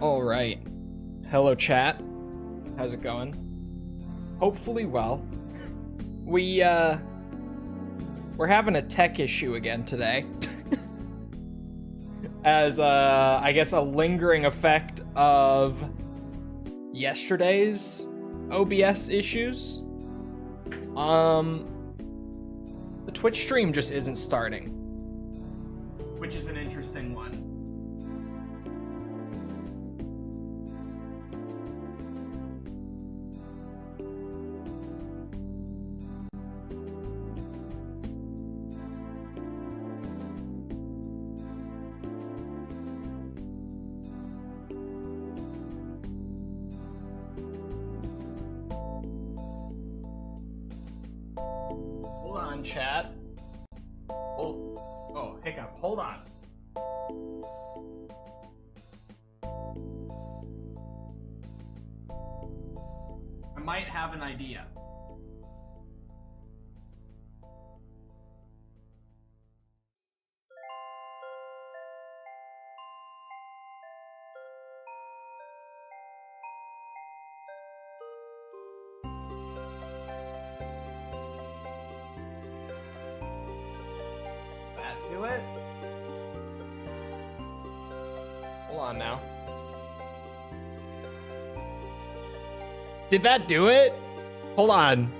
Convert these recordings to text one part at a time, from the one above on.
All right. Hello, chat. How's it going? Hopefully well. We're having a tech issue again today. As, I guess a lingering effect of yesterday's OBS issues. The Twitch stream just isn't starting, which is an interesting one. Chat. Oh, hiccup. Hold on. I might have an idea. Do it? Hold on now. Did that do it? Hold on.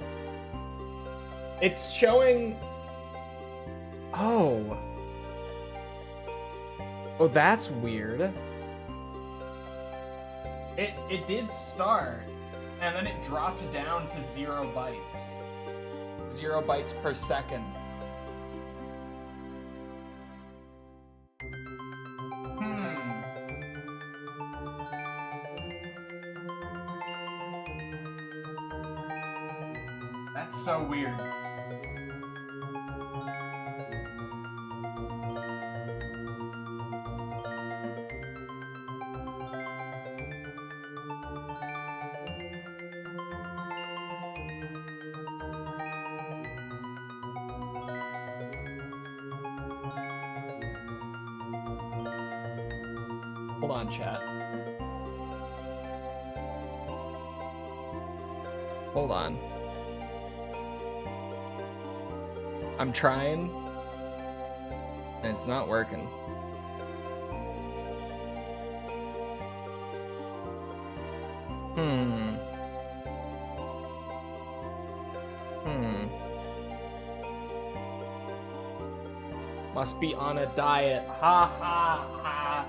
It's showing... Oh. Oh, that's weird. It did start, and then it dropped down to 0 bytes. 0 bytes per second. That's so weird. Hold on, chat. Hold on. I'm trying, and it's not working. Must be on a diet. Ha ha ha.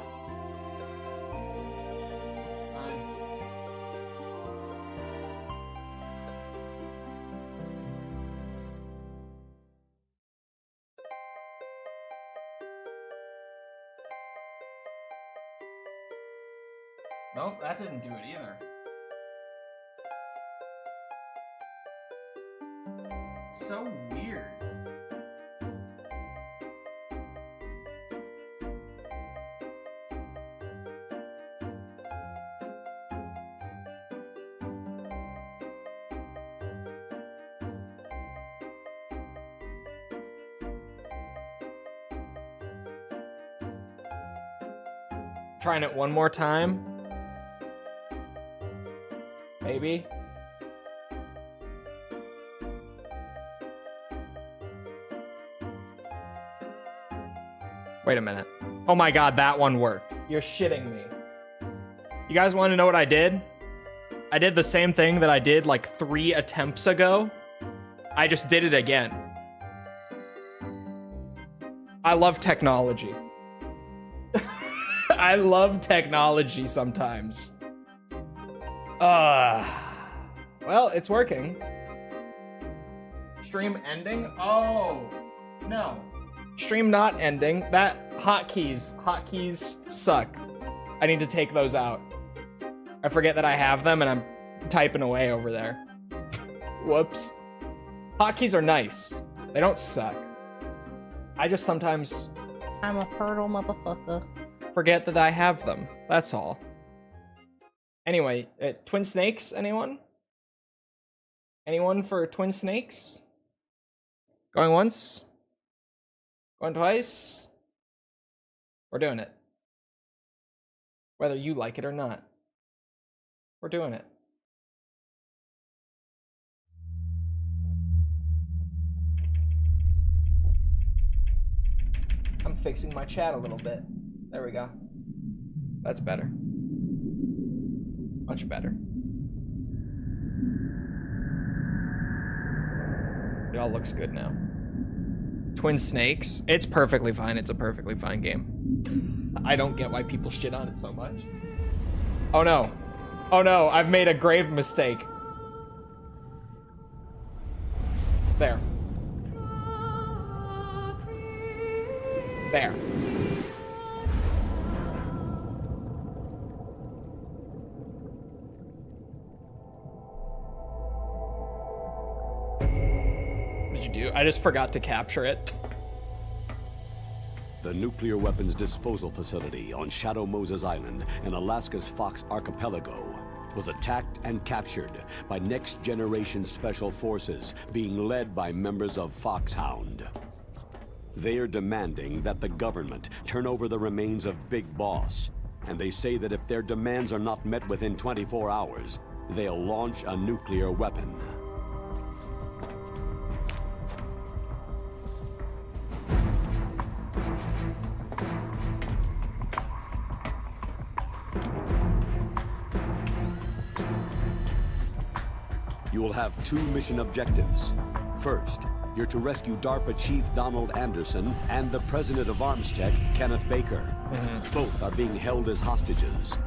Nope, that didn't do it either. So weird. Trying it one more time. Maybe. Wait a minute. Oh my god, that one worked. You're shitting me. You guys want to know what I did? I did the same thing that I did like 3 attempts ago. I just did it again. I love technology. I love technology sometimes. Well, it's working. Stream ending? Oh, no. Stream not ending. That hotkeys suck. I need to take those out. I forget that I have them and I'm typing away over there. Whoops. Hotkeys are nice. They don't suck. I just sometimes... I'm a fertile motherfucker. Forget that I have them. That's all. Anyway, Twin Snakes, anyone? Anyone for Twin Snakes? Going once? Going twice? We're doing it. Whether you like it or not. We're doing it. I'm fixing my chat a little bit. There we go. That's better. Much better. It all looks good now. Twin Snakes. It's perfectly fine. It's a perfectly fine game. I don't get why people shit on it so much. Oh no. Oh no, I've made a grave mistake. There. There. What did you do? I just forgot to capture it. The nuclear weapons disposal facility on Shadow Moses Island in Alaska's Fox Archipelago was attacked and captured by next-generation special forces being led by members of Foxhound. They are demanding that the government turn over the remains of Big Boss, and they say that if their demands are not met within 24 hours, they'll launch a nuclear weapon. You will have two mission objectives. First, you're to rescue DARPA Chief Donald Anderson and the President of Armstech, Kenneth Baker. Both are being held as hostages.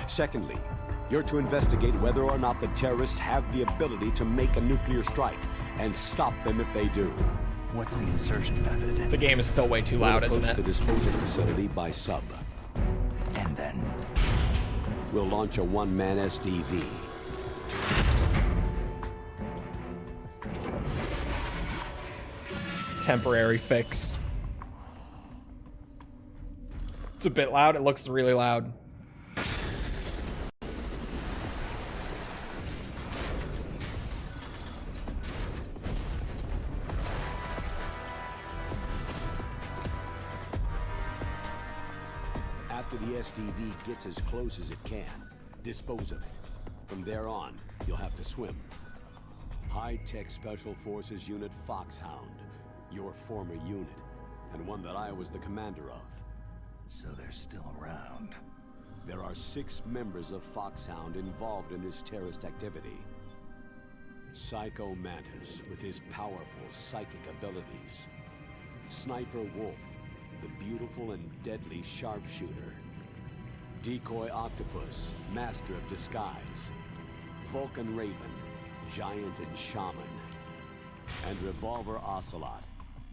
Secondly, you're to investigate whether or not the terrorists have the ability to make a nuclear strike and stop them if they do. What's the insertion method? The game is still way too loud, isn't We'll approach it? the disposal facility by sub. And then? We'll launch a one-man SDV. Temporary fix. It's a bit loud. It looks really loud. After the SDV gets as close as it can, dispose of it. From there on, you'll have to swim. High-tech Special Forces Unit Foxhound. Your former unit, and one that I was the commander of. So they're still around. There are 6 members of Foxhound involved in this terrorist activity. Psycho Mantis, with his powerful psychic abilities. Sniper Wolf, the beautiful and deadly sharpshooter. Decoy Octopus, master of disguise. Vulcan Raven, giant and shaman. And Revolver Ocelot,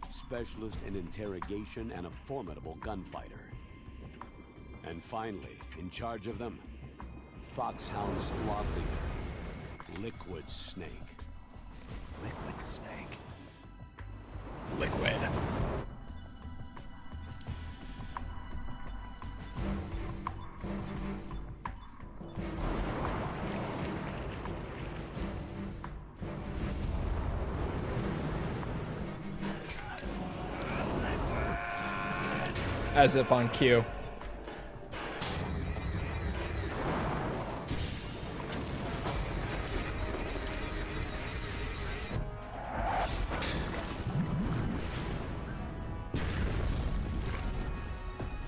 specialist in interrogation and a formidable gunfighter. And finally, in charge of them, Foxhound squad leader, Liquid Snake. Liquid Snake. Liquid. As if on cue.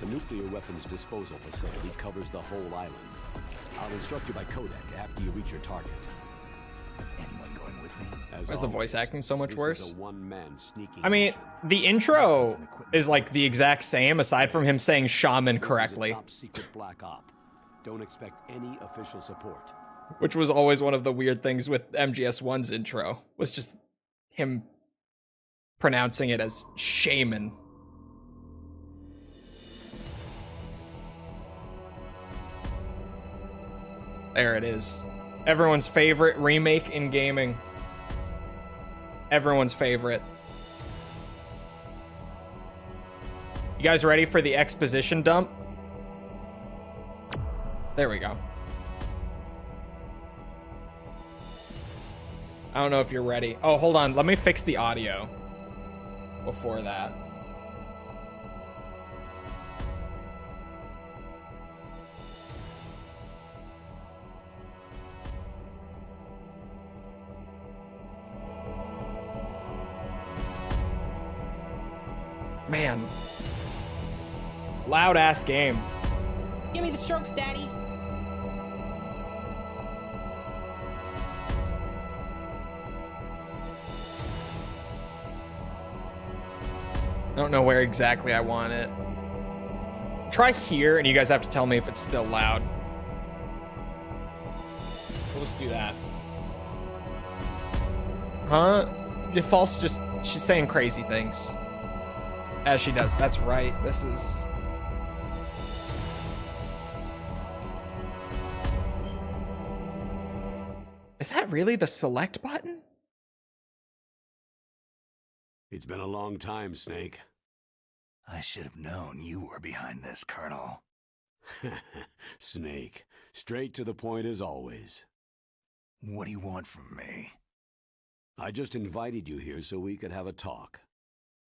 The nuclear weapons disposal facility covers the whole island. I'll instruct you by codec after you reach your target. Anyone going with me? As Why is the voice always, acting so much this worse? is a one-man sneaking I mean, mission. the intro is like the exact same, aside from him saying shaman This is a correctly, top-secret black op. Don't expect any official support. which was always one of the weird things with MGS1's intro, was just him pronouncing it as shaman. There it is. Everyone's favorite remake in gaming. Everyone's favorite. You guys ready for the exposition dump? There we go. I don't know if you're ready. Oh, hold on. Let me fix the audio before that. Man. Loud ass game. Give me the strokes, Daddy. I don't know where exactly I want it. Try here, and you guys have to tell me if it's still loud. We'll just do that. Huh? Your false just... She's saying crazy things. As she does. That's right. This is... Is that really the select button? It's been a long time, Snake. I should have known you were behind this, Colonel. Snake, straight to the point as always. What do you want from me? I just invited you here so we could have a talk.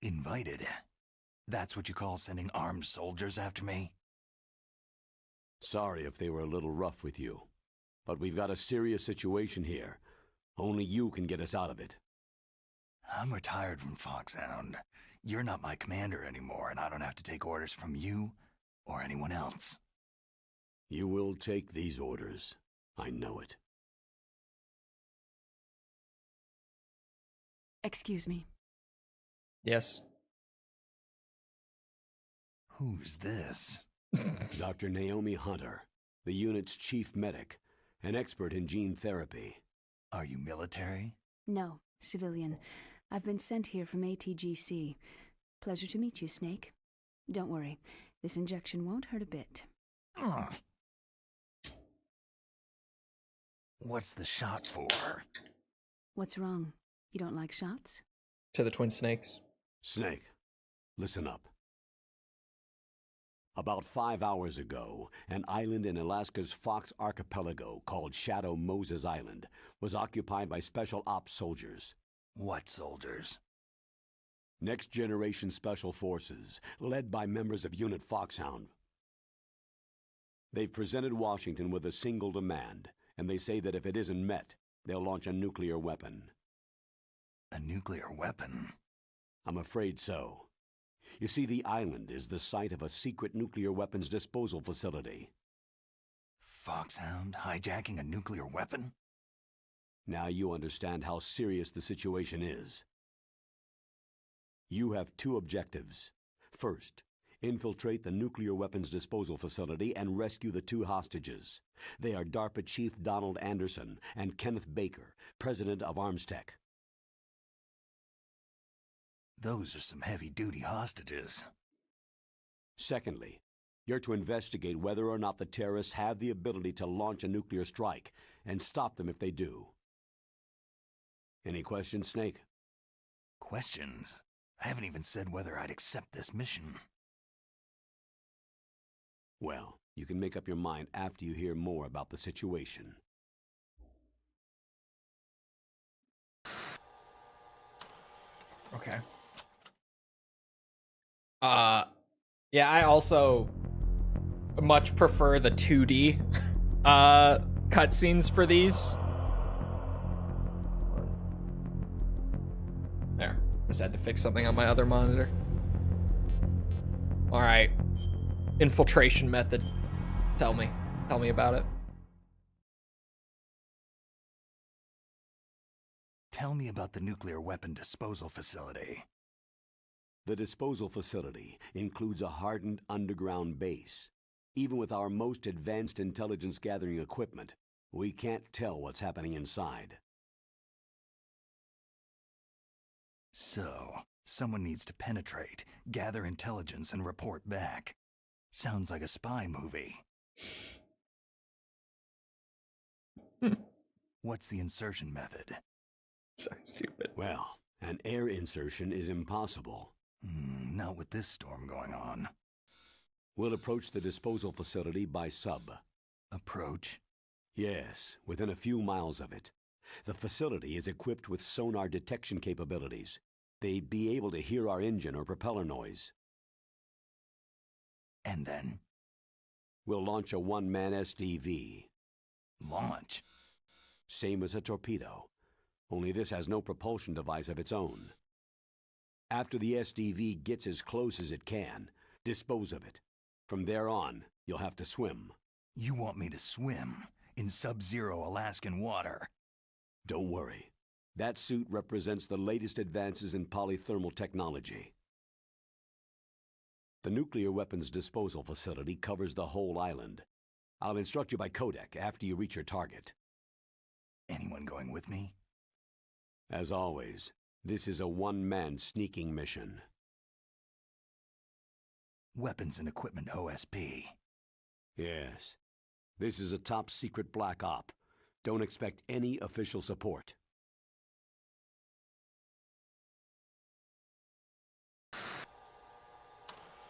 Invited? That's what you call sending armed soldiers after me? Sorry if they were a little rough with you, but we've got a serious situation here. Only you can get us out of it. I'm retired from Foxhound. You're not my commander anymore, and I don't have to take orders from you or anyone else. You will take these orders. I know it. Excuse me. Yes. Who's this? Dr. Naomi Hunter, the unit's chief medic, an expert in gene therapy. Are you military? No, civilian. I've been sent here from ATGC. Pleasure to meet you, Snake. Don't worry, this injection won't hurt a bit. Oh. What's the shot for? What's wrong? You don't like shots? To the twin snakes. Snake, listen up. About 5 hours ago, an island in Alaska's Fox Archipelago called Shadow Moses Island was occupied by Special Ops soldiers. What soldiers? Next Generation Special Forces, led by members of Unit Foxhound. They've presented Washington with a single demand, and they say that if it isn't met, they'll launch a nuclear weapon. A nuclear weapon? I'm afraid so. You see, the island is the site of a secret nuclear weapons disposal facility. Foxhound hijacking a nuclear weapon? Now you understand how serious the situation is. You have two objectives. First, infiltrate the nuclear weapons disposal facility and rescue the two hostages. They are DARPA Chief Donald Anderson and Kenneth Baker, President of ArmsTech. Those are some heavy-duty hostages. Secondly, you're to investigate whether or not the terrorists have the ability to launch a nuclear strike and stop them if they do. Any questions, Snake? Questions? I haven't even said whether I'd accept this mission. Well, you can make up your mind after you hear more about the situation. Okay. Yeah, I also much prefer the 2D cutscenes for these. There. Just had to fix something on my other monitor. All right. Infiltration method. Tell me about it. Tell me about the nuclear weapon disposal facility. The disposal facility includes a hardened underground base. Even with our most advanced intelligence gathering equipment, we can't tell what's happening inside. So, someone needs to penetrate, gather intelligence, and report back. Sounds like a spy movie. What's the insertion method? So stupid. Well, an air insertion is impossible. Not with this storm going on. We'll approach the disposal facility by sub. Approach? Yes, within a few miles of it. The facility is equipped with sonar detection capabilities. They'd be able to hear our engine or propeller noise. And then? We'll launch a one-man SDV. Launch? Same as a torpedo, only this has no propulsion device of its own. After the SDV gets as close as it can, dispose of it. From there on, you'll have to swim. You want me to swim in sub-zero Alaskan water? Don't worry. That suit represents the latest advances in polythermal technology. The nuclear weapons disposal facility covers the whole island. I'll instruct you by codec after you reach your target. Anyone going with me? As always, this is a one-man sneaking mission. Weapons and equipment OSP. Yes. This is a top-secret black op. Don't expect any official support.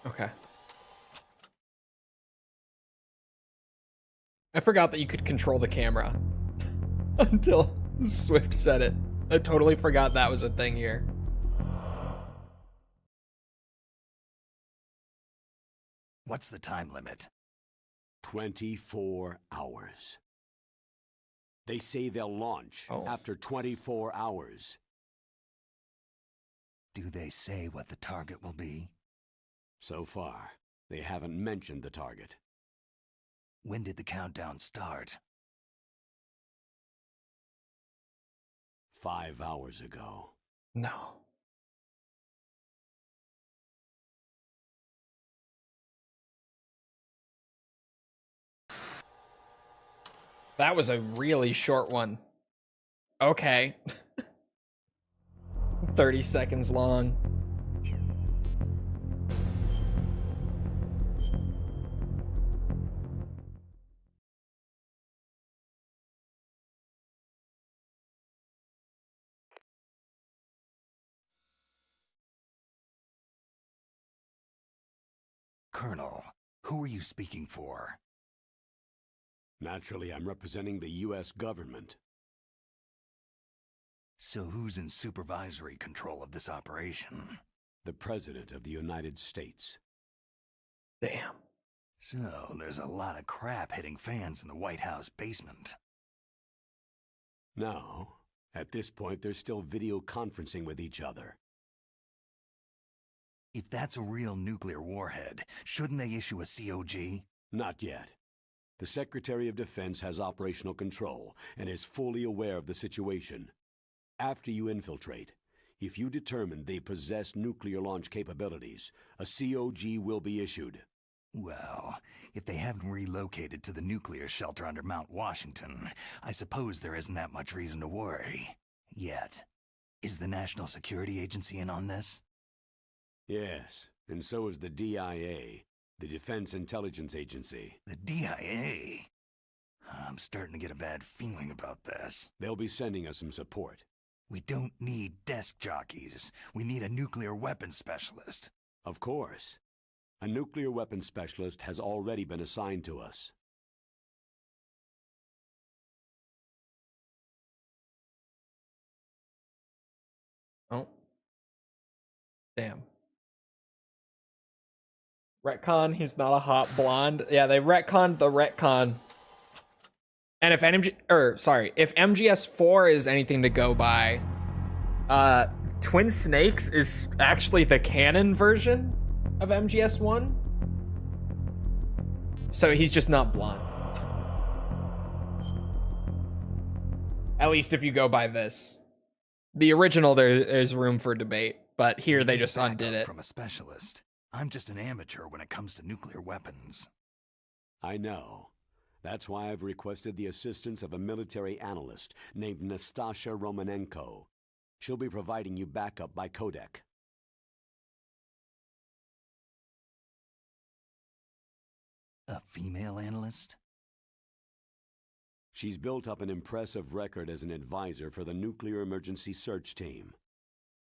Okay. I forgot that you could control the camera until Swift said it. I totally forgot that was a thing here. What's the time limit? 24 hours. They say they'll launch after 24 hours. Do they say what the target will be? So far, they haven't mentioned the target. When did the countdown start? 5 hours ago. No. That was a really short one. Okay. 30 seconds long. Colonel, who are you speaking for? Naturally, I'm representing the U.S. government. So who's in supervisory control of this operation? The President of the United States. Damn. So there's a lot of crap hitting fans in the White House basement. No. At this point, they're still video conferencing with each other. If that's a real nuclear warhead, shouldn't they issue a COG? Not yet. The Secretary of Defense has operational control and is fully aware of the situation. After you infiltrate, if you determine they possess nuclear launch capabilities, a COG will be issued. Well, if they haven't relocated to the nuclear shelter under Mount Washington, I suppose there isn't that much reason to worry. Yet. Is the National Security Agency in on this? Yes, and so is the DIA, the Defense Intelligence Agency. The DIA? I'm starting to get a bad feeling about this. They'll be sending us some support. We don't need desk jockeys. We need a nuclear weapons specialist. Of course. A nuclear weapons specialist has already been assigned to us. Oh. Damn. Retcon, he's not a hot blonde. Yeah, they retconned the retcon. And if if MGS4 is anything to go by, Twin Snakes is actually the canon version of MGS1. So he's just not blonde. At least if you go by this. The original, there's room for debate, but here they just undid it. From a specialist. I'm just an amateur when it comes to nuclear weapons. I know. That's why I've requested the assistance of a military analyst named Nastasha Romanenko. She'll be providing you backup by codec. A female analyst? She's built up an impressive record as an advisor for the Nuclear Emergency Search Team.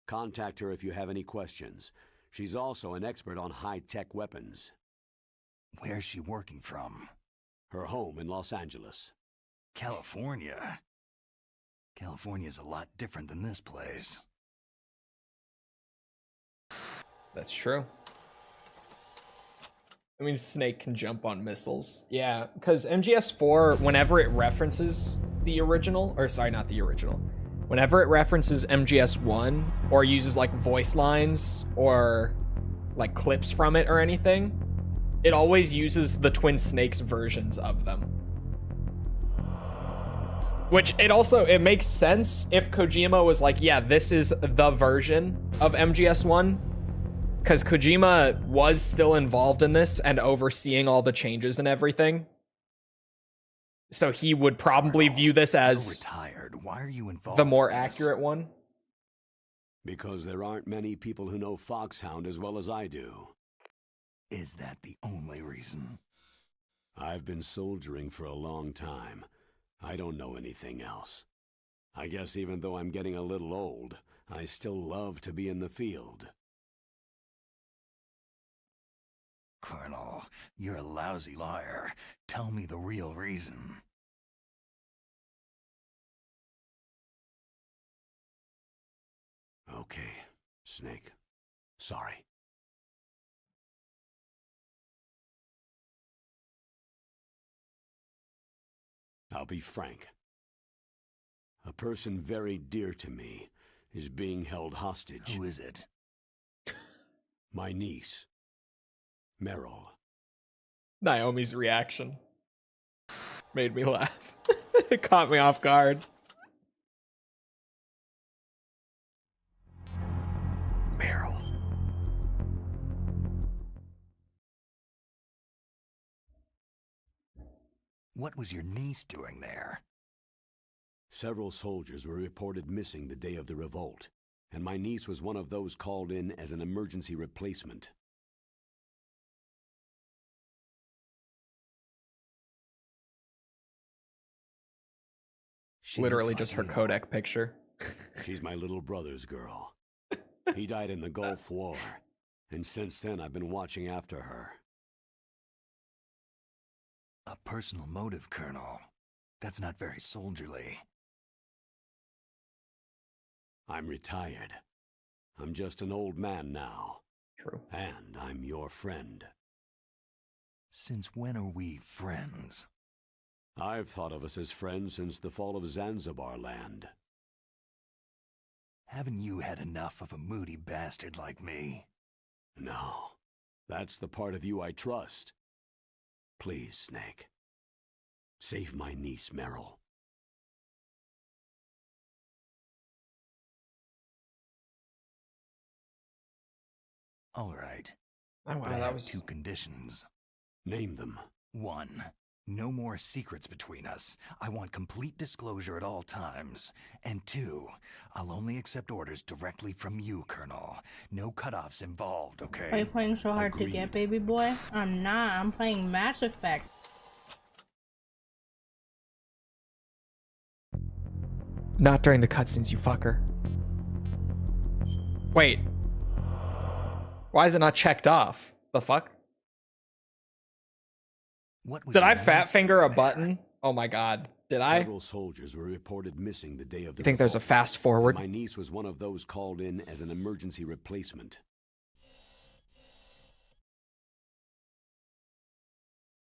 Contact her if you have any questions. She's also an expert on high-tech weapons. Where's she working from? Her home in Los Angeles. California? California's a lot different than this place. That's true. I mean, Snake can jump on missiles. Yeah, because MGS4, whenever it references the original, or sorry, not the original, whenever it references MGS1 or uses like voice lines or like clips from it or anything, it always uses the Twin Snakes versions of them. Which it makes sense if Kojima was like, yeah, this is the version of MGS1, because Kojima was still involved in this and overseeing all the changes and everything. So he would probably view this as retired. Why are you involved the more in this? accurate one. Because there aren't many people who know Foxhound as well as I do. Is that the only reason? I've been soldiering for a long time. I don't know anything else. I guess even though I'm getting a little old, I still love to be in the field. Colonel, you're a lousy liar. Tell me the real reason. Okay, Snake. Sorry. I'll be frank. A person very dear to me is being held hostage. Who is it? My niece, Meryl. Naomi's reaction made me laugh. It caught me off guard. Meryl. What was your niece doing there? Several soldiers were reported missing the day of the revolt, and my niece was one of those called in as an emergency replacement. She Literally looks just like her you. Kodak picture. She's my little brother's girl. He died in the Gulf War, and since then I've been watching after her. A personal motive, Colonel. That's not very soldierly. I'm retired. I'm just an old man now. True. And I'm your friend. Since when are we friends? I've thought of us as friends since the fall of Zanzibar land. Haven't you had enough of a moody bastard like me? No. That's the part of you I trust. Please, Snake. Save my niece, Meryl. All right. Oh, wow, But I that have was... two conditions. Name them. 1. No more secrets between us. I want complete disclosure at all times. And 2, I'll only accept orders directly from you, Colonel. No cutoffs involved, okay? Are you playing so hard to Agreed. get, baby boy? I'm not. I'm playing Mass Effect. Not during the cutscenes, you fucker. Wait. Why is it not checked off? The fuck? What was Did your I fat niece finger a doing there? button? Oh my god. Did I? Several soldiers were reported missing the day of the I think there's a revolt. fast forward. My niece was one of those called in as an emergency replacement.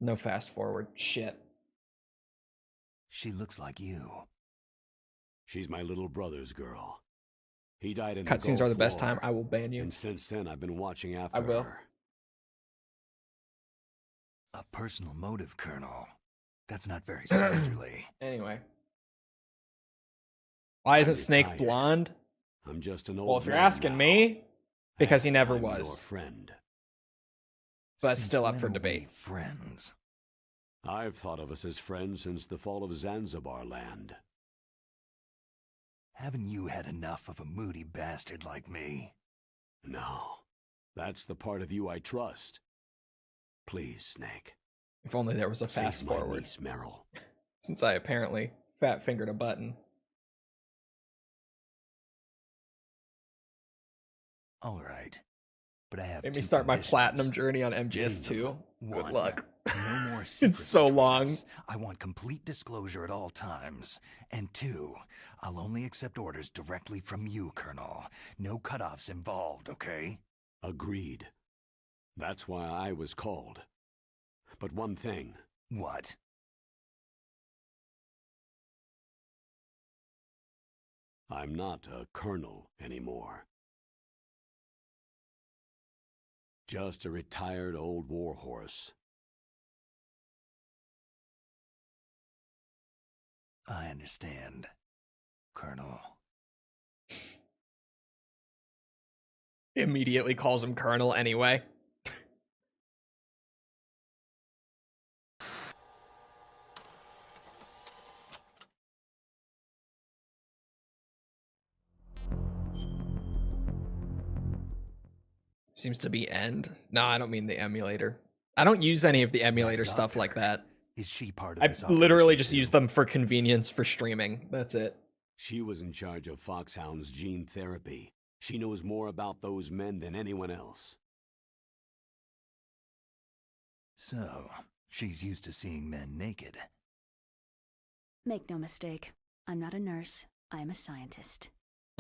No fast forward. Shit. She looks like you. She's my little brother's girl. He died in the Cutscenes are Gulf the best War, time. I will ban you. and since then I've been watching after I will. her. A personal motive, Colonel. That's not very soldierly. Anyway. Why isn't I'm Snake retired. blonde? I'm just an old Well, if you're man asking now, me, because he and never I'm Your was. friend. But that's Since still up when for are we debate. friends. I've thought of us as friends since the fall of Zanzibar land. Haven't you had enough of a moody bastard like me? No. That's the part of you I trust. Please, Snake. If only there was a fast Save my forward. niece, Meryl. Since I apparently fat fingered a button. All right, but I have Made me two start my conditions. platinum journey on Getting MGS2. them. Good One, luck. no more secrets so between long. us. I want complete disclosure at all times. And two, I'll only accept orders directly from you, Colonel. No cutoffs involved, okay? Agreed. That's why I was called. But one thing. What? I'm not a colonel anymore. Just a retired old warhorse. I understand, Colonel. Immediately calls him Colonel anyway. Seems to be end. No, I don't mean the emulator. I don't use any of the emulator stuff like that. Is she part of I this literally operation just too? use them for convenience for streaming. That's it. She was in charge of Foxhound's gene therapy. She knows more about those men than anyone else. So, she's used to seeing men naked. Make no mistake, I'm not a nurse, I am a scientist.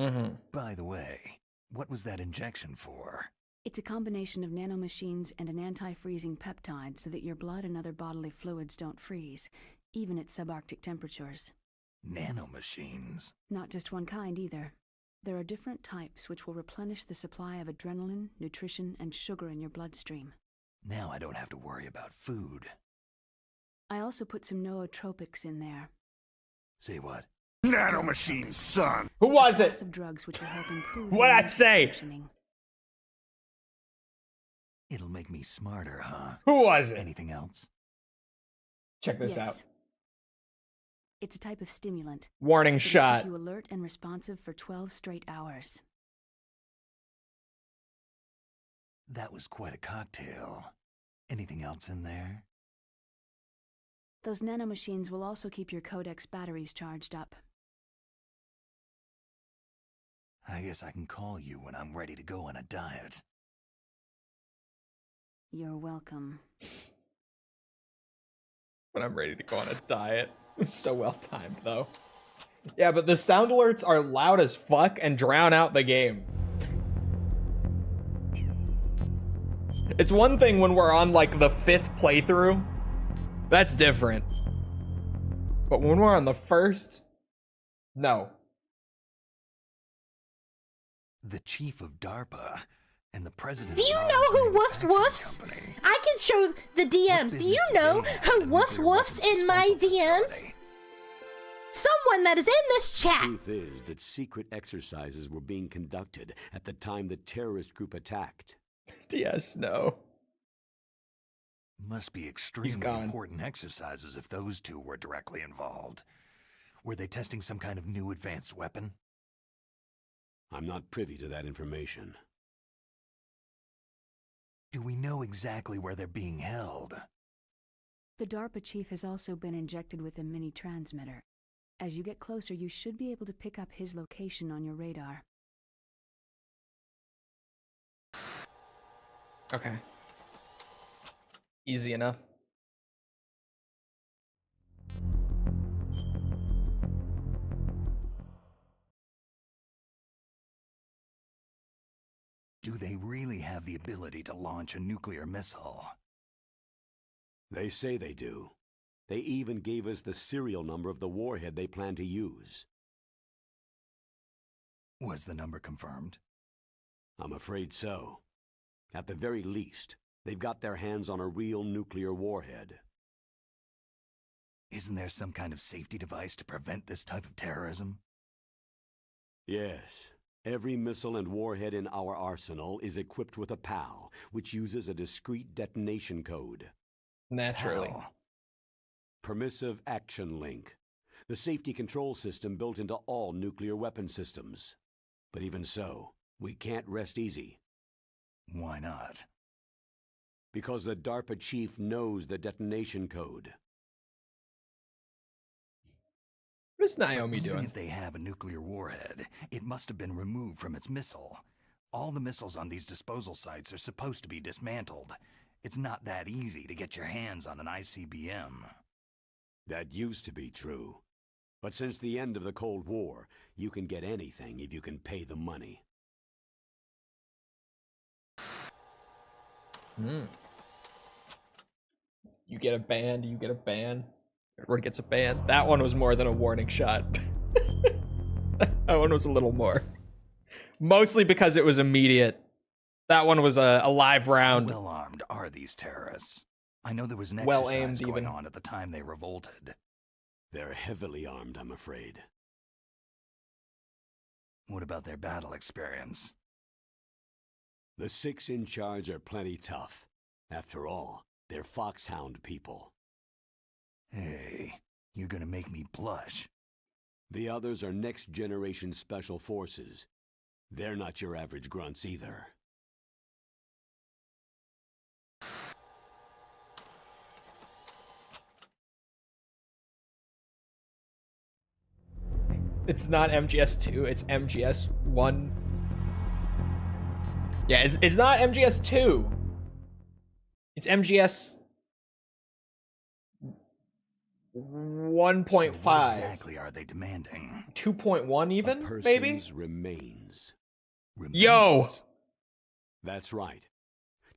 Mm-hmm. By the way, what was that injection for? It's a combination of nanomachines and an anti-freezing peptide so that your blood and other bodily fluids don't freeze, even at subarctic temperatures. Nanomachines? Not just one kind either. There are different types which will replenish the supply of adrenaline, nutrition, and sugar in your bloodstream. Now I don't have to worry about food. I also put some nootropics in there. Say what? Nanomachines, son! Who was it? Class of drugs which will help improve What'd your I say? functioning. It'll make me smarter, huh? Who was it? Anything else? Check this Yes. out. It's a type of stimulant. Warning It'll shot. keep you alert and responsive for 12 straight hours. That was quite a cocktail. Anything else in there? Those nanomachines will also keep your codex batteries charged up. I guess I can call you when I'm ready to go on a diet. You're welcome. When I'm ready to go on a diet. So well timed though. Yeah, but the sound alerts are loud as fuck and drown out the game. It's one thing when we're on like the 5th playthrough. That's different. But when we're on the 1st, no. The chief of DARPA and the president. Do you know who woofs woofs? I can show the DMs. Do you know who woofs woofs in my DMs? Someone that is in this chat. Truth is that secret exercises were being conducted at the time the terrorist group attacked. DS, no. Must be He's extremely gone. important exercises if those two were directly involved. Were they testing some kind of new advanced weapon? I'm not privy to that information. Do we know exactly where they're being held? The DARPA chief has also been injected with a mini transmitter. As you get closer, you should be able to pick up his location on your radar. Okay. Easy enough. Do they really have the ability to launch a nuclear missile? They say they do. They even gave us the serial number of the warhead they plan to use. Was the number confirmed? I'm afraid so. At the very least, they've got their hands on a real nuclear warhead. Isn't there some kind of safety device to prevent this type of terrorism? Yes. Every missile and warhead in our arsenal is equipped with a PAL, which uses a discrete detonation code. Naturally. How? Permissive Action Link. The safety control system built into all nuclear weapon systems. But even so, we can't rest easy. Why not? Because the DARPA chief knows the detonation code. What's Naomi Even doing? if they have a nuclear warhead, it must have been removed from its missile. All the missiles on these disposal sites are supposed to be dismantled. It's not that easy to get your hands on an ICBM. That used to be true. But since the end of the Cold War, you can get anything if you can pay the money. You get a band, you get a band. Everyone gets a band. That one was more than a warning shot. That one was a little more. Mostly because it was immediate. That one was a live round. How well armed are these terrorists? I know there was an Well exercise aimed going even. on at the time they revolted. They're heavily armed, I'm afraid. What about their battle experience? The 6 in charge are plenty tough. After all, they're foxhound people. Hey, you're gonna make me blush. The others are next-generation special forces. They're not your average grunts either. It's not MGS2, it's MGS1. Yeah, it's not MGS2. It's MGS 1.5. So what exactly are they demanding? 2.1 A even, person's maybe? remains. Yo! Remains? That's right.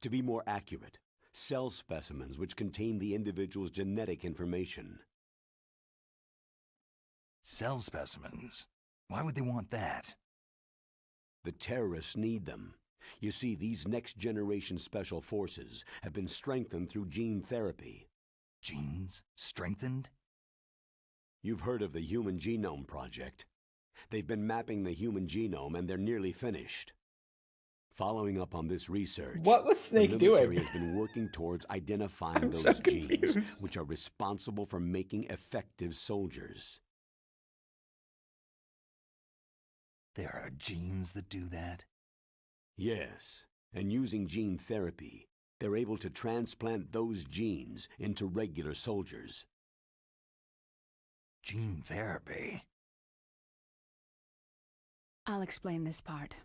To be more accurate, cell specimens which contain the individual's genetic information. Cell specimens? Why would they want that? The terrorists need them. You see, these next-generation special forces have been strengthened through gene therapy. Genes? Strengthened? You've heard of the Human Genome Project. They've been mapping the human genome and they're nearly finished. Following up on this research, What was Snake the military doing? has been working towards identifying I'm those so genes, confused. which are responsible for making effective soldiers. There are genes that do that? Yes, and using gene therapy, they're able to transplant those genes into regular soldiers. Gene therapy? I'll explain this part.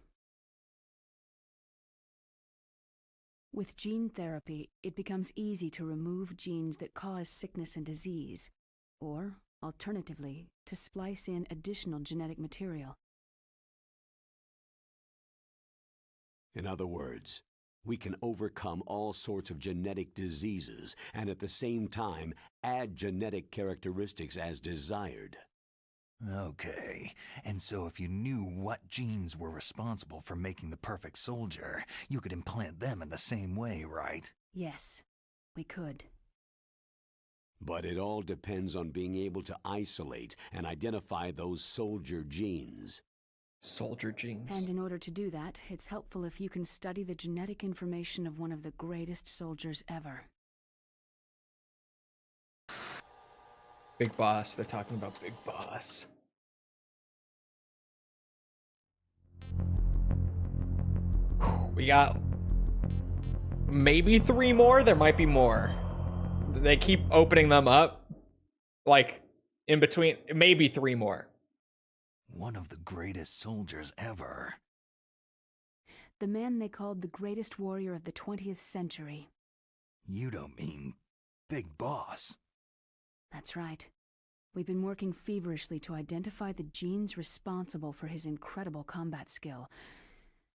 With gene therapy, it becomes easy to remove genes that cause sickness and disease, or, alternatively, to splice in additional genetic material. In other words, we can overcome all sorts of genetic diseases and at the same time add genetic characteristics as desired. Okay, and so if you knew what genes were responsible for making the perfect soldier, you could implant them in the same way, right? Yes, we could. But it all depends on being able to isolate and identify those soldier genes. Soldier genes. And in order to do that, it's helpful if you can study the genetic information of one of the greatest soldiers ever. Big Boss. They're talking about Big Boss. We got maybe 3 more. There might be more. They keep opening them up. Like, in between. Maybe 3 more. One of the greatest soldiers ever. The man they called the greatest warrior of the 20th century. You don't mean Big Boss? That's right. We've been working feverishly to identify the genes responsible for his incredible combat skill.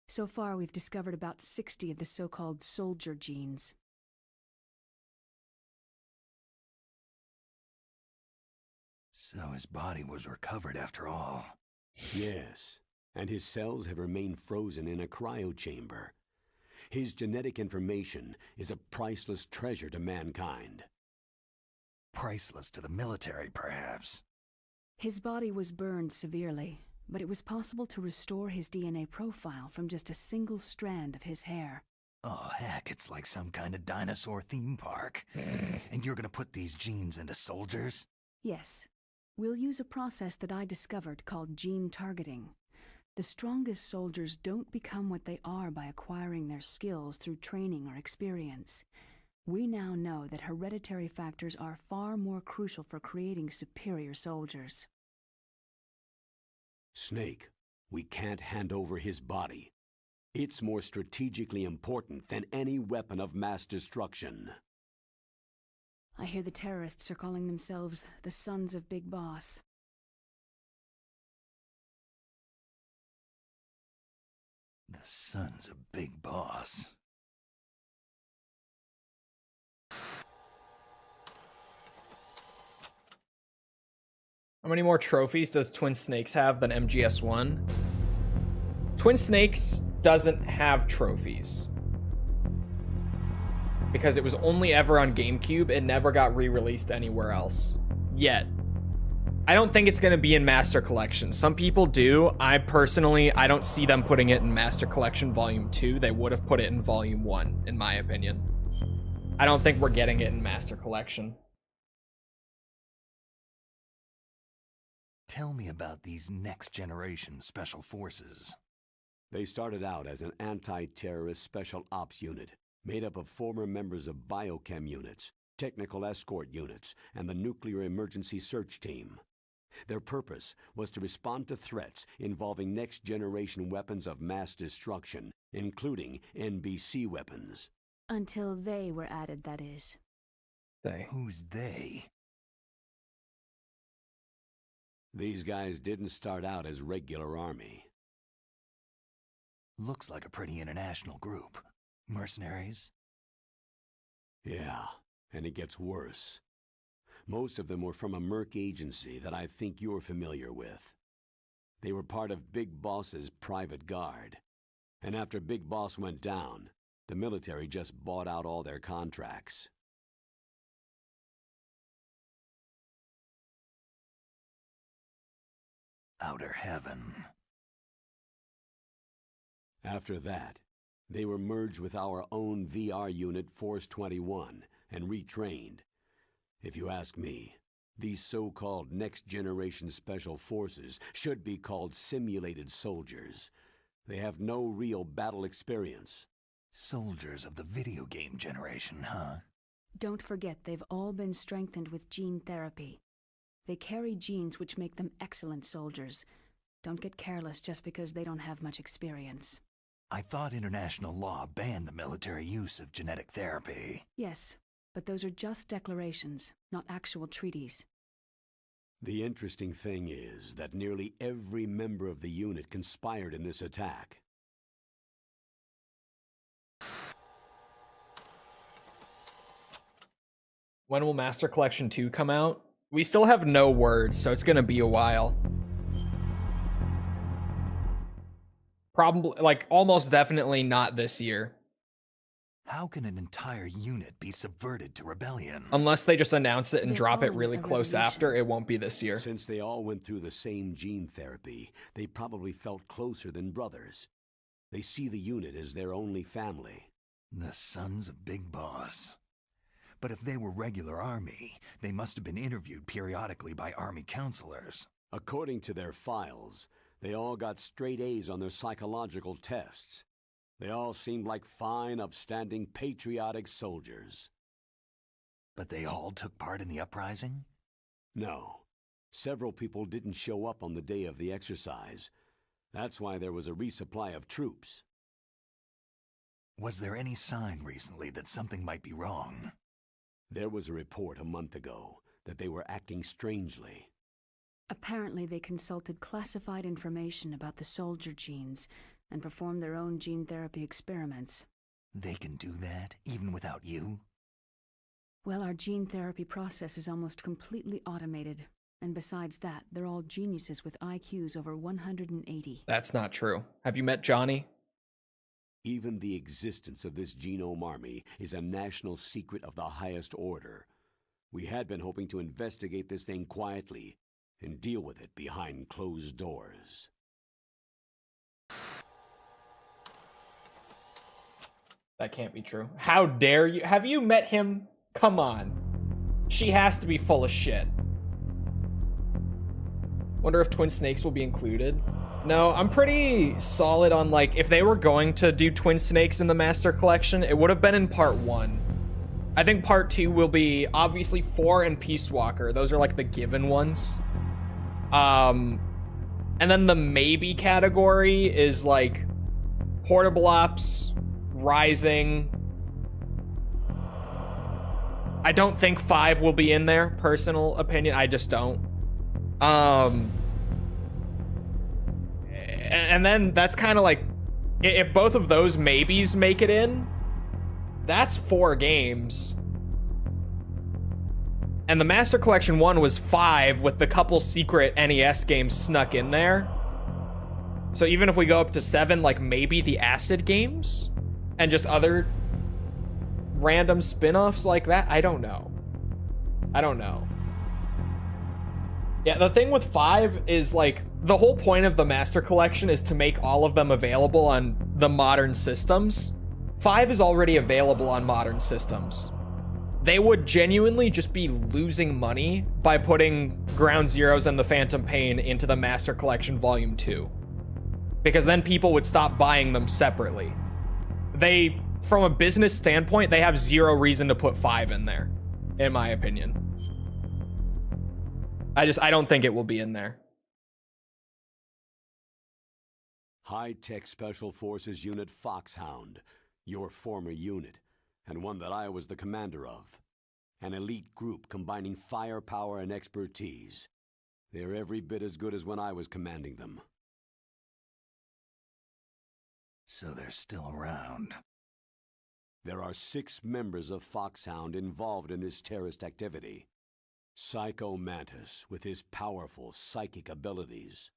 So far, we've discovered about 60 of the so-called soldier genes. So his body was recovered after all. Yes, and his cells have remained frozen in a cryochamber. His genetic information is a priceless treasure to mankind. Priceless to the military, perhaps. His body was burned severely, but it was possible to restore his DNA profile from just a single strand of his hair. Oh, heck, it's like some kind of dinosaur theme park. And you're gonna put these genes into soldiers? Yes. We'll use a process that I discovered called gene targeting. The strongest soldiers don't become what they are by acquiring their skills through training or experience. We now know that hereditary factors are far more crucial for creating superior soldiers. Snake, we can't hand over his body. It's more strategically important than any weapon of mass destruction. I hear the terrorists are calling themselves the Sons of Big Boss. The Sons of Big Boss. How many more trophies does Twin Snakes have than MGS1? Twin Snakes doesn't have trophies. Because it was only ever on GameCube, it never got re-released anywhere else. Yet. I don't think it's going to be in Master Collection. Some people do. I don't see them putting it in Master Collection Volume 2. They would have put it in Volume 1, in my opinion. I don't think we're getting it in Master Collection. Tell me about these next-generation special forces. They started out as an anti-terrorist special ops unit, made up of former members of biochem units, technical escort units, and the nuclear emergency search team. Their purpose was to respond to threats involving next-generation weapons of mass destruction, including NBC weapons. Until they were added, that is. They. Who's they? These guys didn't start out as regular army. Looks like a pretty international group. Mercenaries? Yeah, and it gets worse. Most of them were from a merc agency that I think you're familiar with. They were part of Big Boss's private guard. And after Big Boss went down, the military just bought out all their contracts. Outer heaven. After that, they were merged with our own VR unit Force 21 and retrained. If you ask me, these so-called next-generation special forces should be called simulated soldiers. They have no real battle experience. Soldiers of the video game generation, huh? Don't forget, they've all been strengthened with gene therapy. They carry genes which make them excellent soldiers. Don't get careless just because they don't have much experience. I thought international law banned the military use of genetic therapy. Yes, but those are just declarations, not actual treaties. The interesting thing is that nearly every member of the unit conspired in this attack. When will Master Collection 2 come out? We still have no word, so it's gonna be a while. Probably, like, almost definitely not this year. How can an entire unit be subverted to rebellion? Unless they just announce it and They're drop it calling really it a close revolution. after, it won't be this year. Since they all went through the same gene therapy, they probably felt closer than brothers. They see the unit as their only family. The Sons of Big Boss. But if they were regular army, they must have been interviewed periodically by army counselors. According to their files, they all got straight A's on their psychological tests. They all seemed like fine, upstanding, patriotic soldiers. But they all took part in the uprising? No. Several people didn't show up on the day of the exercise. That's why there was a resupply of troops. Was there any sign recently that something might be wrong? There was a report a month ago that they were acting strangely. Apparently, they consulted classified information about the soldier genes and performed their own gene therapy experiments. They can do that, even without you? Well, our gene therapy process is almost completely automated. And besides that, they're all geniuses with IQs over 180. That's not true. Have you met Johnny? Even the existence of this genome army is a national secret of the highest order. We had been hoping to investigate this thing quietly and deal with it behind closed doors. That can't be true. How dare you? Have you met him? Come on. She has to be full of shit. Wonder if Twin Snakes will be included. No, I'm pretty solid on, like, if they were going to do Twin Snakes in the Master Collection, it would have been in Part 1. I think Part 2 will be, obviously, 4 and Peace Walker. Those are, like, the given ones. And then the maybe category is like Portable Ops, Rising. I don't think 5 will be in there, personal opinion. I just don't. And then that's kind of like, if both of those maybes make it in, that's 4 games. And the Master Collection 1 was 5 with the couple secret NES games snuck in there. So even if we go up to 7, like maybe the Acid games and just other random spin-offs like that, I don't know. Yeah, the thing with 5 is like, the whole point of the Master Collection is to make all of them available on the modern systems. 5 is already available on modern systems. They would genuinely just be losing money by putting Ground Zeroes and the Phantom Pain into the Master Collection Volume 2. Because then people would stop buying them separately. They, from a business standpoint, they have zero reason to put 5 in there, in my opinion. I don't think it will be in there. High-Tech Special Forces Unit Foxhound, your former unit, and one that I was the commander of. An elite group combining firepower and expertise. They're every bit as good as when I was commanding them. So they're still around. There are 6 members of Foxhound involved in this terrorist activity. Psycho Mantis, with his powerful psychic abilities.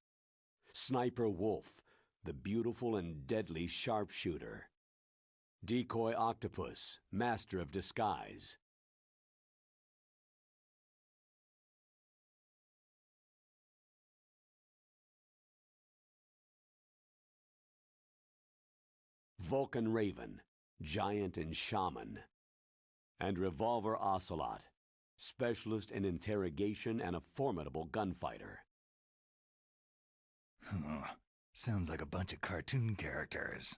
Sniper Wolf, the beautiful and deadly sharpshooter. Decoy Octopus, master of disguise. Vulcan Raven, giant and shaman. And Revolver Ocelot, specialist in interrogation and a formidable gunfighter. Sounds like a bunch of cartoon characters.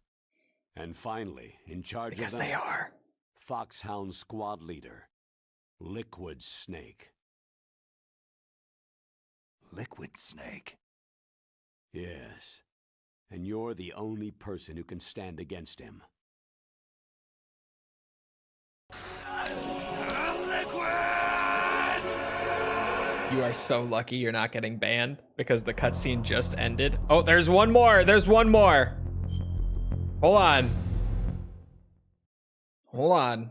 And finally, in charge Because of them, they are. Foxhound Squad Leader, Liquid Snake. Liquid Snake? Yes, and you're the only person who can stand against him. You are so lucky you're not getting banned because the cutscene just ended. Oh, there's one more. There's one more. Hold on. Hold on.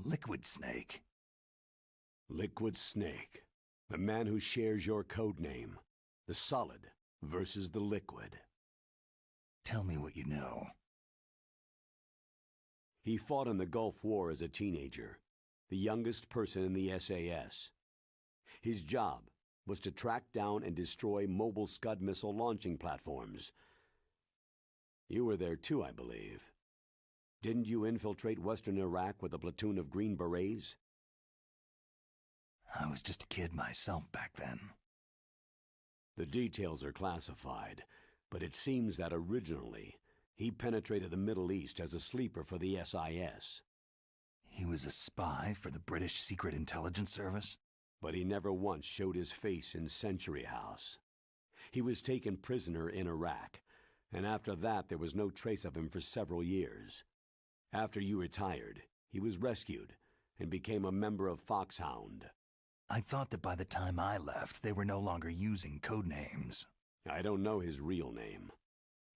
Liquid Snake. Liquid Snake, the man who shares your code name. The solid versus the liquid. Tell me what you know. He fought in the Gulf War as a teenager, the youngest person in the SAS. His job was to track down and destroy mobile Scud missile launching platforms. You were there too, I believe. Didn't you infiltrate Western Iraq with a platoon of Green Berets? I was just a kid myself back then. The details are classified, but it seems that originally, he penetrated the Middle East as a sleeper for the SIS. He was a spy for the British Secret Intelligence Service? But he never once showed his face in Century House. He was taken prisoner in Iraq, and after that there was no trace of him for several years. After you retired, he was rescued and became a member of Foxhound. I thought that by the time I left, they were no longer using code names. I don't know his real name.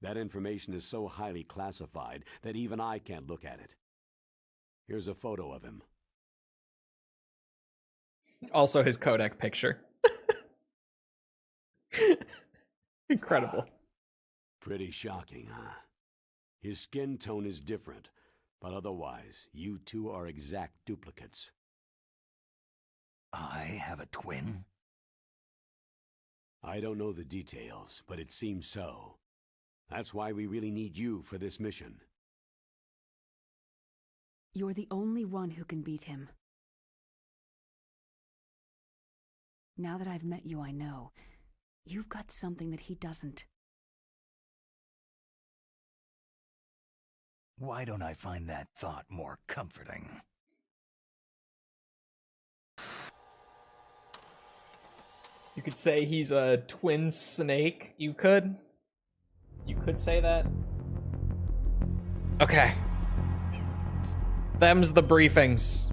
That information is so highly classified that even I can't look at it. Here's a photo of him. Also his codec picture. Incredible. Pretty shocking, huh? His skin tone is different, but otherwise, you two are exact duplicates. I have a twin? I don't know the details, but it seems so. That's why we really need you for this mission. You're the only one who can beat him. Now that I've met you, I know. You've got something that he doesn't. Why don't I find that thought more comforting? You could say he's a twin snake. You could say that. Okay. Them's the briefings.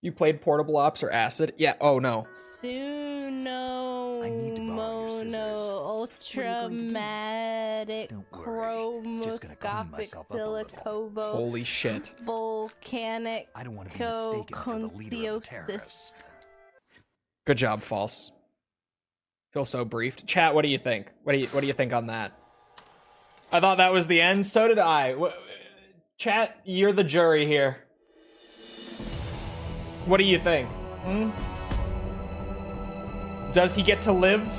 You played Portable Ops or Acid? Yeah, oh no. Suno I need to borrow your scissors. Mono What are you going to do? Ultramatic Don't worry. Just gonna clean Chromoscopic myself up a little. Silicovo Holy shit. Volcanic I don't want to be mistaken for the leader of the terrorists. Good job, False. Feel so briefed. Chat, what do you think? What do you think on that? I thought that was the end. So did I. Chat, you're the jury here. What do you think? Hmm? Does he get to live?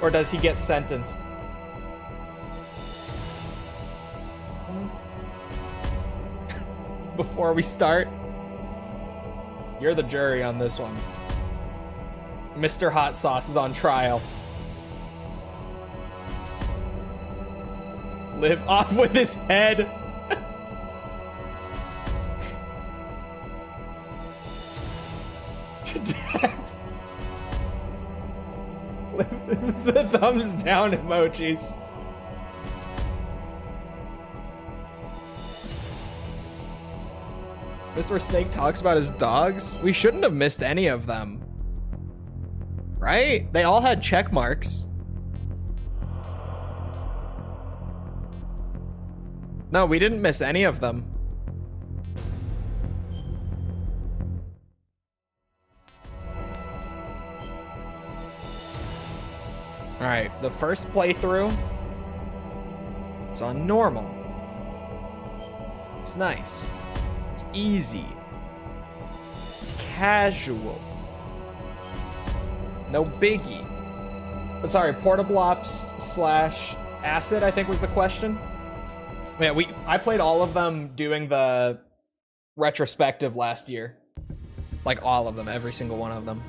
Or does he get sentenced? Before we start, you're the jury on this one. Mr. Hot Sauce is on trial. Live off with his head. To death. The thumbs down emojis. Mr. Snake talks about his dogs. We shouldn't have missed any of them. Right? They all had check marks. No, we didn't miss any of them. Alright, the first playthrough, it's on normal. It's nice. It's easy. Casual. No biggie. But sorry, Portable Ops / Acid, I think was the question. Yeah, I played all of them doing the retrospective last year. Like all of them, every single one of them.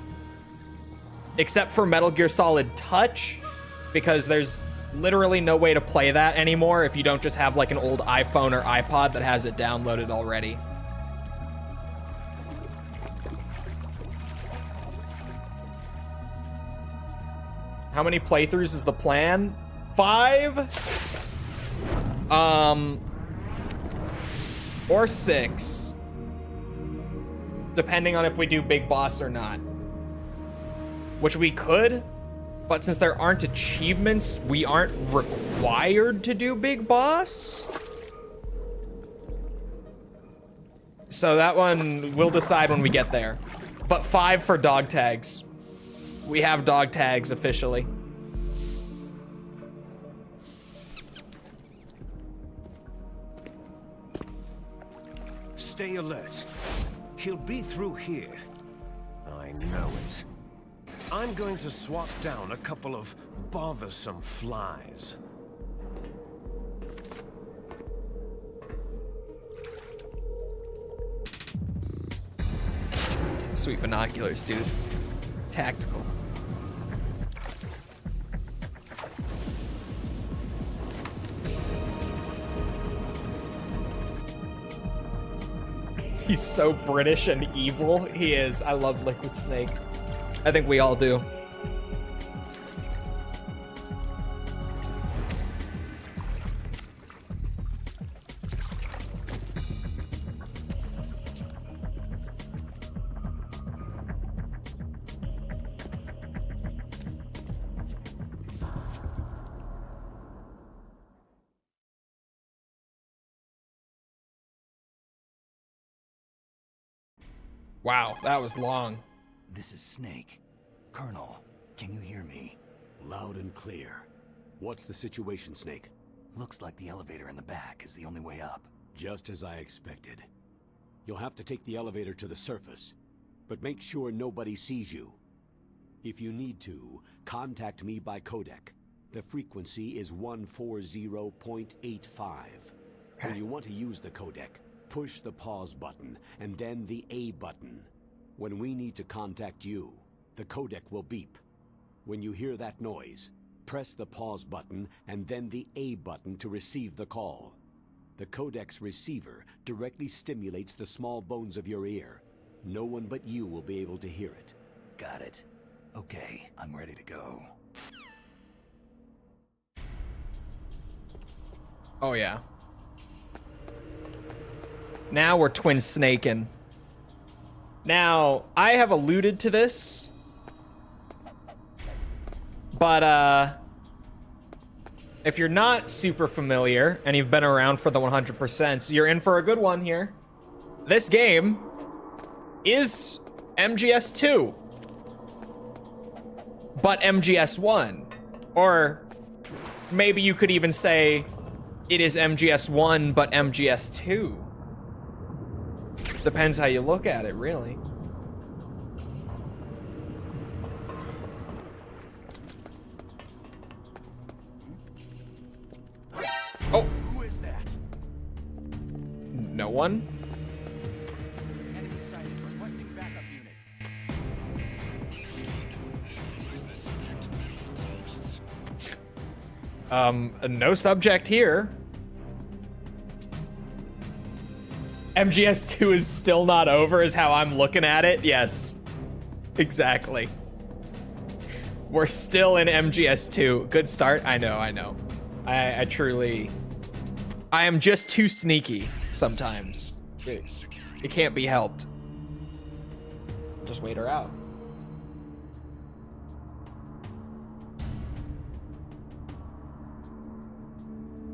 Except for Metal Gear Solid Touch, because there's literally no way to play that anymore if you don't just have like an old iPhone or iPod that has it downloaded already. How many playthroughs is the plan? 5? Or 6. Depending on if we do Big Boss or not. Which we could, but since there aren't achievements, we aren't required to do Big Boss. So that one, we'll decide when we get there. But 5 for dog tags. We have dog tags officially. Stay alert. He'll be through here. I know it. I'm going to swat down a couple of bothersome flies. Sweet binoculars, dude. Tactical. He's so British and evil. He is. I love Liquid Snake. I think we all do. Wow, that was long. This is Snake. Colonel, can you hear me? Loud and clear. What's the situation, Snake? Looks like the elevator in the back is the only way up. Just as I expected. You'll have to take the elevator to the surface, but make sure nobody sees you. If you need to, contact me by codec. The frequency is 140.85. When you want to use the codec, push the pause button and then the A button. When we need to contact you, the codec will beep. When you hear that noise, press the pause button and then the A button to receive the call. The codec's receiver directly stimulates the small bones of your ear. No one but you will be able to hear it. Got it. Okay, I'm ready to go. Oh, yeah. Now we're twin snaking. Now, I have alluded to this, but if you're not super familiar and you've been around for the 100%, you're in for a good one here. This game is MGS2, but MGS1. Or maybe you could even say it is MGS1, but MGS2. Depends how you look at it, really. Oh. Who is that? No one? Enemy sighted. Requesting backup unit. No subject here. MGS2 is still not over is how I'm looking at it. Yes, exactly. We're still in MGS2. Good start. I know. I truly, I am just too sneaky sometimes. It can't be helped. Just wait her out.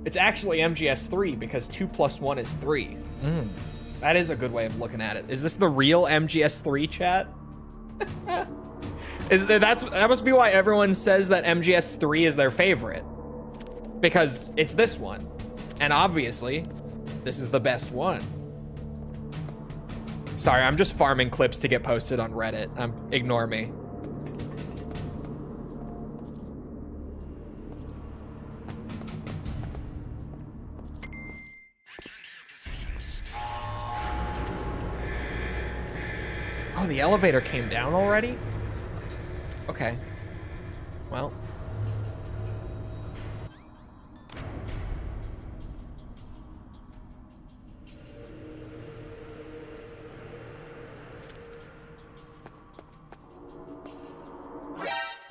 It's actually MGS3 because 2 + 1 is 3. That is a good way of looking at it. Is this the real MGS3 chat? That must be why everyone says that MGS3 is their favorite. Because it's this one. And obviously, this is the best one. Sorry, I'm just farming clips to get posted on Reddit. Ignore me. Oh, the elevator came down already? Okay. Well.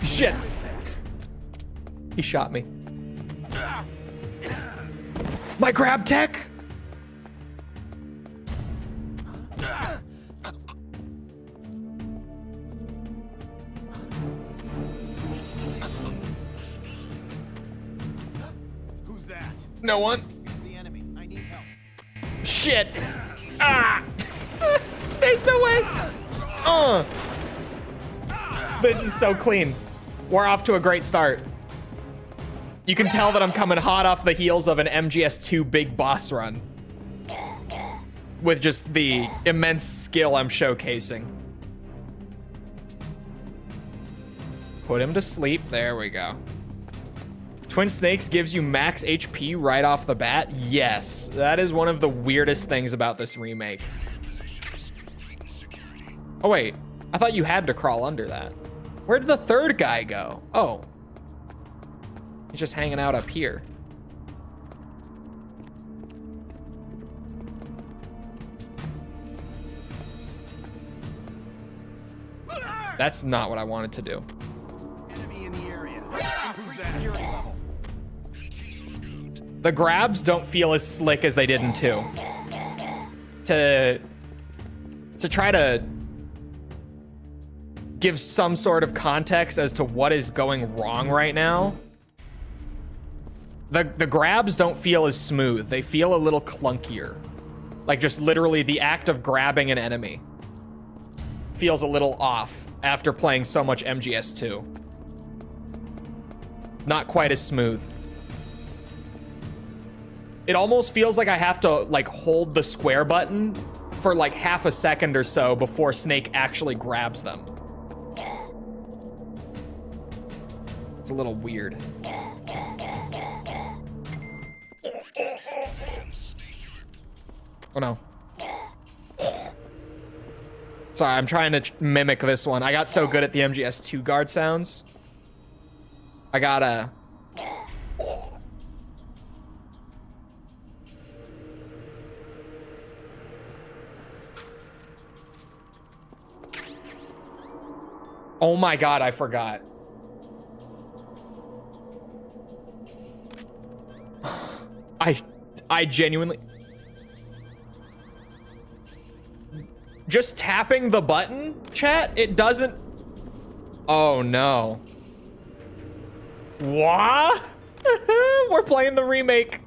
Shit! He shot me. My grab tech? Who's that? No one. It's the enemy. I need help. Shit. Ah! There's no way. This is so clean. We're off to a great start. You can tell that I'm coming hot off the heels of an MGS2 big boss run. With just the immense skill I'm showcasing. Put him to sleep. There we go. Twin Snakes gives you max HP right off the bat? Yes. That is one of the weirdest things about this remake. Oh, wait. I thought you had to crawl under that. Where did the third guy go? Oh. He's just hanging out up here. That's not what I wanted to do. Enemy in the area. Who's that? Security level. The grabs don't feel as slick as they did in 2. To try to give some sort of context as to what is going wrong right now, the grabs don't feel as smooth. They feel a little clunkier. Like just literally the act of grabbing an enemy feels a little off after playing so much MGS2. Not quite as smooth. It almost feels like I have to like hold the square button for like half a second or so before Snake actually grabs them. It's a little weird. Oh no. Sorry, I'm trying to mimic this one. I got so good at the MGS2 guard sounds. I gotta... Oh my god, I forgot. I genuinely... Just tapping the button, chat, it doesn't... Oh no. What? We're playing the remake.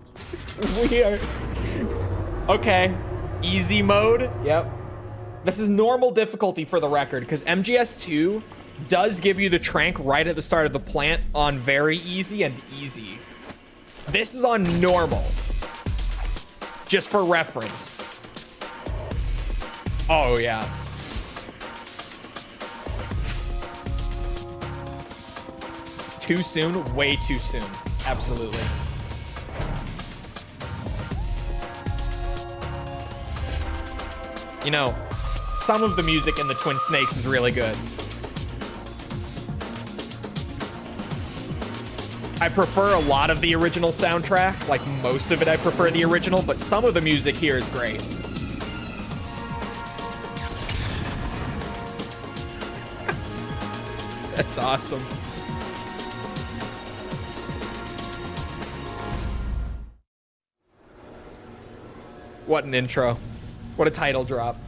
We are... Okay. Easy mode. Yep. This is normal difficulty for the record, because MGS2 does give you the trank right at the start of the plant on very easy and easy. This is on normal. Just for reference. Oh, yeah. Too soon? Way too soon. Absolutely. You know, some of the music in the Twin Snakes is really good. I prefer a lot of the original soundtrack. Like, most of it I prefer the original, but some of the music here is great. That's awesome. What an intro. What a title drop.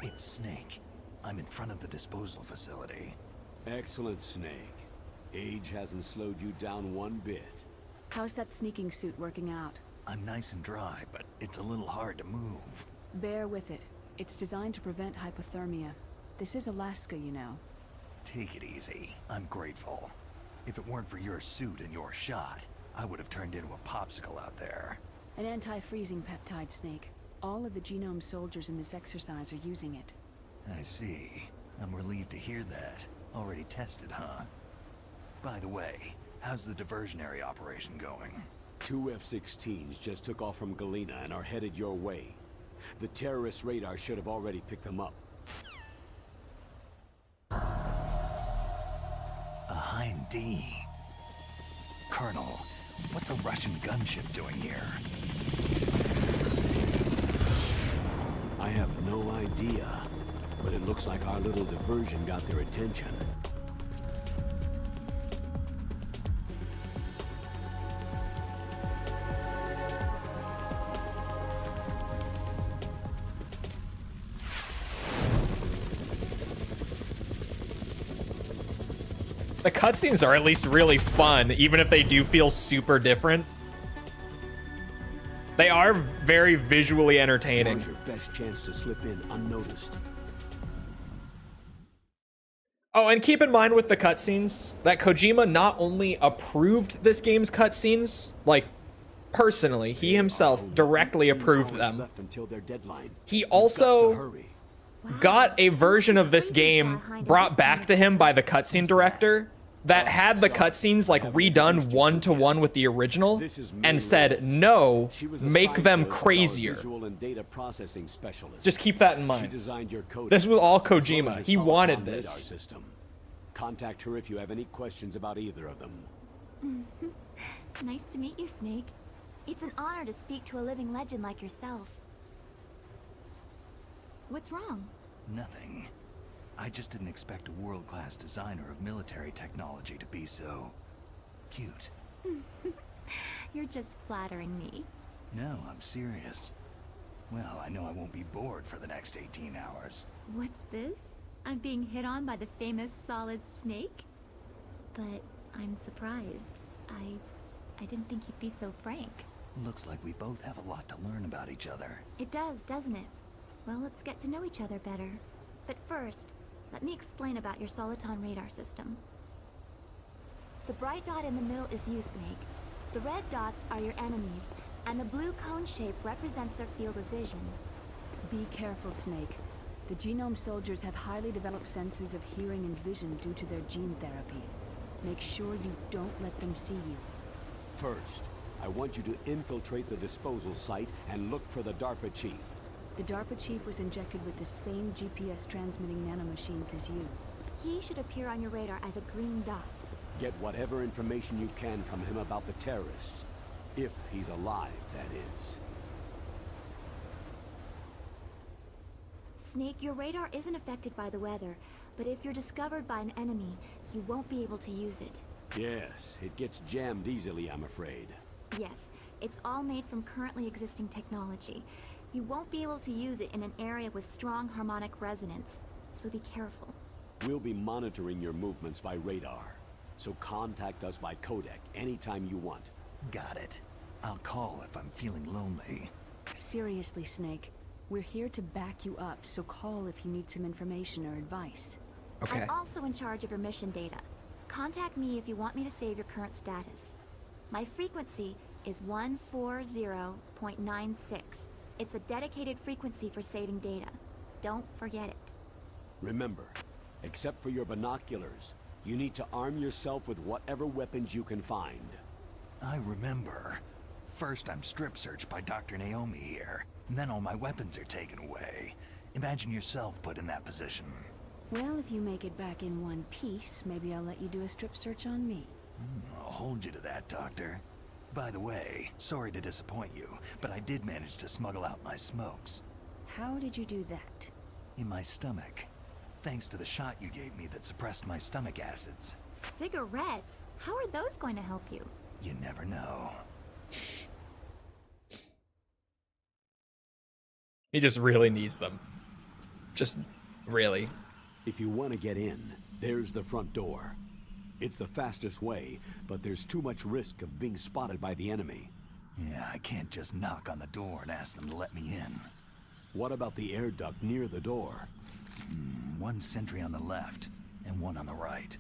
It's Snake. I'm in front of the disposal facility. Excellent, Snake. Age hasn't slowed you down one bit. How's that sneaking suit working out? I'm nice and dry, but it's a little hard to move. Bear with it. It's designed to prevent hypothermia. This is Alaska, you know. Take it easy. I'm grateful. If it weren't for your suit and your shot, I would have turned into a popsicle out there. An anti-freezing peptide, Snake. All of the genome soldiers in this exercise are using it. I see. I'm relieved to hear that. Already tested, huh? By the way, how's the diversionary operation going? 2 F-16s just took off from Galena and are headed your way. The terrorist radar should have already picked them up. A Hind D. Colonel, what's a Russian gunship doing here? I have no idea, but it looks like our little diversion got their attention. The cutscenes are at least really fun, even if they do feel super different. They are very visually entertaining. Now's your best chance to slip in unnoticed. Oh, and keep in mind with the cutscenes that Kojima not only approved this game's cutscenes, like, personally, he himself directly approved them. Left until their deadline. He You've also got to hurry. got a version of this game brought back to him by the cutscene director that had the cutscenes like redone one-to-one with the original and said, no, She was make assigned them to us as our crazier. visual and data processing specialist. Just keep that in She mind. designed your code. This was all as well as Kojima. your He Soliton wanted radar this. system. Contact her if you have any questions about either of them. Nice to meet you, Snake. It's an honor to speak to a living legend like yourself. What's wrong? Nothing. I just didn't expect a world-class designer of military technology to be so... cute. You're just flattering me. No, I'm serious. Well, I know I won't be bored for the next 18 hours. What's this? I'm being hit on by the famous Solid Snake? But I'm surprised. I didn't think you'd be so frank. Looks like we both have a lot to learn about each other. It does, doesn't it? Well, let's get to know each other better. But first, let me explain about your Soliton radar system. The bright dot in the middle is you, Snake. The red dots are your enemies, and the blue cone shape represents their field of vision. Be careful, Snake. The genome soldiers have highly developed senses of hearing and vision due to their gene therapy. Make sure you don't let them see you. First, I want you to infiltrate the disposal site and look for the DARPA chief. The DARPA chief was injected with the same GPS transmitting nanomachines as you. He should appear on your radar as a green dot. Get whatever information you can from him about the terrorists. If he's alive, that is. Snake, your radar isn't affected by the weather, but if you're discovered by an enemy, you won't be able to use it. Yes, it gets jammed easily, I'm afraid. Yes, it's all made from currently existing technology. You won't be able to use it in an area with strong harmonic resonance, so be careful. We'll be monitoring your movements by radar, so contact us by codec anytime you want. Got it. I'll call if I'm feeling lonely. Seriously, Snake. We're here to back you up, so call if you need some information or advice. Okay. I'm also in charge of your mission data. Contact me if you want me to save your current status. My frequency is 140.96. It's a dedicated frequency for saving data. Don't forget it. Remember, except for your binoculars, you need to arm yourself with whatever weapons you can find. I remember. First I'm strip searched by Dr. Naomi here, and then all my weapons are taken away. Imagine yourself put in that position. Well, if you make it back in one piece, maybe I'll let you do a strip search on me. I'll hold you to that, Doctor. By the way, sorry to disappoint you, but I did manage to smuggle out my smokes. How did you do that? In my stomach. Thanks to the shot you gave me that suppressed my stomach acids. Cigarettes? How are those going to help you? You never know. He just really needs them. Just really. If you want to get in, there's the front door. It's the fastest way, but there's too much risk of being spotted by the enemy. Yeah, I can't just knock on the door and ask them to let me in. What about the air duct near the door? One sentry on the left, and one on the right.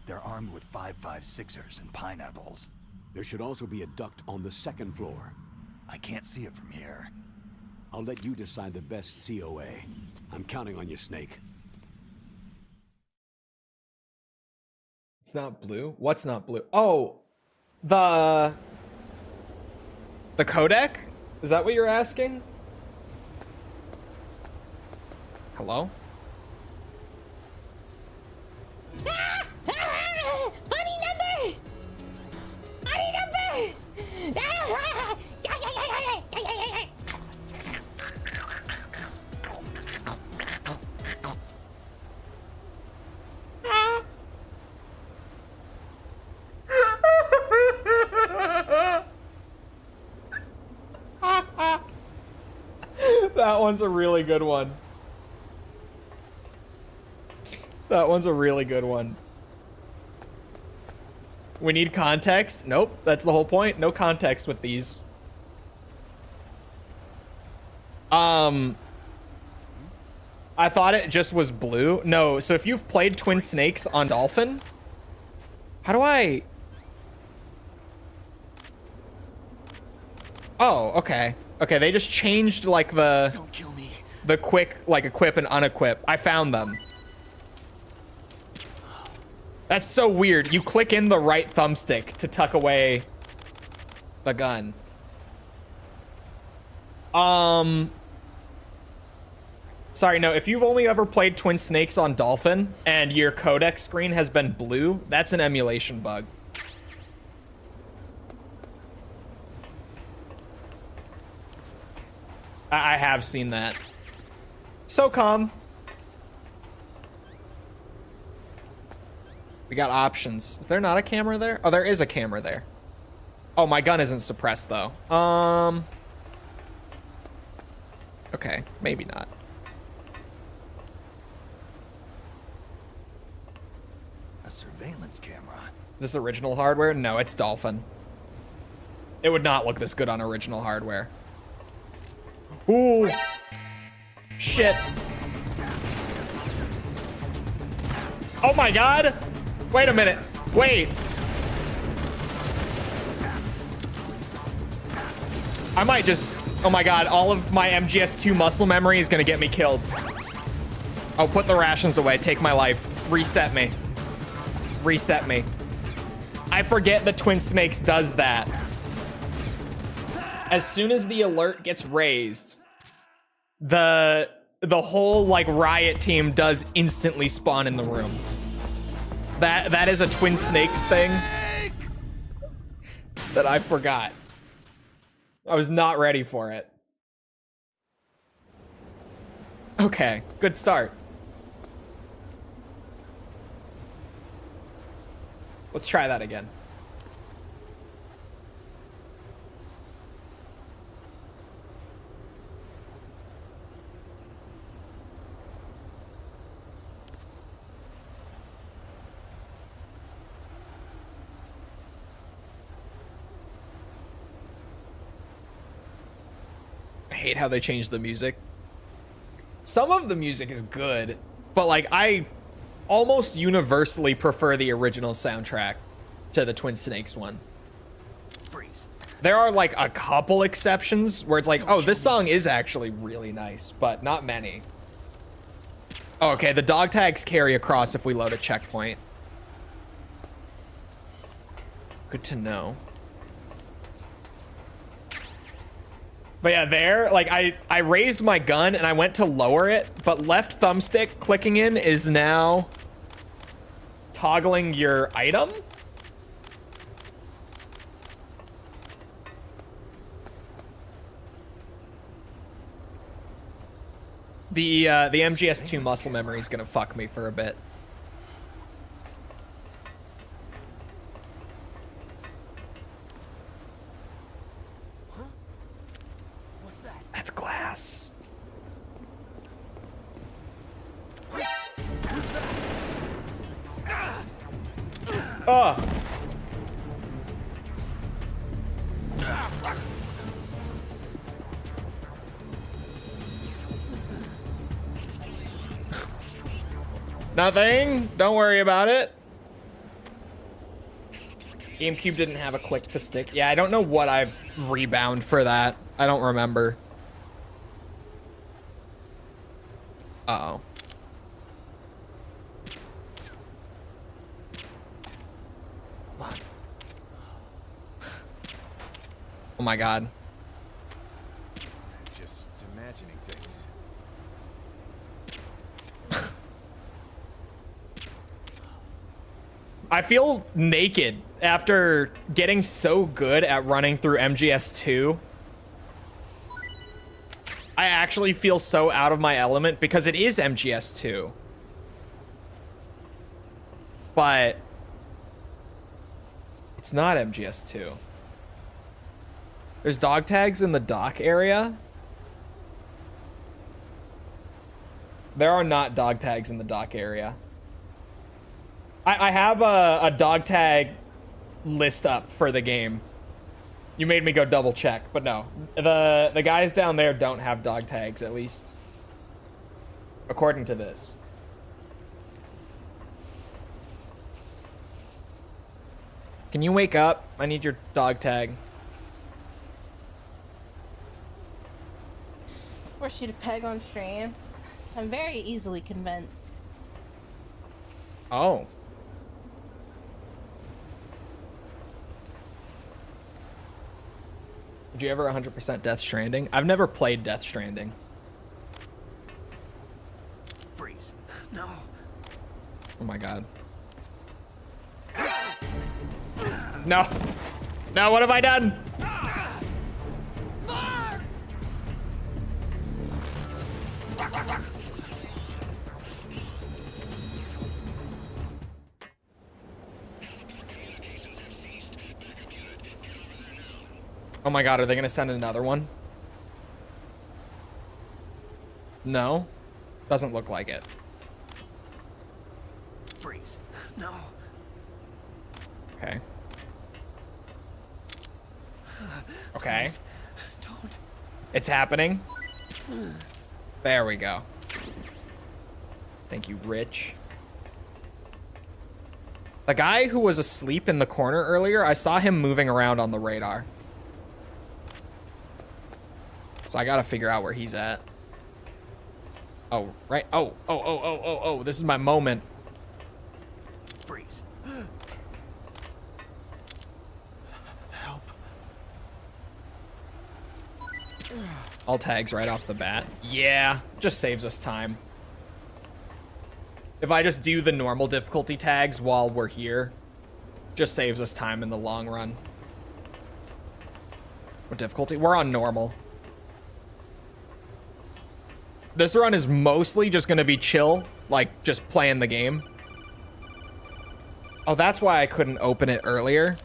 They're armed with 5.56ers and pineapples. There should also be a duct on the second floor. I can't see it from here. I'll let you decide the best COA. I'm counting on you, Snake. It's not blue? What's not blue? Oh, the codec? Is that what you're asking? Hello? Funny number! Funny number! That one's a really good one. That one's a really good one. We need context? Nope, that's the whole point. No context with these. I thought it just was blue. No, so if you've played Twin Snakes on Dolphin, how do I... Oh, okay. Okay, they just changed like Don't kill me. the quick, like equip and unequip. I found them. That's so weird. You click in the right thumbstick to tuck away the gun. Sorry, no, if you've only ever played Twin Snakes on Dolphin and your codec screen has been blue, that's an emulation bug. I have seen that. So calm. We got options. Is there not a camera there? Oh, there is a camera there. Oh, my gun isn't suppressed though. Okay, maybe not. A surveillance camera. Is this original hardware? No, it's Dolphin. It would not look this good on original hardware. Ooh. Shit. Oh my god. Wait a minute. Wait. I might just Oh my god, all of my MGS2 muscle memory is gonna get me killed. Oh, put the rations away. Take my life. Reset me. Reset me. I forget the Twin Snakes does that. As soon as the alert gets raised, the whole like riot team does instantly spawn in the room. That is a Twin Snakes thing that I forgot. I was not ready for it. Okay, good start. Let's try that again. I hate how they changed the music. Some of the music is good, but like I almost universally prefer the original soundtrack to the Twin Snakes one. Freeze. There are like a couple exceptions where it's like, oh, this song is actually really nice, but not many. Oh, okay, the dog tags carry across if we load a checkpoint. Good to know. But yeah, there, like I raised my gun and I went to lower it, but left thumbstick clicking in is now toggling your item. The MGS2 muscle memory is gonna fuck me for a bit. That's glass. Oh. Nothing. Don't worry about it. GameCube didn't have a click to stick. Yeah, I don't know what I rebound for that. I don't remember. Uh-oh. Oh my god. Just imagining things. I feel naked after getting so good at running through MGS2. I actually feel so out of my element because it is MGS2. But it's not MGS2. There's dog tags in the dock area. There are not dog tags in the dock area. I have a dog tag list up for the game. You made me go double check, but no. The guys down there don't have dog tags, at least according to this. Can you wake up? I need your dog tag. Or shoot a peg on stream. I'm very easily convinced. Oh. Did you ever 100% Death Stranding? I've never played Death Stranding. Freeze. No. Oh my god. No. No, what have I done? Oh my god, are they gonna send another one? No? Doesn't look like it. Freeze. No. Okay. Okay. Please, don't. It's happening. There we go. Thank you, Rich. The guy who was asleep in the corner earlier, I saw him moving around on the radar. So I gotta figure out where he's at. Oh, right. Oh, this is my moment. Freeze. Help. All tags right off the bat. Yeah, just saves us time. If I just do the normal difficulty tags while we're here, just saves us time in the long run. What difficulty? We're on normal. This run is mostly just gonna be chill, like just playing the game. Oh, that's why I couldn't open it earlier.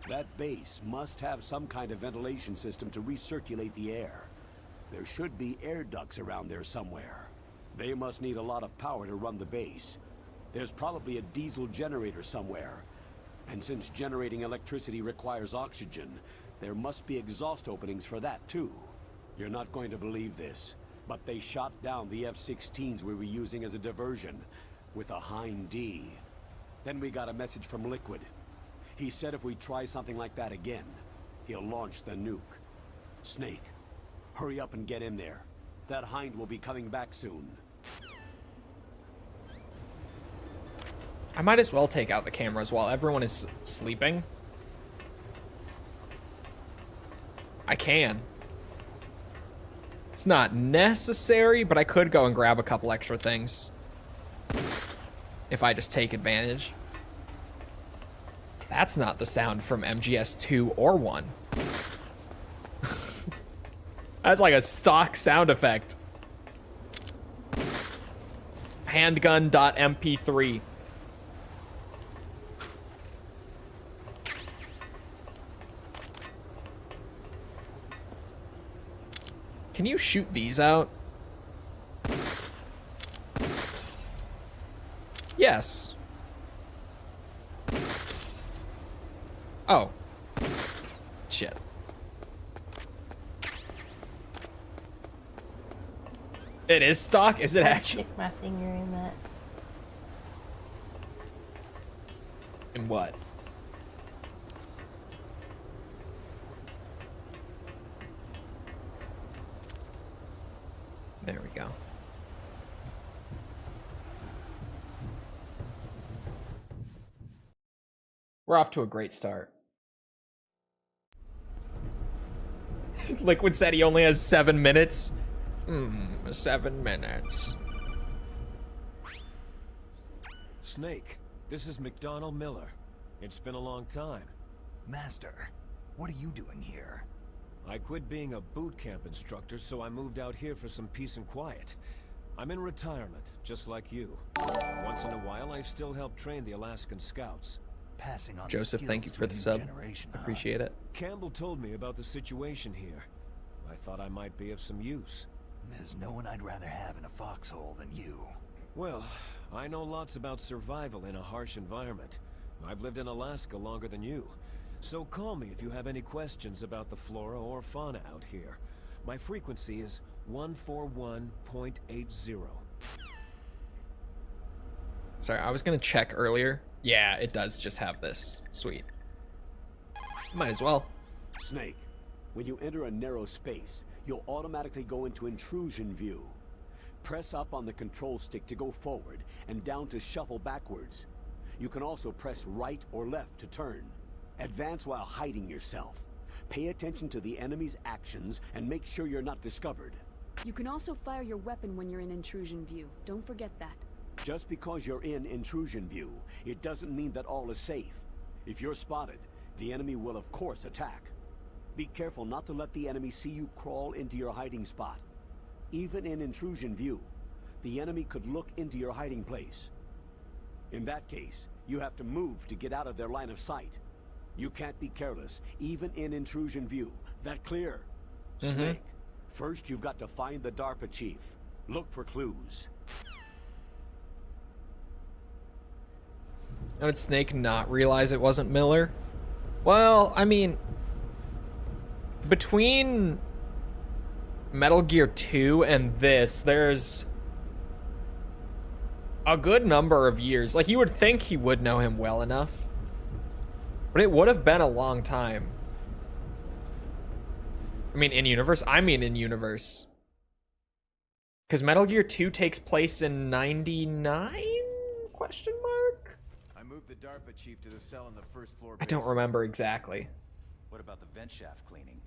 That base must have some kind of ventilation system to recirculate the air. There should be air ducts around there somewhere. They must need a lot of power to run the base. There's probably a diesel generator somewhere. And since generating electricity requires oxygen, there must be exhaust openings for that too. You're not going to believe this, but they shot down the F-16s we were using as a diversion with a Hind D. Then we got a message from Liquid. He said if we try something like that again, he'll launch the nuke. Snake, hurry up and get in there. That Hind will be coming back soon. I might as well take out the cameras while everyone is sleeping. I can. It's not necessary, but I could go and grab a couple extra things. If I just take advantage. That's not the sound from MGS 2 or 1. That's like a stock sound effect. Handgun.mp3. Can you shoot these out? Yes. Oh. Shit. It is stock? Is it actually? Stick my finger in that. In what? There we go. We're off to a great start. Liquid said he only has 7 minutes. 7 minutes. Snake, this is McDonald Miller. It's been a long time. Master, what are you doing here? I quit being a boot camp instructor, so I moved out here for some peace and quiet. I'm in retirement, just like you. Once in a while, I still help train the Alaskan Scouts. Passing on Joseph, thank you for the sub. Appreciate it. Campbell told me about the situation here. I thought I might be of some use. There's no one I'd rather have in a foxhole than you. Well, I know lots about survival in a harsh environment. I've lived in Alaska longer than you. So call me if you have any questions about the flora or fauna out here. My frequency is 141.80. Sorry, I was gonna check earlier. Yeah, it does just have this. Sweet. Might as well. Snake, when you enter a narrow space, you'll automatically go into intrusion view. Press up on the control stick to go forward and down to shuffle backwards. You can also press right or left to turn. Advance while hiding yourself. Pay attention to the enemy's actions and make sure you're not discovered. You can also fire your weapon when you're in intrusion view. Don't forget that. Just because you're in intrusion view, it doesn't mean that all is safe. If you're spotted, the enemy will of course attack. Be careful not to let the enemy see you crawl into your hiding spot. Even in intrusion view, the enemy could look into your hiding place. In that case, you have to move to get out of their line of sight. You can't be careless, even in intrusion view. That clear? Snake, first you've got to find the DARPA chief. Look for clues. How did Snake not realize it wasn't Miller? Well, I mean, between Metal Gear 2 and this, there's a good number of years. Like, you would think he would know him well enough, but it would have been a long time. I mean, in universe? I mean, in universe. Because Metal Gear 2 takes place in 99? Question mark? I moved the DARPA chief to the cell on the first floor. I don't remember exactly. What about the vent shaft cleaning?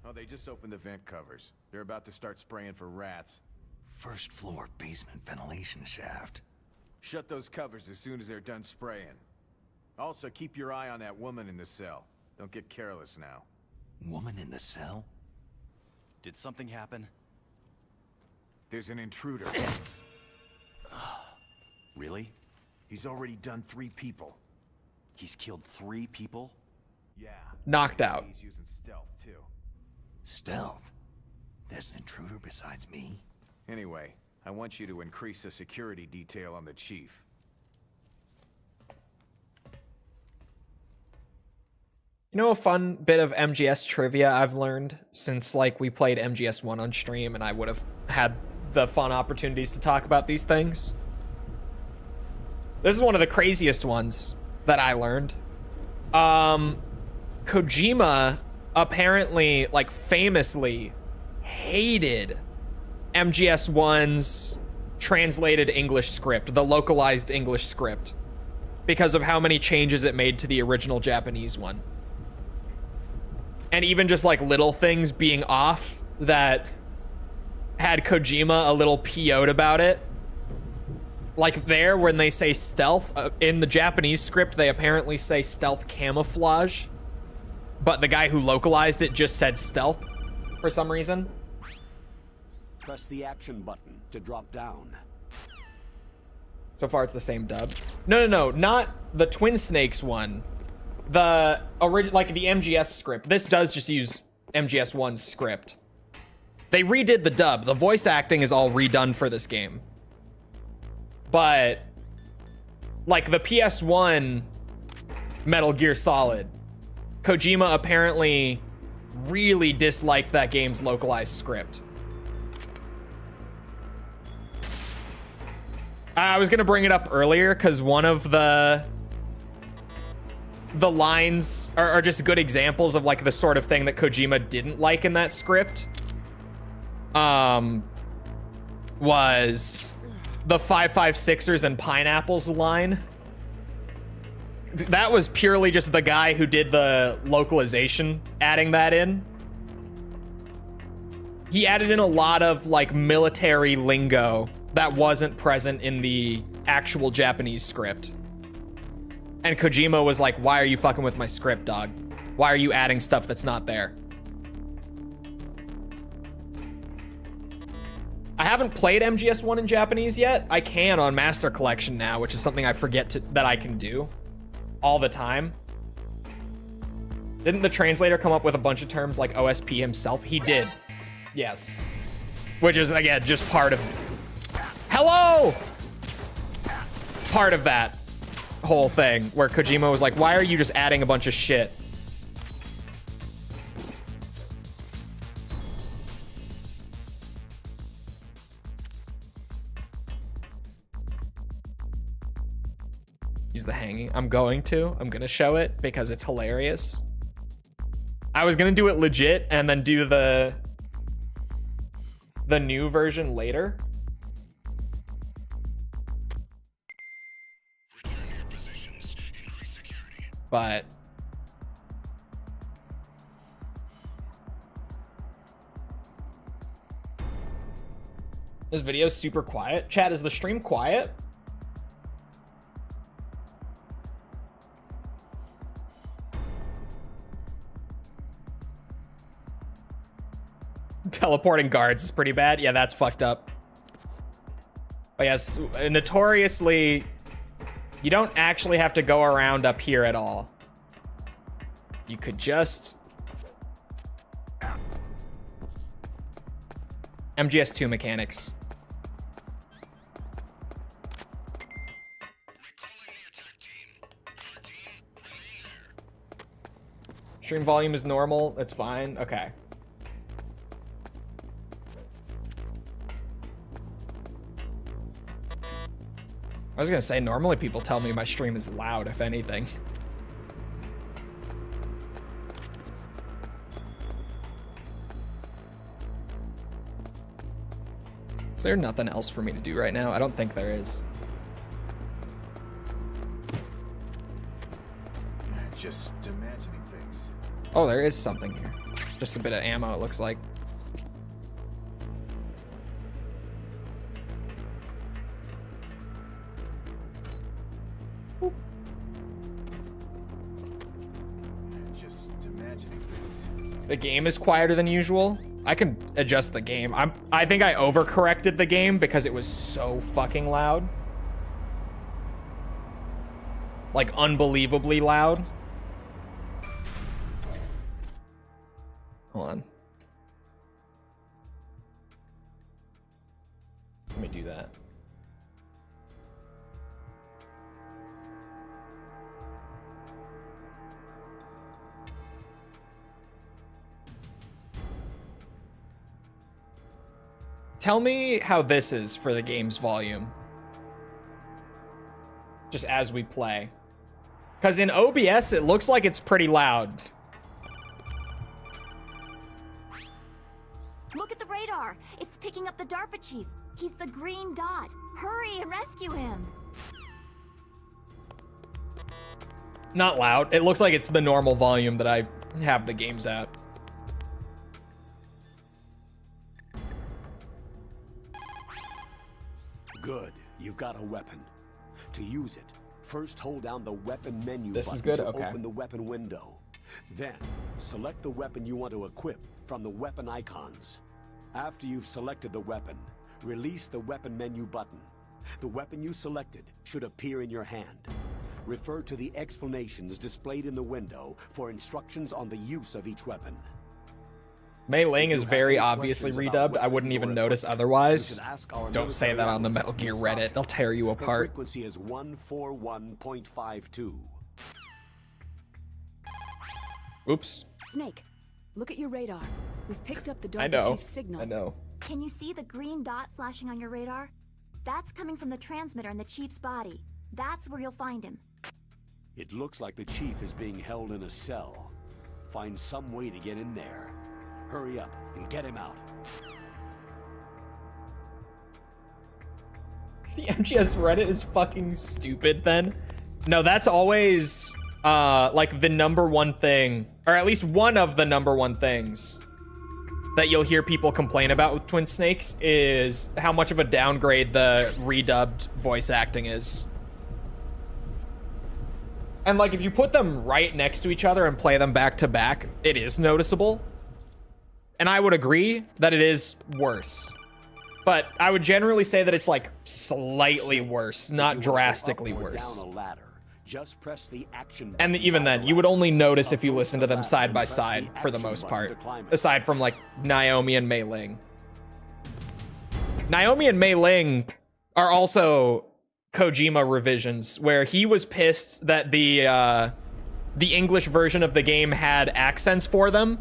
Oh, they just opened the vent covers. They're about to start spraying for rats. First floor basement ventilation shaft. Shut those covers as soon as they're done spraying. Also, keep your eye on that woman in the cell. Don't get careless now. Woman in the cell? Did something happen? There's an intruder. Really? He's already done 3 people. He's killed 3 people? Yeah. Knocked out. He's using stealth, too. Stealth? There's an intruder besides me? Anyway, I want you to increase the security detail on the chief. You know a fun bit of MGS trivia I've learned since, like, we played MGS1 on stream and I would have had the fun opportunities to talk about these things? This is one of the craziest ones that I learned. Kojima apparently, like, famously hated MGS1's translated English script, the localized English script, because of how many changes it made to the original Japanese one. And even just like little things being off that had Kojima a little PO'd about it. Like there, when they say stealth, in the Japanese script, they apparently say stealth camouflage. But the guy who localized it just said stealth for some reason. Press the action button to drop down. So far, it's the same dub. No, not the Twin Snakes one. The like the MGS script. This does just use MGS1's script. They redid the dub. The voice acting is all redone for this game. But like the PS1 Metal Gear Solid, Kojima apparently really disliked that game's localized script. I was gonna bring it up earlier because one of the lines are just good examples of like the sort of thing that Kojima didn't like in that script. Was the 556ers and pineapples line. That was purely just the guy who did the localization adding that in. He added in a lot of like military lingo that wasn't present in the actual Japanese script. And Kojima was like, why are you fucking with my script, dog? Why are you adding stuff that's not there? I haven't played MGS1 in Japanese yet. I can on Master Collection now, which is something I forget that I can do all the time. Didn't the translator come up with a bunch of terms like OSP himself? He did. Yes. Which is, again, just part of... Hello! Part of that whole thing where Kojima was like, why are you just adding a bunch of shit? Use the hanging. I'm going to show it because it's hilarious. I was gonna do it legit and then do the new version later. But this video is super quiet. Chat, is the stream quiet? Teleporting guards is pretty bad. Yeah, that's fucked up. But yes, notoriously, you don't actually have to go around up here at all. You could just... MGS2 mechanics. Stream volume is normal. That's fine. Okay. I was gonna say, normally people tell me my stream is loud, if anything. Is there nothing else for me to do right now? I don't think there is. Just imagining things. Oh, there is something here. Just a bit of ammo, it looks like. Just imagining things. The game is quieter than usual. I can adjust the game. I think I overcorrected the game because it was so fucking loud. Like unbelievably loud. Hold on. Let me do that. Tell me how this is for the game's volume. Just as we play. Because in OBS, it looks like it's pretty loud. Look at the radar. It's picking up the DARPA chief. He's the green dot. Hurry and rescue him. Not loud. It looks like it's the normal volume that I have the games at. Good. You've got a weapon. To use it, first hold down the weapon menu This button is good? to Okay. open the weapon window. Then, select the weapon you want to equip from the weapon icons. After you've selected the weapon, release the weapon menu button. The weapon you selected should appear in your hand. Refer to the explanations displayed in the window for instructions on the use of each weapon. Mei Ling If is you have very any obviously questions about redubbed. I wouldn't weapons even or notice equipment, otherwise. you should ask our Don't say that on the Metal military Gear analyst, Reddit. They'll tear you The apart. frequency is 141.52. Oops. Snake, look at your radar. We've picked up the I DARPA know. chief's signal. I know. Can you see the green dot flashing on your radar? That's coming from the transmitter in the chief's body. That's where you'll find him. It looks like the chief is being held in a cell. Find some way to get in there. Hurry up and get him out. The MGS Reddit is fucking stupid then. No, that's always like the number one thing, or at least one of the number one things that you'll hear people complain about with Twin Snakes is how much of a downgrade the redubbed voice acting is. And like if you put them right next to each other and play them back to back, it is noticeable. And I would agree that it is worse. But I would generally say that it's like slightly worse, not drastically worse. Down a ladder, just press the action And button even by then, the you would ladder. only notice if you Approach listen the to them ladder side and by press side the for the action most button part. to climb it. Aside from like Naomi and Mei Ling. Naomi and Mei Ling are also Kojima revisions where he was pissed that the English version of the game had accents for them.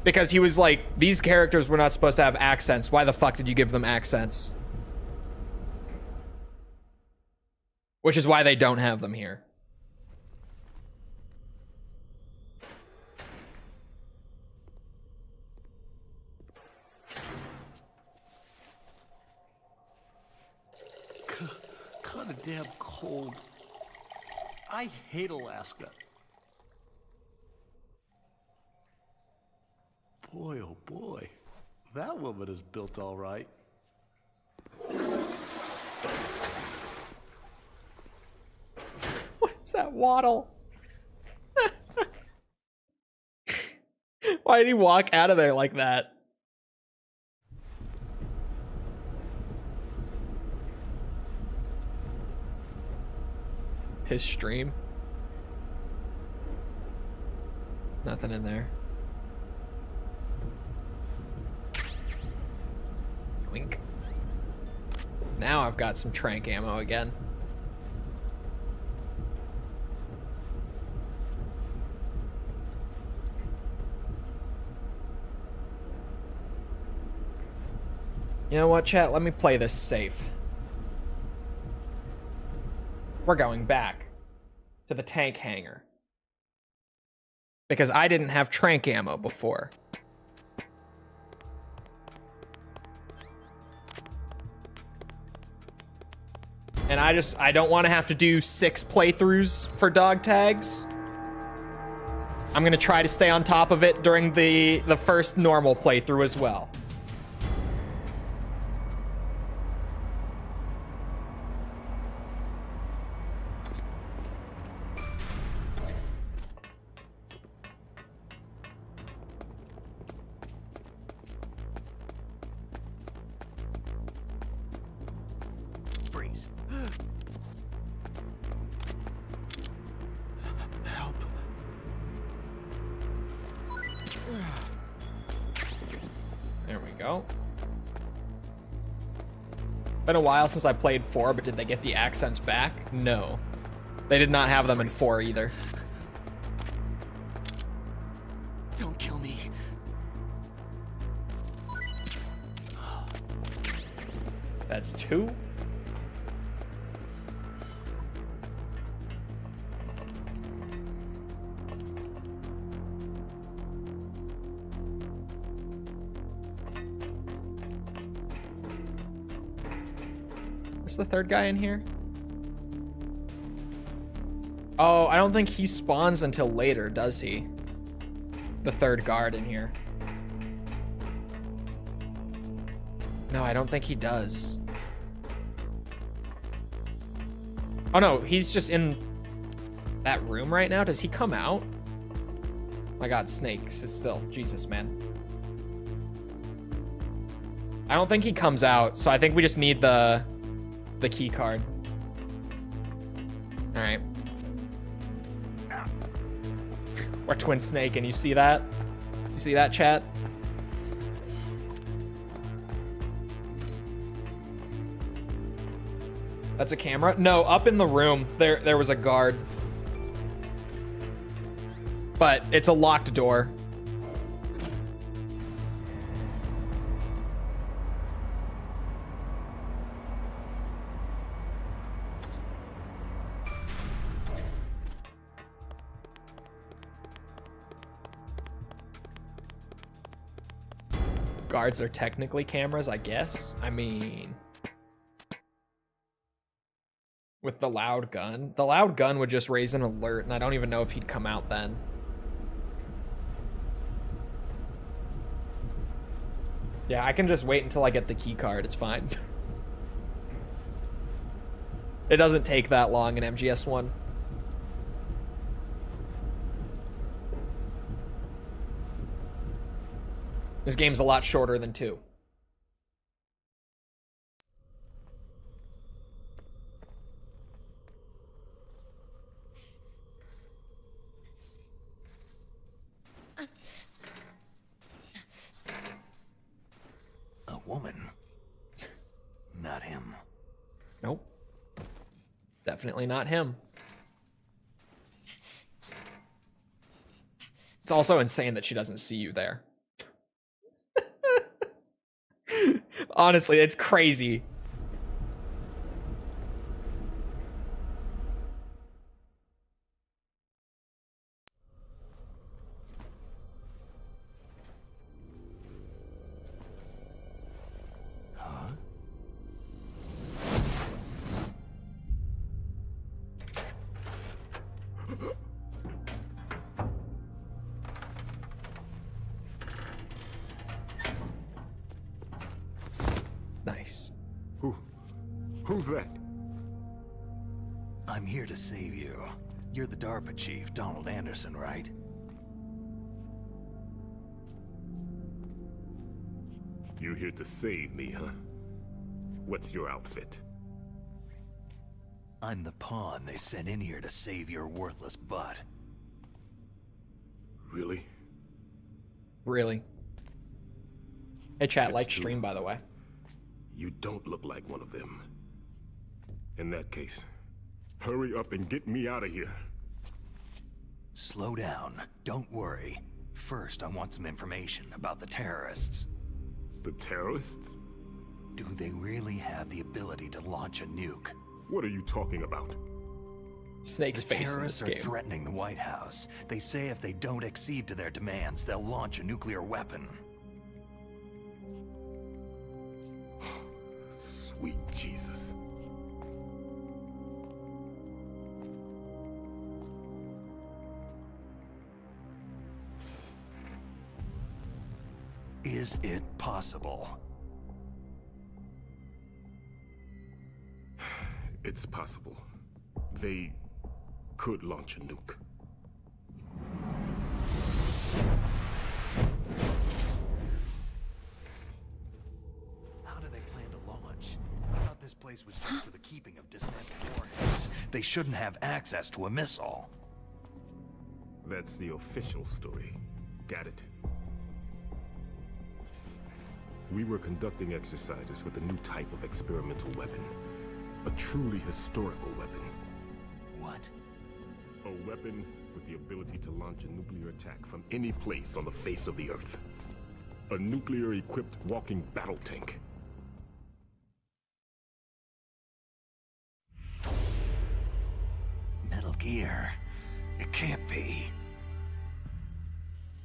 Because he was like, these characters were not supposed to have accents. Why the fuck did you give them accents? Which is why they don't have them here. Kind of damn cold. I hate Alaska. Boy, oh boy. That woman is built all right. What is that waddle? Why did he walk out of there like that? His stream. Nothing in there. Wink. Now I've got some trank ammo again. You know what, chat? Let me play this safe. We're going back to the tank hangar. Because I didn't have trank ammo before. And I don't want to have to do 6 playthroughs for dog tags. I'm gonna try to stay on top of it during the first normal playthrough as well. Freeze. Help. There we go. Been a while since I played 4, but did they get the accents back? No. They did not have them in 4 either. Don't kill me. That's 2. Where's the third guy in here? Oh, I don't think he spawns until later, does he? The third guard in here. No, I don't think he does. Oh no, he's just in that room right now. Does he come out? My God, Snake, sit still. Jesus, man. I don't think he comes out, so I think we just need the key card. All right. We're Twin Snake, and you see that? You see that, chat? That's a camera? No, up in the room, there was a guard. But it's a locked door. Guards are technically cameras, I guess. I mean, with the loud gun would just raise an alert, and I don't even know if he'd come out then. Yeah, I can just wait until I get the key card. It's fine. It doesn't take that long in MGS1. This game's a lot shorter than 2. A woman. Not him. Nope. Definitely not him. It's also insane that she doesn't see you there. Honestly, it's crazy. Huh? Nice. Who's that? I'm here to save you. You're the DARPA chief, Donald Anderson, right? You here to save me, huh? What's your outfit? I'm the pawn they sent in here to save your worthless butt. Really? Really. Hey chat, It's like true. stream by the way. You don't look like one of them. In that case, hurry up and get me out of here. Slow down. Don't worry. First, I want some information about the terrorists. The terrorists? Do they really have the ability to launch a nuke? What are you talking about? Snake's The face in this terrorists are game. threatening the White House. They say if they don't accede to their demands, they'll launch a nuclear weapon. Sweet Jesus. Is it possible? It's possible. They could launch a nuke. How do they plan to launch? I thought this place was just for the keeping of dismantled warheads. They shouldn't have access to a missile. That's the official story. Got it? We were conducting exercises with a new type of experimental weapon. A truly historical weapon. What? A weapon with the ability to launch a nuclear attack from any place on the face of the Earth. A nuclear-equipped walking battle tank. Metal Gear. It can't be.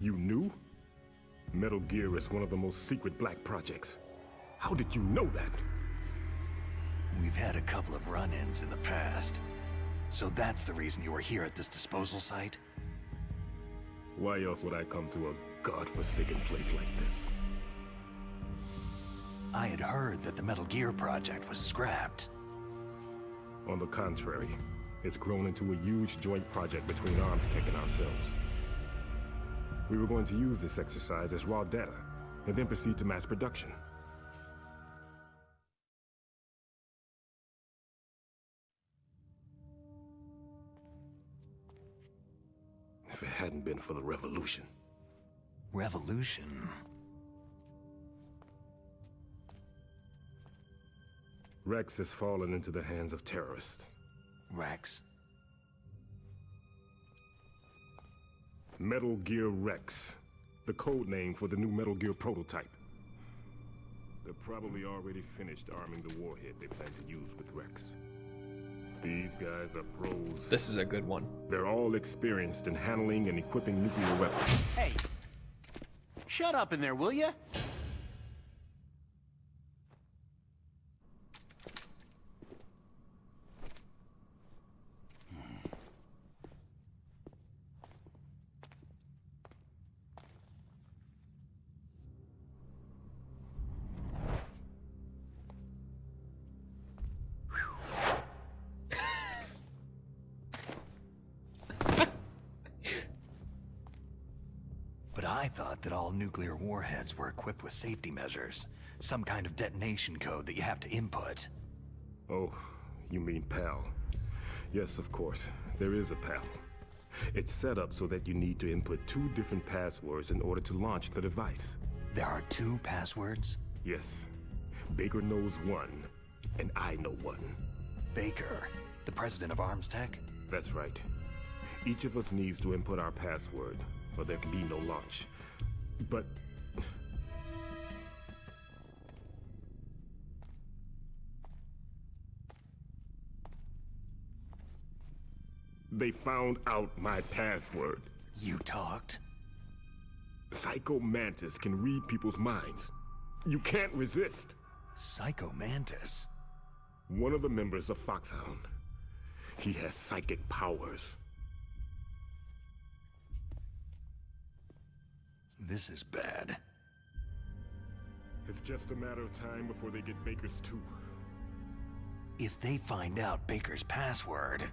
You knew? Metal Gear is one of the most secret black projects. How did you know that? We've had a couple of run-ins in the past. So that's the reason you were here at this disposal site? Why else would I come to a godforsaken place like this? I had heard that the Metal Gear project was scrapped. On the contrary, it's grown into a huge joint project between ArmsTech and ourselves. We were going to use this exercise as raw data, and then proceed to mass production. If it hadn't been for the revolution. Revolution? Rex has fallen into the hands of terrorists. Rex? Metal Gear Rex, the code name for the new Metal Gear prototype. They're probably already finished arming the warhead they plan to use with Rex. These guys are pros. This is a good one. They're all experienced in handling and equipping nuclear weapons. Hey, shut up in there, will ya? But I thought that all nuclear warheads were equipped with safety measures. Some kind of detonation code that you have to input. Oh, you mean PAL. Yes, of course. There is a PAL. It's set up so that you need to input 2 different passwords in order to launch the device. There are 2 passwords? Yes. Baker knows one, and I know one. Baker, the president of ArmsTech? That's right. Each of us needs to input our password, or there can be no launch. But... they found out my password. You talked? Psycho Mantis can read people's minds. You can't resist. Psycho Mantis? One of the members of Foxhound. He has psychic powers. This is bad. It's just a matter of time before they get Baker's too. If they find out Baker's password...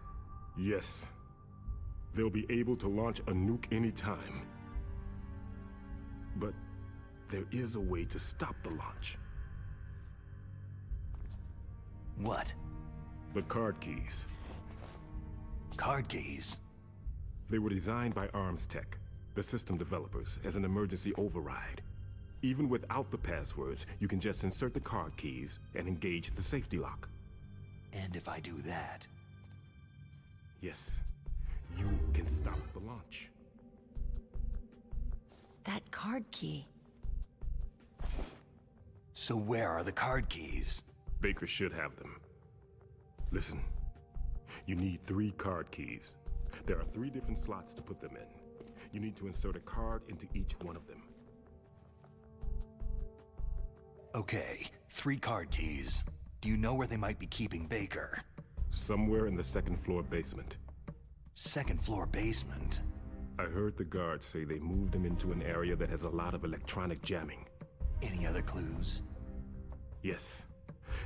Yes. They'll be able to launch a nuke anytime. But there is a way to stop the launch. What? The card keys. Card keys? They were designed by ArmsTech, the system developers, as an emergency override. Even without the passwords, you can just insert the card keys and engage the safety lock. And if I do that? Yes, you can stop the launch. That card key. So where are the card keys? Baker should have them. Listen, you need 3 card keys. There are 3 different slots to put them in. You need to insert a card into each one of them. Okay, 3 card keys. Do you know where they might be keeping Baker? Somewhere in the 2nd floor basement. 2nd floor basement? I heard the guards say they moved him into an area that has a lot of electronic jamming. Any other clues? Yes.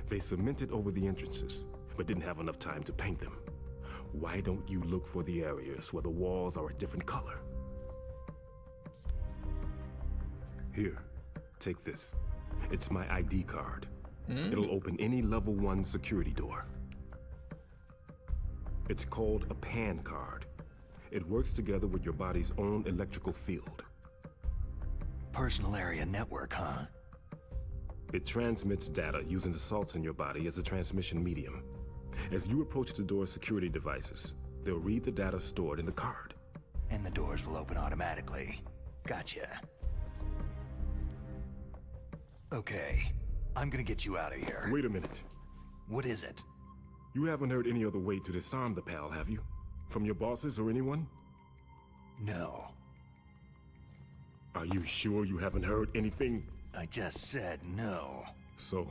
They cemented over the entrances, but didn't have enough time to paint them. Why don't you look for the areas where the walls are a different color? Here, take this. It's my ID card. It'll open any level 1 security door. It's called a PAN card. It works together with your body's own electrical field. Personal area network, huh? It transmits data using the salts in your body as a transmission medium. As you approach the door's security devices, they'll read the data stored in the card. And the doors will open automatically. Gotcha. Okay, I'm gonna get you out of here. Wait a minute. What is it? You haven't heard any other way to disarm the PAL, have you? From your bosses or anyone? No. Are you sure you haven't heard anything? I just said no. So,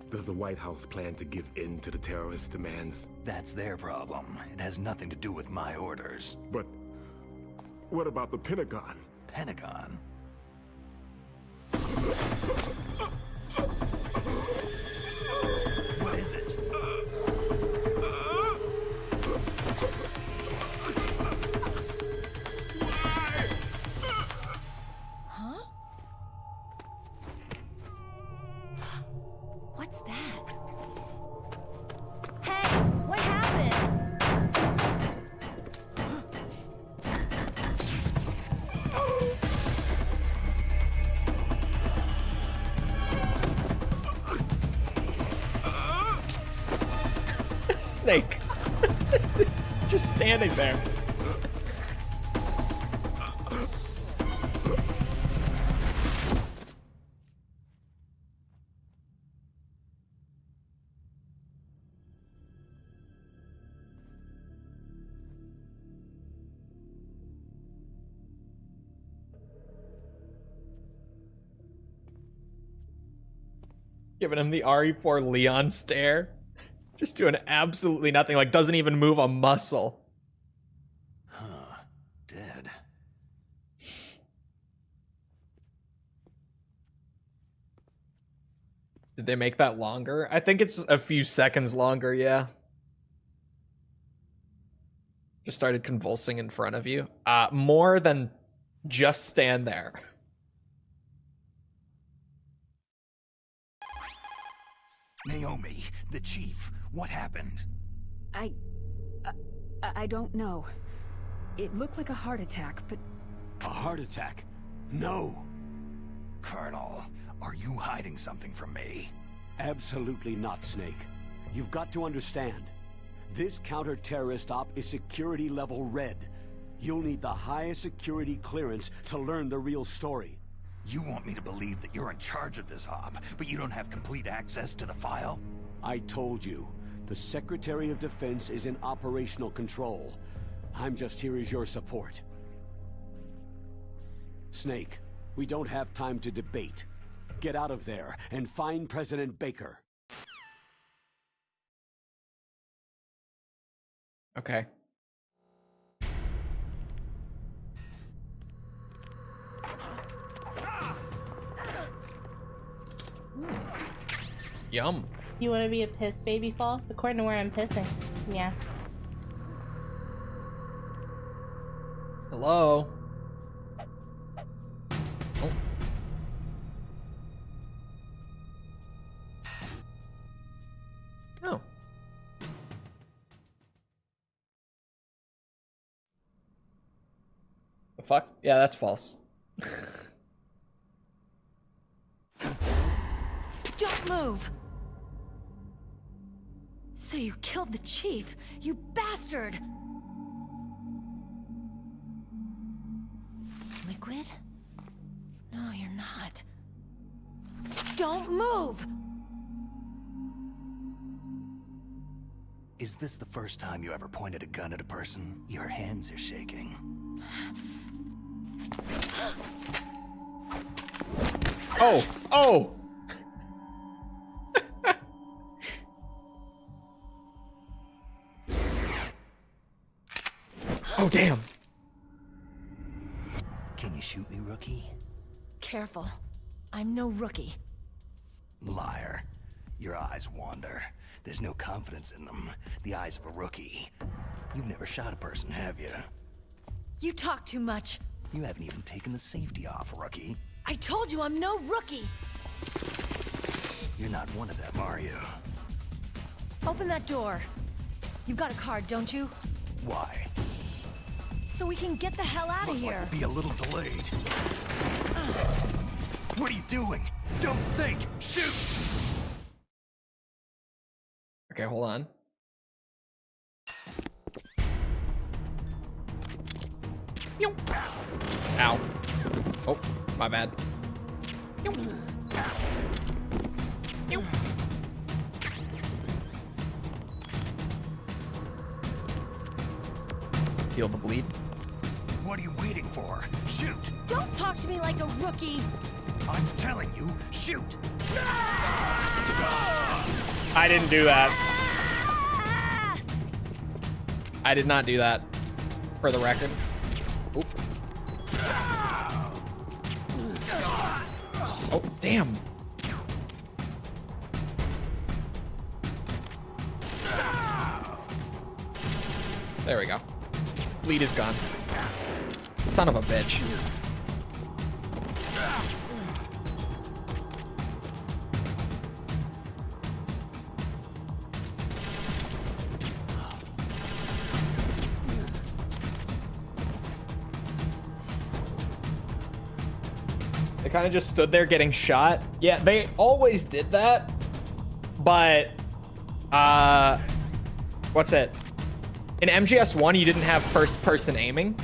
does the White House plan to give in to the terrorists' demands? That's their problem. It has nothing to do with my orders. But what about the Pentagon? Pentagon? What is it? Huh? What's that? Hey, what happened? Snake. Just standing there. Giving him the RE4 Leon stare. Just doing absolutely nothing, like doesn't even move a muscle. Huh. Dead. Did they make that longer? I think it's a few seconds longer, yeah. Just started convulsing in front of you. More than just stand there. Naomi, the chief, what happened? I don't know. It looked like a heart attack, but... A heart attack? No! Colonel, are you hiding something from me? Absolutely not, Snake. You've got to understand. This counter-terrorist op is security level red. You'll need the highest security clearance to learn the real story. You want me to believe that you're in charge of this op, but you don't have complete access to the file? I told you. The Secretary of Defense is in operational control. I'm just here as your support. Snake, we don't have time to debate. Get out of there and find President Baker. Okay. Yum. You want to be a piss baby false? According to where I'm pissing. Yeah. Hello? Oh. Oh. The fuck? Yeah, that's false. Don't move! So you killed the chief, you bastard! Liquid? No, you're not. Don't move! Is this the first time you ever pointed a gun at a person? Your hands are shaking. Oh! Oh! Oh, damn. Can you shoot me, rookie? Careful. I'm no rookie. Liar. Your eyes wander. There's no confidence in them. The eyes of a rookie. You've never shot a person, have you? You talk too much. You haven't even taken the safety off, rookie. I told you I'm no rookie. You're not one of them, are you? Open that door. You've got a card, don't you? Why? So we can get the hell out of here. Looks like we'll be a little delayed. What are you doing? Don't think! Shoot! Okay, hold on. Ow. Oh, my bad. Feel the bleed. What are you waiting for? Shoot! Don't talk to me like a rookie. I'm telling you, shoot! I didn't do that. I did not do that, for the record. Oop. Oh, damn. There we go. Bleed is gone. Son of a bitch. They kind of just stood there getting shot. Yeah, they always did that. But, what's it? In MGS1, you didn't have first-person aiming.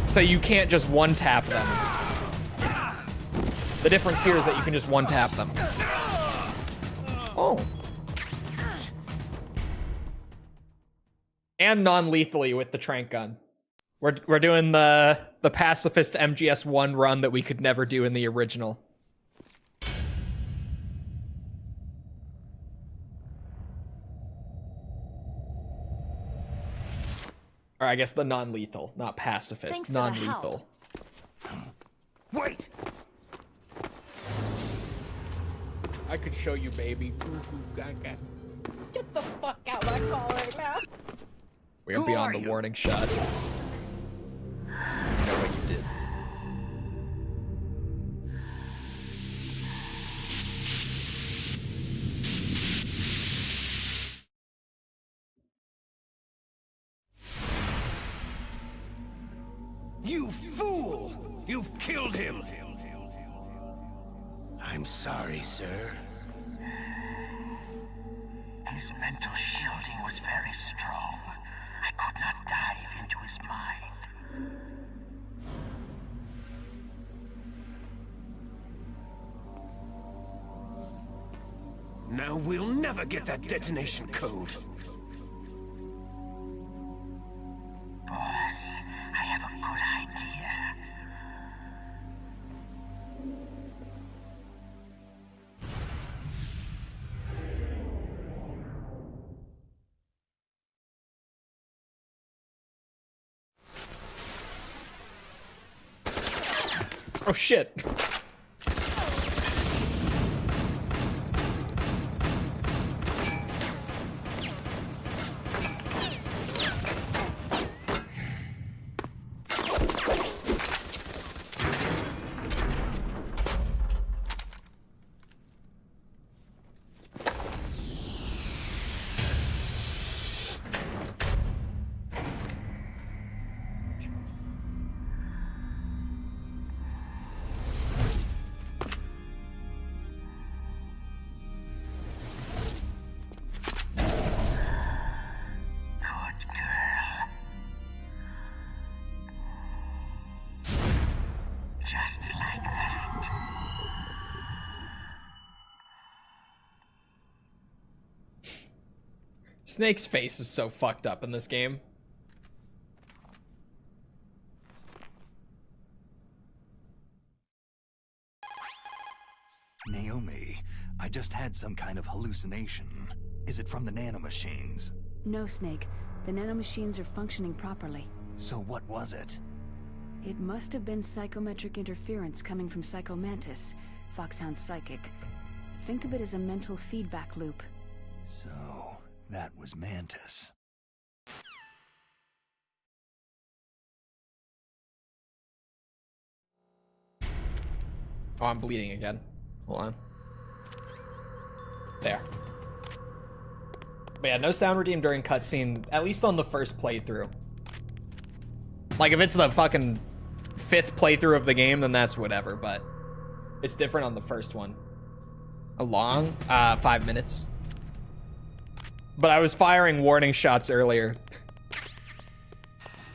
So you can't just one-tap them. The difference here is that you can just one-tap them. Oh. And non-lethally with the trank gun. We're doing the pacifist MGS1 run that we could never do in the original. Or I guess the non-lethal, not pacifist, non-lethal. Wait! I could show you, baby. Get the fuck out of my call right now. We are beyond the warning shot. You know what you did. You fool! You've killed him! I'm sorry, sir. His mental shielding was very strong. I could not dive into his mind. Now we'll never get that detonation code. Boss, I have a good idea. Oh shit. Snake's face is so fucked up in this game. Naomi, I just had some kind of hallucination. Is it from the nanomachines? No, Snake. The nanomachines are functioning properly. So what was it? It must have been psychometric interference coming from Psycho Mantis, Foxhound's psychic. Think of it as a mental feedback loop. So, that was Mantis. Oh, I'm bleeding again. Hold on. There. But yeah, no sound redeem during cutscene, at least on the first playthrough. Like, if it's the fucking 5th playthrough of the game, then that's whatever, but it's different on the first one. A long? 5 minutes. But I was firing warning shots earlier.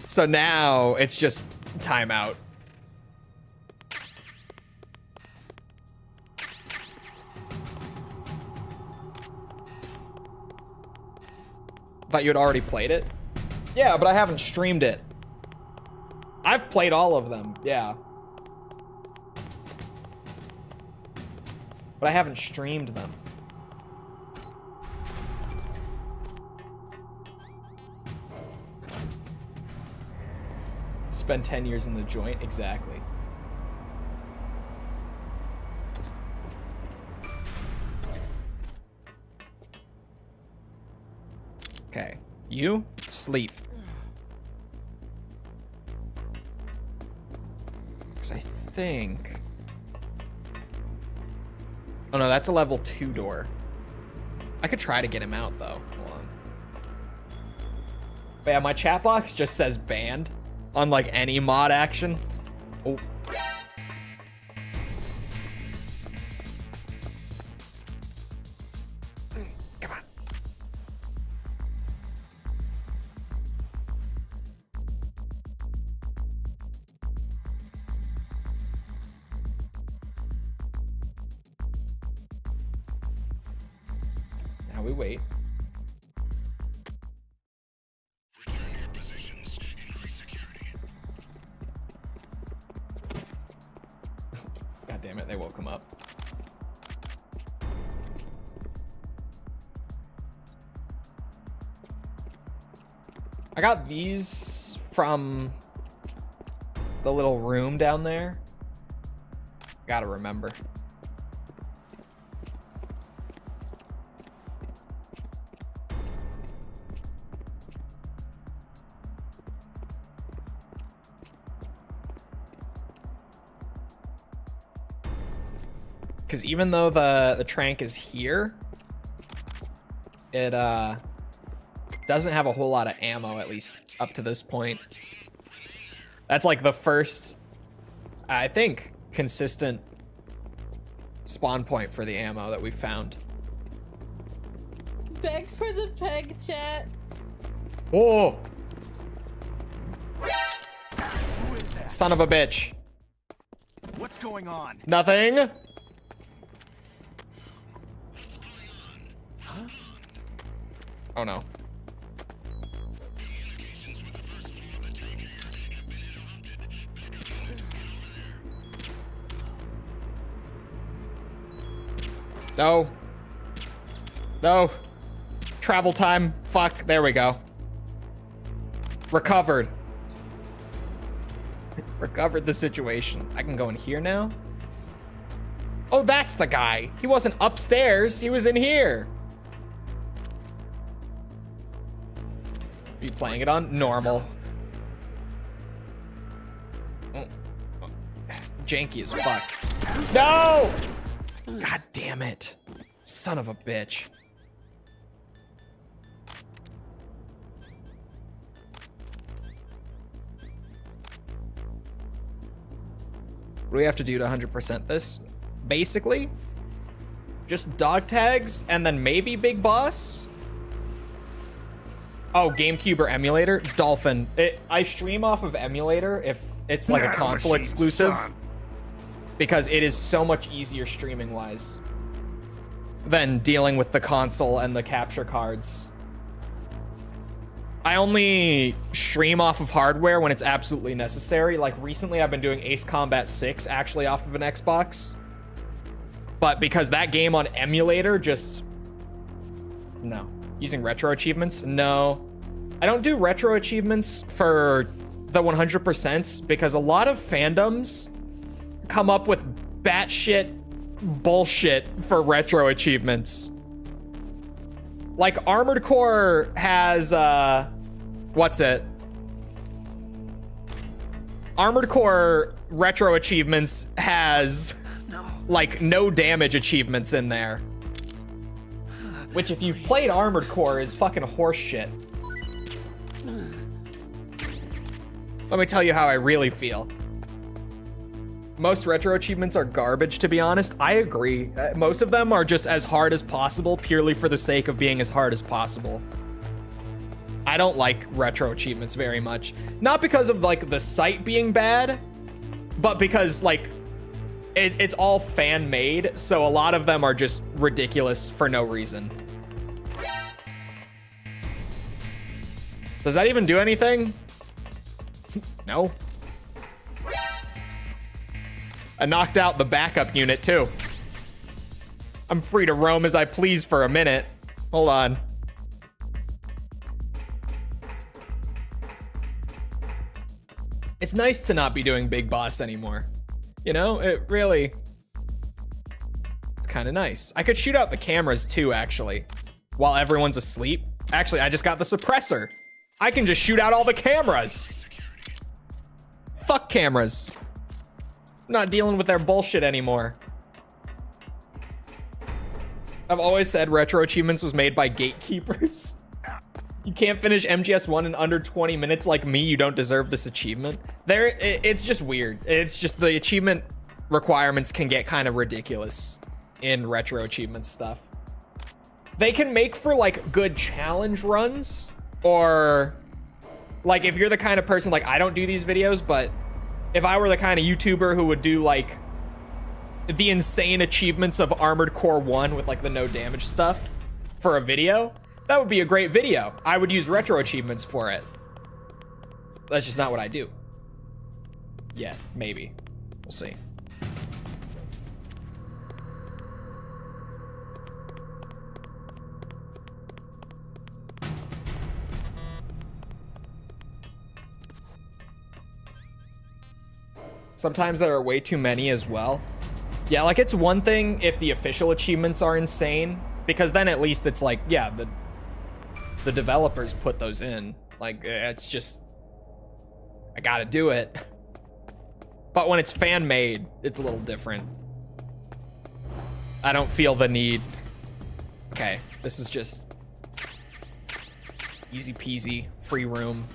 So now it's just timeout. Thought you had already played it? Yeah, but I haven't streamed it. I've played all of them, yeah. But I haven't streamed them. Spend 10 years in the joint, exactly. Okay, you sleep. 'Cause I think... Oh no, that's a level 2 door. I could try to get him out though. Hold on. But yeah, my chat box just says banned on like any mod action. Oh. Come on. Now we wait. God damn it, they woke him up. I got these from the little room down there. Gotta remember. Because even though the trank is here, it doesn't have a whole lot of ammo, at least up to this point. That's like the first, I think, consistent spawn point for the ammo that we found. Beg for the peg, chat. Oh! Son of a bitch. What's going on? Nothing. Oh no. No. No. Travel time. Fuck. There we go. Recovered. Recovered the situation. I can go in here now. Oh, that's the guy. He wasn't upstairs. He was in here. Are you playing it on normal? Oh. Janky as fuck. No! God damn it. Son of a bitch. What do we have to do to 100% this? Basically, just dog tags and then maybe big boss. Oh, GameCube or emulator? Dolphin. I stream off of emulator if it's like a console exclusive. Because it is so much easier streaming wise than dealing with the console and the capture cards. I only stream off of hardware when it's absolutely necessary. Like recently I've been doing Ace Combat 6 actually off of an Xbox. But because that game on emulator just... No. Using retro achievements? No. I don't do retro achievements for the 100% because a lot of fandoms come up with batshit bullshit for retro achievements. Like Armored Core has what's it? Armored Core retro achievements has like no damage achievements in there. Which if you've played Armored Core is fucking horseshit. Let me tell you how I really feel. Most retro achievements are garbage, to be honest. I agree. Most of them are just as hard as possible, purely for the sake of being as hard as possible. I don't like retro achievements very much. Not because of like the site being bad, but because like it's all fan made, so a lot of them are just ridiculous for no reason. Does that even do anything? No. I knocked out the backup unit too. I'm free to roam as I please for a minute. Hold on. It's nice to not be doing Big Boss anymore. You know, it really... It's kind of nice. I could shoot out the cameras too, actually, while everyone's asleep. Actually, I just got the suppressor. I can just shoot out all the cameras. Fuck cameras. I'm not dealing with their bullshit anymore. I've always said retro achievements was made by gatekeepers. You can't finish MGS1 in under 20 minutes like me, you don't deserve this achievement. It's just weird. It's just the achievement requirements can get kind of ridiculous in retro achievement stuff. They can make for like good challenge runs, or like if you're the kind of person, like I don't do these videos, but if I were the kind of YouTuber who would do like the insane achievements of Armored Core 1 with like the no damage stuff for a video, that would be a great video. I would use retro achievements for it. That's just not what I do. Yeah, maybe. We'll see. Sometimes there are way too many as well. Yeah, like it's one thing if the official achievements are insane, because then at least it's like, yeah, the developers put those in. Like, it's just, I gotta do it. But when it's fan made, it's a little different. I don't feel the need. Okay, this is just easy peasy, free room.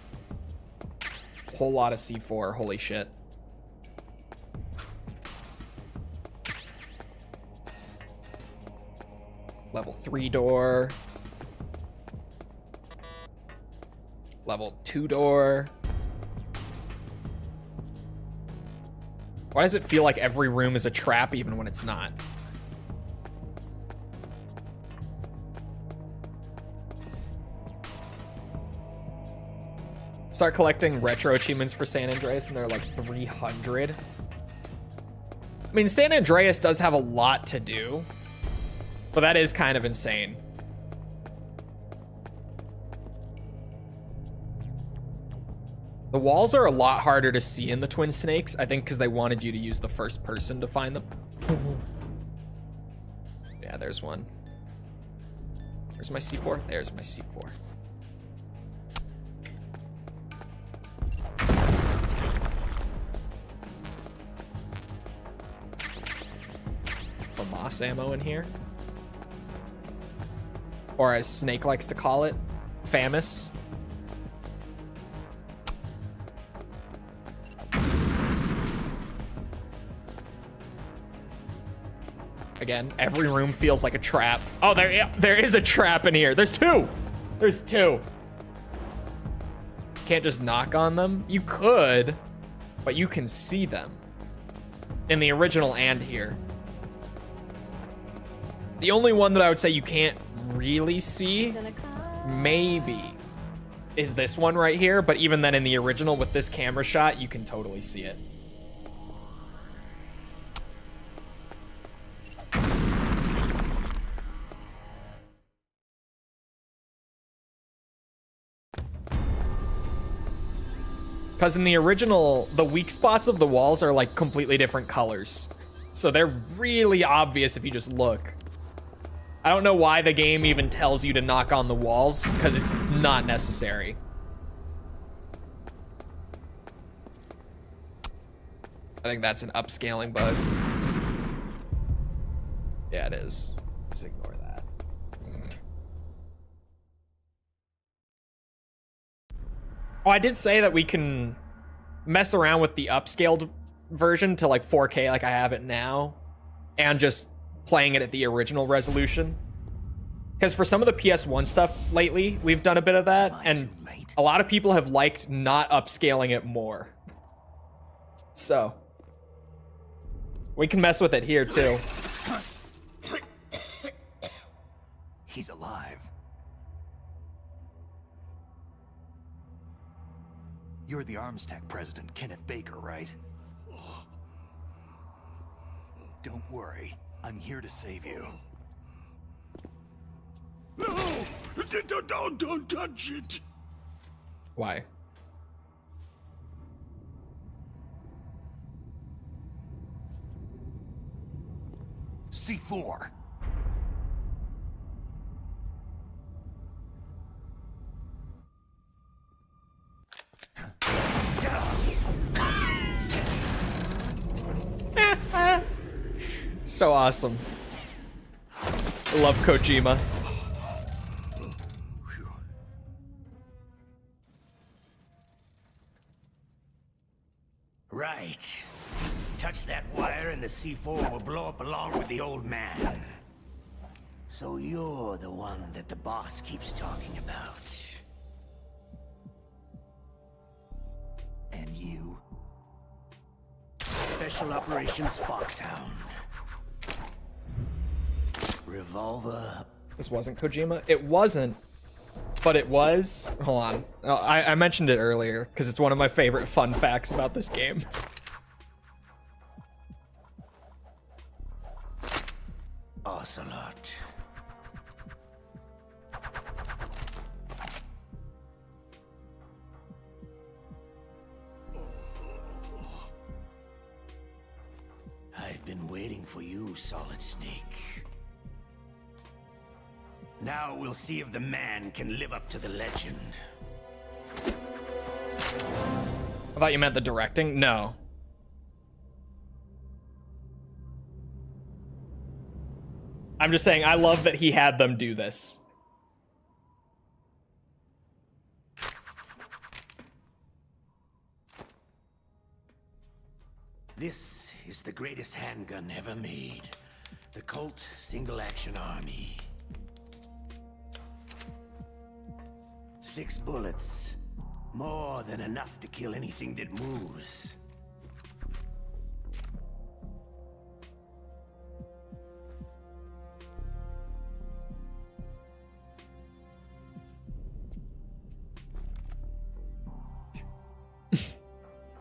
Whole lot of C4, holy shit. Level 3 door. Level 2 door. Why does it feel like every room is a trap even when it's not? Start collecting retro achievements for San Andreas and they're like 300. I mean, San Andreas does have a lot to do, but that is kind of insane. The walls are a lot harder to see in the Twin Snakes, I think because they wanted you to use the first person to find them. Yeah, there's one. Where's my C4? There's my C4. FAMAS ammo in here. Or as Snake likes to call it, FAMAS. Again, every room feels like a trap. Oh, there is a trap in here. There's two. There's two. Can't just knock on them. You could, but you can see them in the original and here. The only one that I would say you can't really see, maybe, is this one right here. But even then in the original with this camera shot, you can totally see it. Because in the original, the weak spots of the walls are like completely different colors. So they're really obvious if you just look. I don't know why the game even tells you to knock on the walls, because it's not necessary. I think that's an upscaling bug. Yeah, it is. Just ignore that. Oh, I did say that we can mess around with the upscaled version to like 4K like I have it now, and just playing it at the original resolution. Because for some of the PS1 stuff lately, we've done a bit of that, and a lot of people have liked not upscaling it more. So we can mess with it here too. He's alive. You're the Arms Tech president, Kenneth Baker, right? Don't worry. I'm here to save you. No! Don't touch it! Why? C4. So awesome. I love Kojima. Right. Touch that wire and the C4 will blow up along with the old man. So you're the one that the boss keeps talking about. And you? Special Operations Foxhound. Revolver. This wasn't Kojima? It wasn't, but it was. Hold on. Oh, I mentioned it earlier because it's one of my favorite fun facts about this game. Ocelot. I've been waiting for you, Solid Snake. Now we'll see if the man can live up to the legend. I thought you meant the directing? No. I'm just saying, I love that he had them do this. This is the greatest handgun ever made. The Colt Single Action Army. 6 bullets. More than enough to kill anything that moves.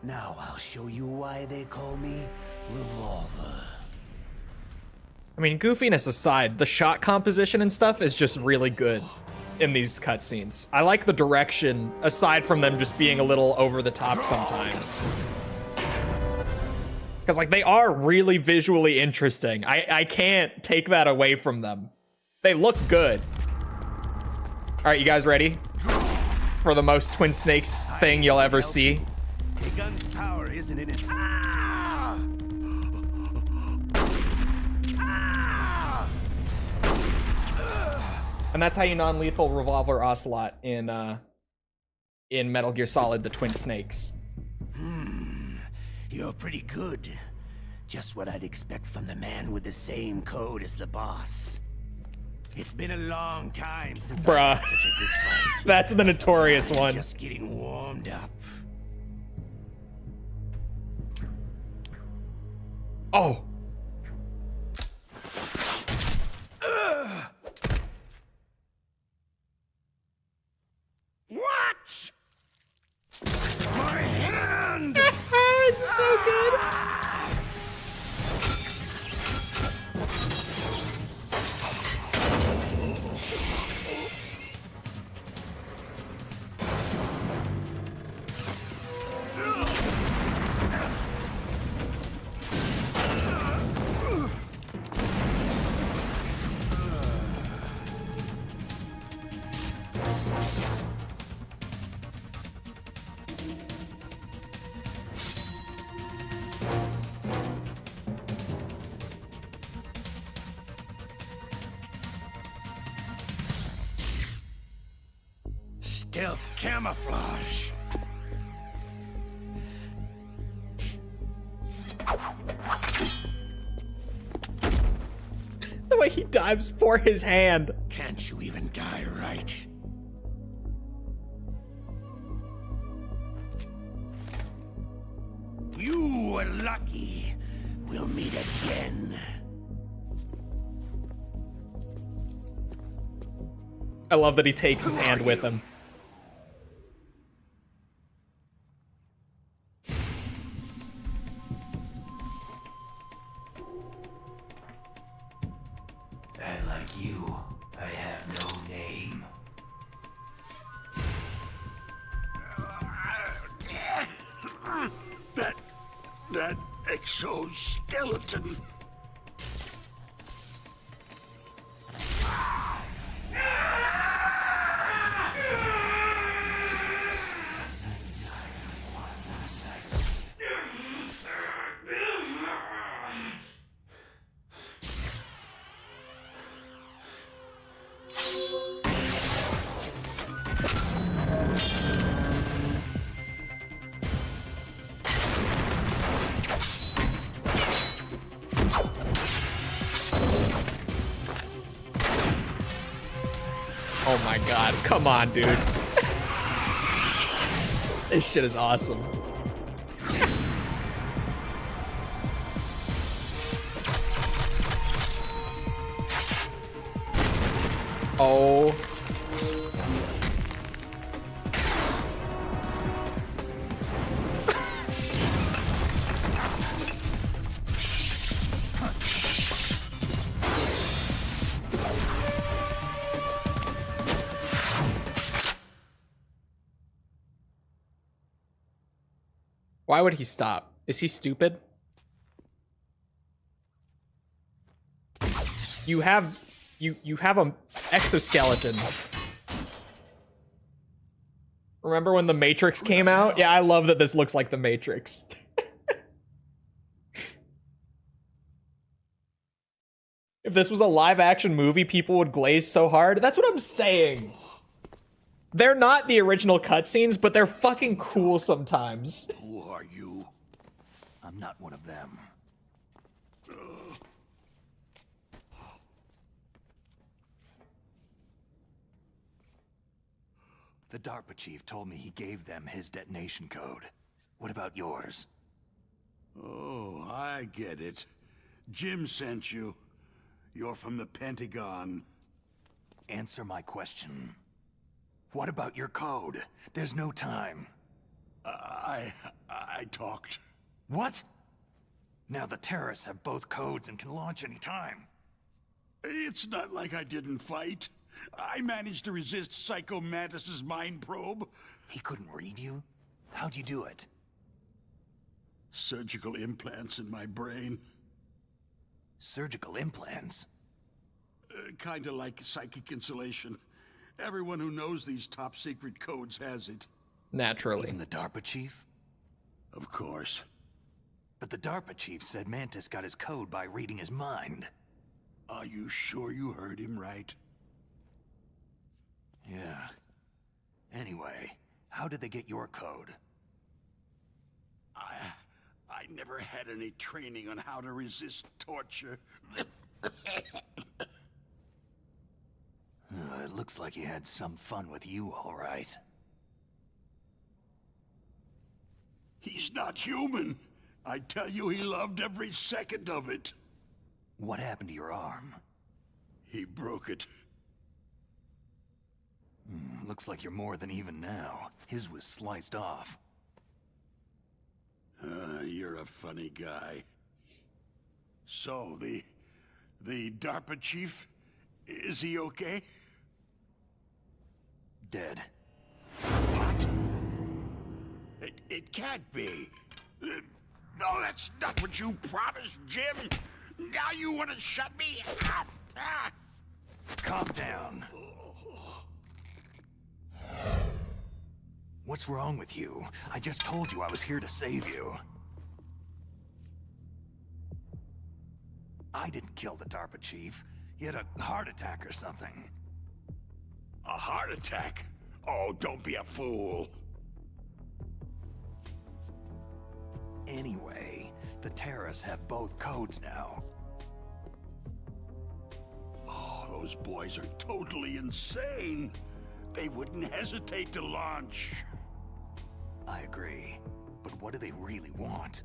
Now I'll show you why they call me Revolver. I mean, goofiness aside, the shot composition and stuff is just really good in these cutscenes. I like the direction, aside from them just being a little over the top sometimes. Because, like, they are really visually interesting. I can't take that away from them. They look good. All right, you guys ready for the most Twin Snakes thing you'll ever see? The gun's power isn't in its... Ah! Ah! And that's how you non-lethal Revolver Ocelot in Metal Gear Solid: The Twin Snakes. You're pretty good. Just what I'd expect from the man with the same code as the boss. It's been a long time since I had such a good fight. That's the notorious one. Just getting warmed up. Oh. What? My hand! This is so good. Stealth camouflage. The way he dives for his hand. Can't you even die right? You were lucky. We'll meet again. I love that he takes his hand with him. And like you, I have no name. That exoskeleton. Oh my god, come on, dude. This shit is awesome. Oh. Why would he stop? Is he stupid? You have a exoskeleton. Remember when the Matrix came out? Yeah, I love that this looks like the Matrix. If this was a live action movie, people would glaze so hard. That's what I'm saying. They're not the original cutscenes, but they're fucking cool sometimes. Who are you? I'm not one of them. The DARPA chief told me he gave them his detonation code. What about yours? Oh, I get it. Jim sent you. You're from the Pentagon. Answer my question. What about your code? There's no time. I talked. What? Now the terrorists have both codes and can launch any time. It's not like I didn't fight. I managed to resist Psycho Mantis's mind probe. He couldn't read you? How'd you do it? Surgical implants in my brain. Surgical implants? Kinda like psychic insulation. Everyone who knows these top-secret codes has it. Naturally. Even the DARPA chief? Of course. But the DARPA chief said Mantis got his code by reading his mind. Are you sure you heard him right? Yeah. Anyway, how did they get your code? I never had any training on how to resist torture. It looks like he had some fun with you, all right. He's not human. I tell you, he loved every second of it. What happened to your arm? He broke it. Looks like you're more than even now. His was sliced off. You're a funny guy. So, the DARPA chief, is he okay? Dead. What? It can't be. No, that's not what you promised, Jim. Now you want to shut me up? Calm down. What's wrong with you? I just told you I was here to save you. I didn't kill the DARPA chief. He had a heart attack or something. A heart attack? Oh, don't be a fool. Anyway, the terrorists have both codes now. Oh, those boys are totally insane. They wouldn't hesitate to launch. I agree. But what do they really want?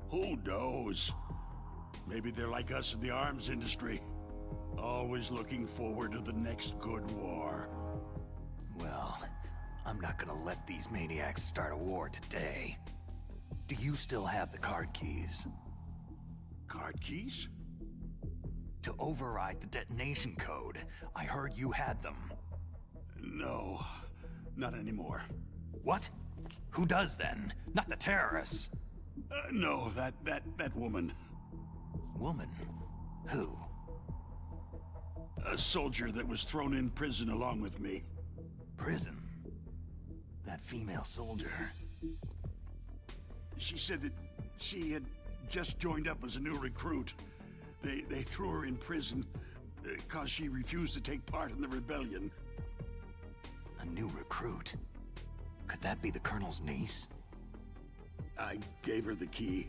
Who knows? Maybe they're like us in the arms industry. Always looking forward to the next good war. Well, I'm not gonna let these maniacs start a war today. Do you still have the card keys? Card keys? To override the detonation code. I heard you had them. No, not anymore. What? Who does then? Not the terrorists. No, that woman. Woman? Who? A soldier that was thrown in prison along with me. Prison? That female soldier. She said that she had just joined up as a new recruit. They threw her in prison because she refused to take part in the rebellion. A new recruit? Could that be the Colonel's niece? I gave her the key.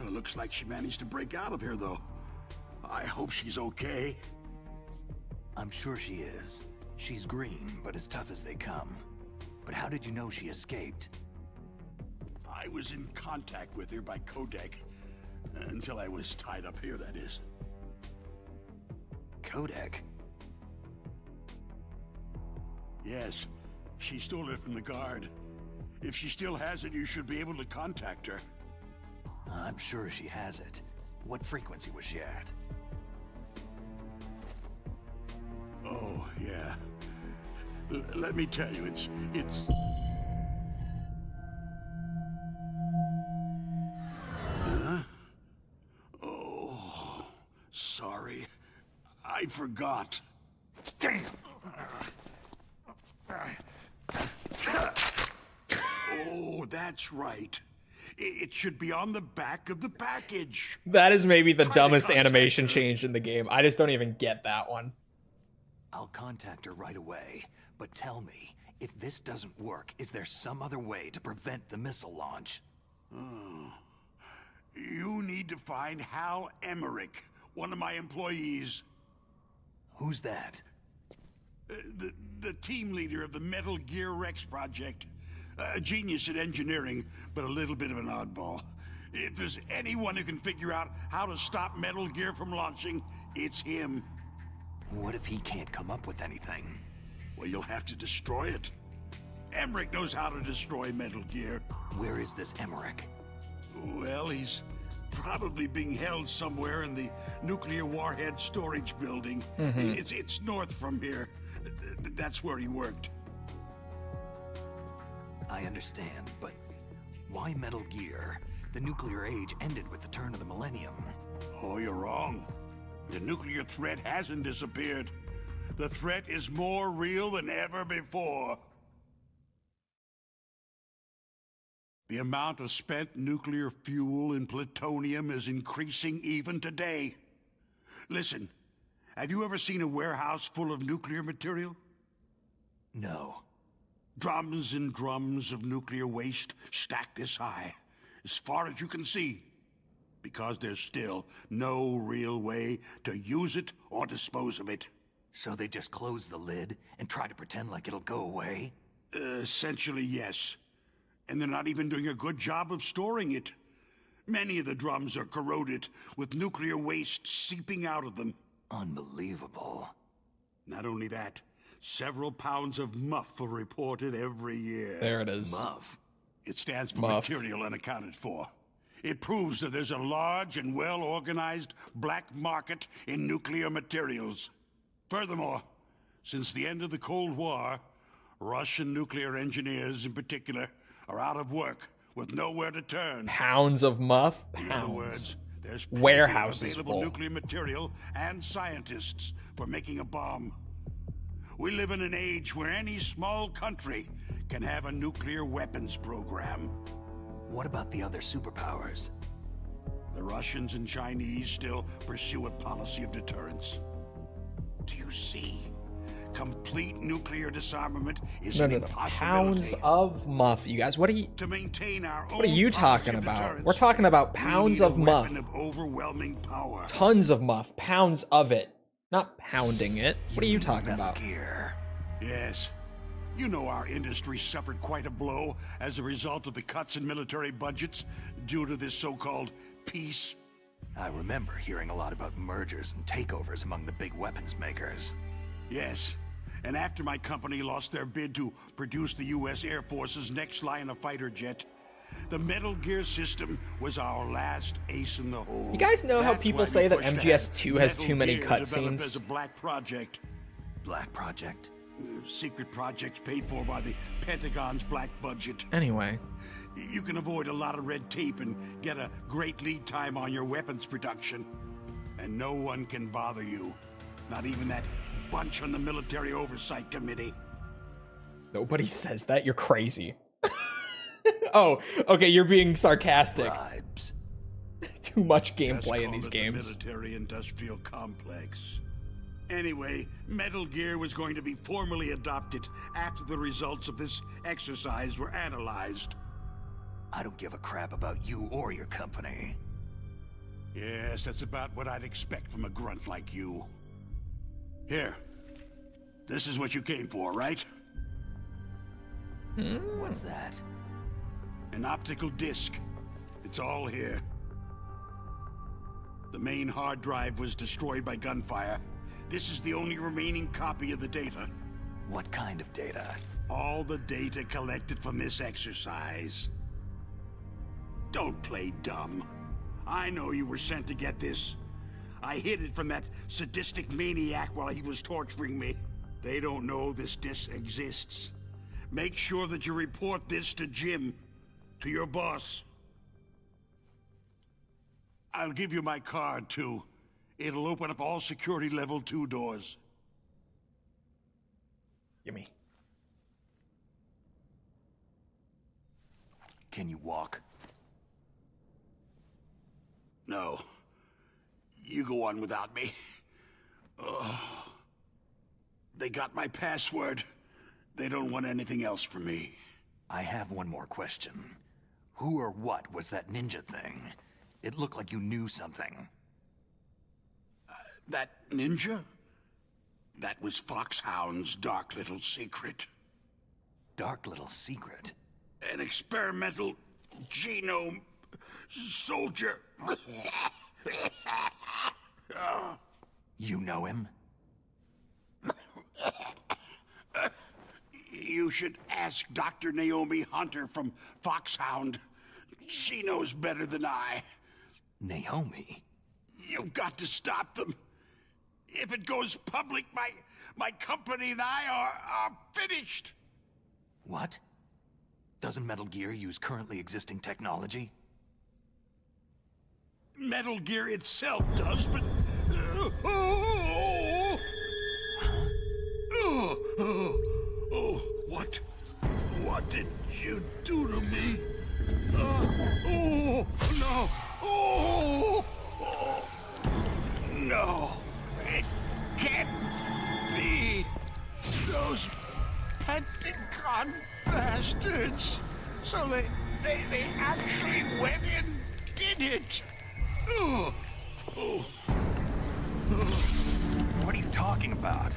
Looks like she managed to break out of here, though. I hope she's okay. I'm sure she is. She's green, but as tough as they come. But how did you know she escaped? I was in contact with her by codec. Until I was tied up here, that is. Codec? Yes. She stole it from the guard. If she still has it, you should be able to contact her. I'm sure she has it. What frequency was she at? Oh, yeah. Let me tell you, it's... Huh? Oh, sorry. I forgot. Damn! Oh, that's right. It should be on the back of the package. That is maybe the dumbest animation change in the game. I just don't even get that one. I'll contact her right away, but tell me, if this doesn't work, is there some other way to prevent the missile launch? You need to find Hal Emmerich, one of my employees. Who's that? The team leader of the Metal Gear Rex project. A genius at engineering, but a little bit of an oddball. If there's anyone who can figure out how to stop Metal Gear from launching, it's him. What if he can't come up with anything? Well, you'll have to destroy it. Emmerich knows how to destroy Metal Gear. Where is this Emmerich? Well, he's probably being held somewhere in the nuclear warhead storage building. It's north from here. That's where he worked. I understand, but why Metal Gear? The nuclear age ended with the turn of the millennium. Oh, you're wrong. The nuclear threat hasn't disappeared. The threat is more real than ever before. The amount of spent nuclear fuel and plutonium is increasing even today. Listen, have you ever seen a warehouse full of nuclear material? No. Drums and drums of nuclear waste stacked this high, as far as you can see, because there's still no real way to use it or dispose of it. So they just close the lid and try to pretend like it'll go away? Essentially, yes. And they're not even doing a good job of storing it. Many of the drums are corroded, with nuclear waste seeping out of them. Unbelievable. Not only that, several pounds of muff are reported every year. There it is. Muff? It stands for Muff. material unaccounted for. It proves that there's a large and well-organized black market in nuclear materials. Furthermore, since the end of the Cold War, Russian nuclear engineers in particular are out of work with nowhere to turn. Pounds of muff? In other Pounds. words, there's plenty Warehouses of available full. nuclear material and scientists for making a bomb. We live in an age where any small country can have a nuclear weapons program. What about the other superpowers? The Russians and Chinese still pursue a policy of deterrence. Do you see? complete nuclear disarmament is No. an Pounds impossibility. of muff, you guys. What are you? To maintain our What are own you talking policy of about? deterrence, We're talking about we pounds need of a muff. weapon of overwhelming power. Tons of muff. Pounds of it. Not pounding it. What are you talking about? Gear. Yes. You know our industry suffered quite a blow as a result of the cuts in military budgets due to this so-called peace. I remember hearing a lot about mergers and takeovers among the big weapons makers. Yes. And after my company lost their bid to produce the U.S. Air Force's next line of fighter jet, the Metal Gear system was our last ace in the hole. You guys know how That's people why say we that pushed to MGS2 have has Metal too many Gear developed cutscenes? as a black project. Black project? Secret projects paid for by the Pentagon's black budget. Anyway. You can avoid a lot of red tape and get a great lead time on your weapons production. And no one can bother you. Not even that bunch on the Military Oversight Committee. Nobody says that. You're crazy. Oh, okay, you're being sarcastic. Bribes. Too much Just gameplay in call these it the games. military-industrial complex. Anyway, Metal Gear was going to be formally adopted after the results of this exercise were analyzed. I don't give a crap about you or your company. Yes, that's about what I'd expect from a grunt like you. Here. This is what you came for, right? What's that? An optical disc. It's all here. The main hard drive was destroyed by gunfire. This is the only remaining copy of the data. What kind of data? All the data collected from this exercise. Don't play dumb. I know you were sent to get this. I hid it from that sadistic maniac while he was torturing me. They don't know this disc exists. Make sure that you report this to Jim, to your boss. I'll give you my card, too. It'll open up all security level 2 doors. Gimme. Can you walk? No. You go on without me. They got my password. They don't want anything else from me. I have one more question. Who or what was that ninja thing? It looked like you knew something. That ninja? That was Foxhound's dark little secret. Dark little secret? An experimental genome soldier. You know him? You should ask Dr. Naomi Hunter from Foxhound. She knows better than I. Naomi? You've got to stop them. If it goes public, my company and I are finished. What? Doesn't Metal Gear use currently existing technology? Metal Gear itself does, but... What did you do to me? No! It can't be! Those Pentagon bastards! So they actually went and did it! What are you talking about?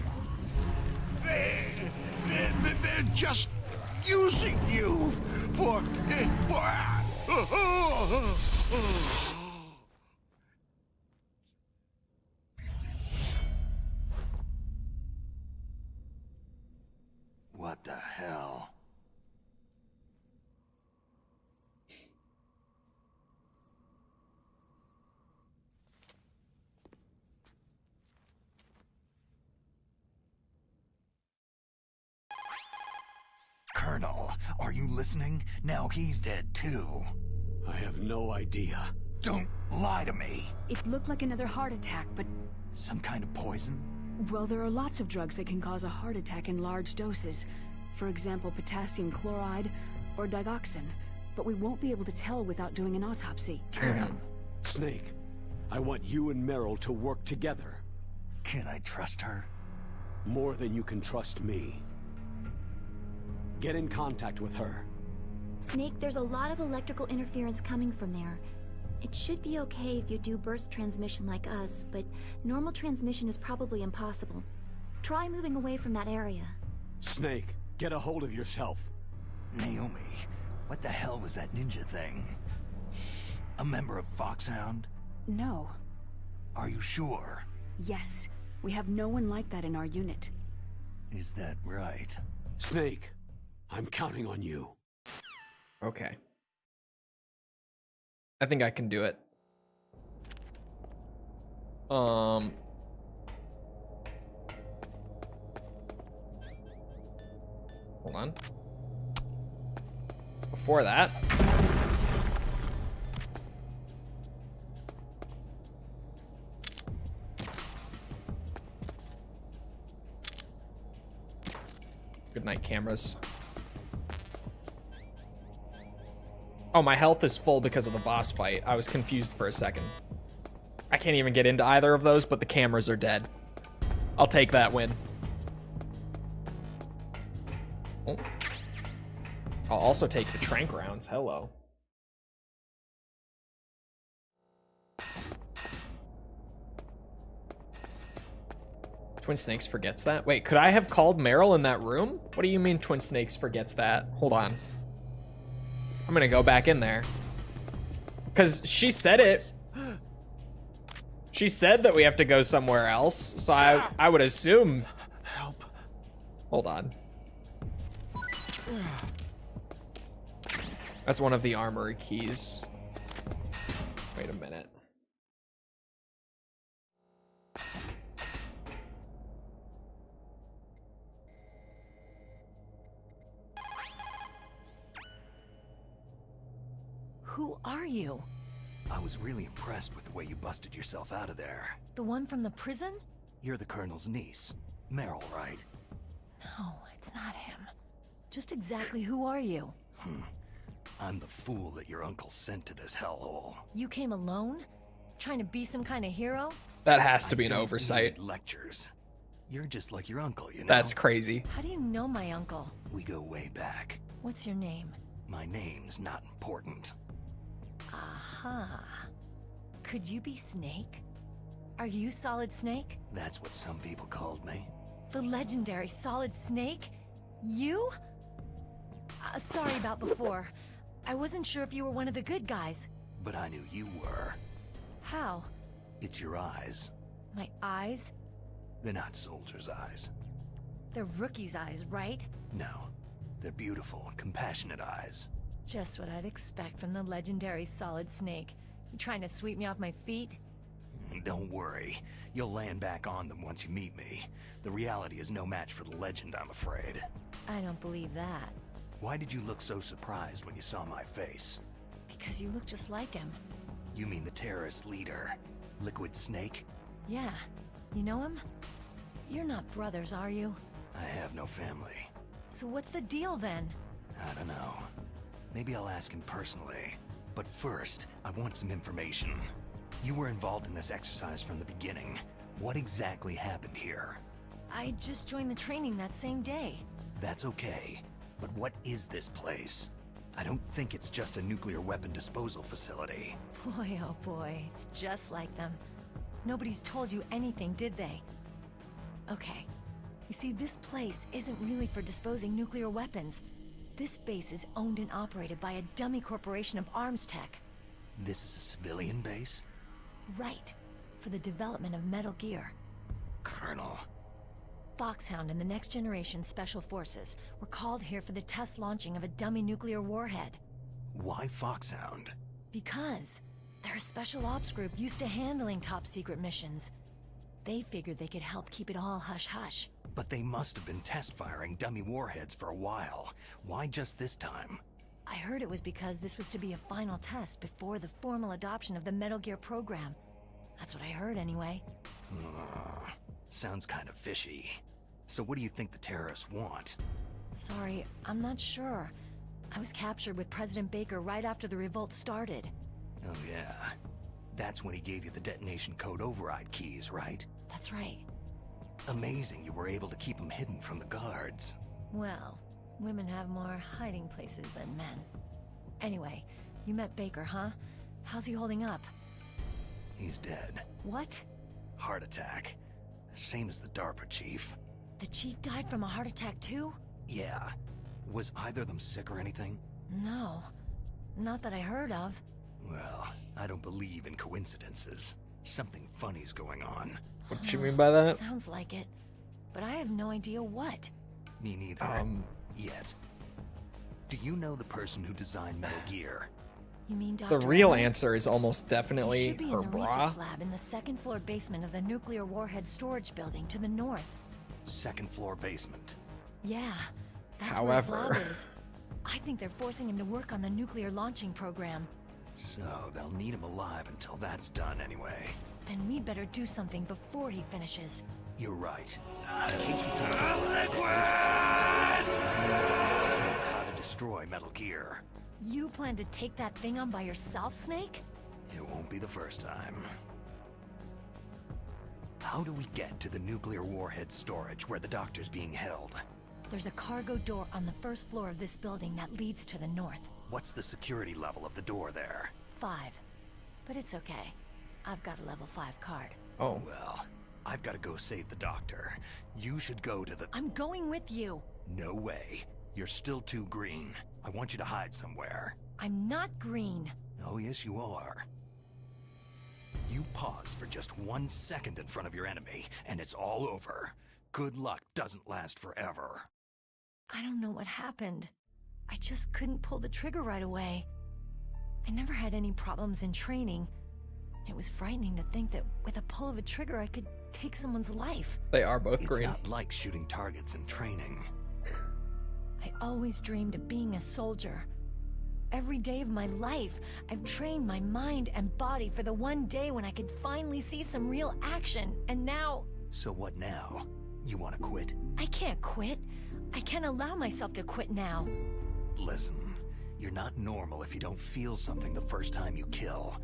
They're just using you for... What the hell? Colonel, are you listening? Now he's dead too. I have no idea. Don't lie to me. It looked like another heart attack, but... Some kind of poison? Well, there are lots of drugs that can cause a heart attack in large doses. For example, potassium chloride or digoxin. But we won't be able to tell without doing an autopsy. Damn. Snake, I want you and Meryl to work together. Can I trust her? More than you can trust me. Get in contact with her. Snake, there's a lot of electrical interference coming from there. It should be okay if you do burst transmission like us, but normal transmission is probably impossible. Try moving away from that area. Snake, get a hold of yourself. Naomi, what the hell was that ninja thing? A member of Foxhound? No. Are you sure? Yes. We have no one like that in our unit. Is that right? Snake, I'm counting on you. Okay. I think I can do it. Hold on. Before that. Good night, cameras. Oh, my health is full because of the boss fight. I was confused for a second. I can't even get into either of those, but the cameras are dead. I'll take that win. Oh. I'll also take the trank rounds. Hello. Twin Snakes forgets that? Wait, could I have called Meryl in that room? What do you mean Twin Snakes forgets that? Hold on. I'm gonna go back in there. Because she said it. She said that we have to go somewhere else, so I would assume... Help. Hold on. That's one of the armory keys. Wait a minute. Who are you? I was really impressed with the way you busted yourself out of there. The one from the prison? You're the Colonel's niece. Meryl, right? No, it's not him. Just exactly who are you? I'm the fool that your uncle sent to this hellhole. You came alone? Trying to be some kind of hero? That has to be an I don't oversight. need lectures. You're just like your uncle, you know? That's crazy. How do you know my uncle? We go way back. What's your name? My name's not important. Aha. Could you be Snake? Are you Solid Snake? That's what some people called me. The legendary Solid Snake? You? Sorry about before. I wasn't sure if you were one of the good guys. But I knew you were. How? It's your eyes. My eyes? They're not soldiers' eyes. They're rookie's eyes, right? No. They're beautiful, compassionate eyes. Just what I'd expect from the legendary Solid Snake. You trying to sweep me off my feet? Don't worry. You'll land back on them once you meet me. The reality is no match for the legend, I'm afraid. I don't believe that. Why did you look so surprised when you saw my face? Because you look just like him. You mean the terrorist leader, Liquid Snake? Yeah. You know him? You're not brothers, are you? I have no family. So what's the deal then? I don't know. Maybe I'll ask him personally. But first, I want some information. You were involved in this exercise from the beginning. What exactly happened here? I just joined the training that same day. That's okay. But what is this place? I don't think it's just a nuclear weapon disposal facility. Boy, oh boy, it's just like them. Nobody's told you anything, did they? Okay. You see, this place isn't really for disposing nuclear weapons. This base is owned and operated by a dummy corporation of arms tech. This is a civilian base? Right. For the development of Metal Gear. Colonel. Foxhound and the Next Generation Special Forces were called here for the test launching of a dummy nuclear warhead. Why Foxhound? Because they're a special ops group used to handling top-secret missions. They figured they could help keep it all hush-hush. But they must have been test-firing dummy warheads for a while. Why just this time? I heard it was because this was to be a final test before the formal adoption of the Metal Gear program. That's what I heard anyway. Sounds kind of fishy. So what do you think the terrorists want? Sorry, I'm not sure. I was captured with President Baker right after the revolt started. Oh yeah. That's when he gave you the detonation code override keys, right? That's right. Amazing you were able to keep him hidden from the guards. Well, women have more hiding places than men. Anyway, you met Baker, huh? How's he holding up? He's dead. What? Heart attack. Same as the DARPA chief. The chief died from a heart attack too? Yeah. Was either of them sick or anything? No. Not that I heard of. Well, I don't believe in coincidences. Something funny's going on. What do you mean by that? Sounds like it. But I have no idea what. Me neither. Yet. Do you know the person who designed Metal Gear? You mean Dr. The real Edward? answer is almost definitely He should be her in the bra. research lab in the second floor basement of the nuclear warhead storage building to the north. Second floor basement. Yeah, that's However, where his lab is. I think they're forcing him to work on the nuclear launching program. So they'll need him alive until that's done anyway. Then we'd better do something before he finishes. You're right. In case we can't how to destroy Metal Gear. You plan to take that thing on by yourself, Snake? It won't be the first time. How do we get to the nuclear warhead storage where the doctor's being held? There's a cargo door on the first floor of this building that leads to the north. What's the security level of the door there? 5. But it's okay. I've got a level 5 card. Oh. Well, I've got to go save the doctor. You should go to the... I'm going with you. No way. You're still too green. I want you to hide somewhere. I'm not green. Oh, yes, you are. You pause for just 1 second in front of your enemy, and it's all over. Good luck doesn't last forever. I don't know what happened. I just couldn't pull the trigger right away. I never had any problems in training. It was frightening to think that with a pull of a trigger I could take someone's life. They are both It's green. not like shooting targets in training. I always dreamed of being a soldier. Every day of my life, I've trained my mind and body for the one day when I could finally see some real action, and now... So what now? You want to quit? I can't quit. I can't allow myself to quit now. Listen, you're not normal if you don't feel something the first time you kill.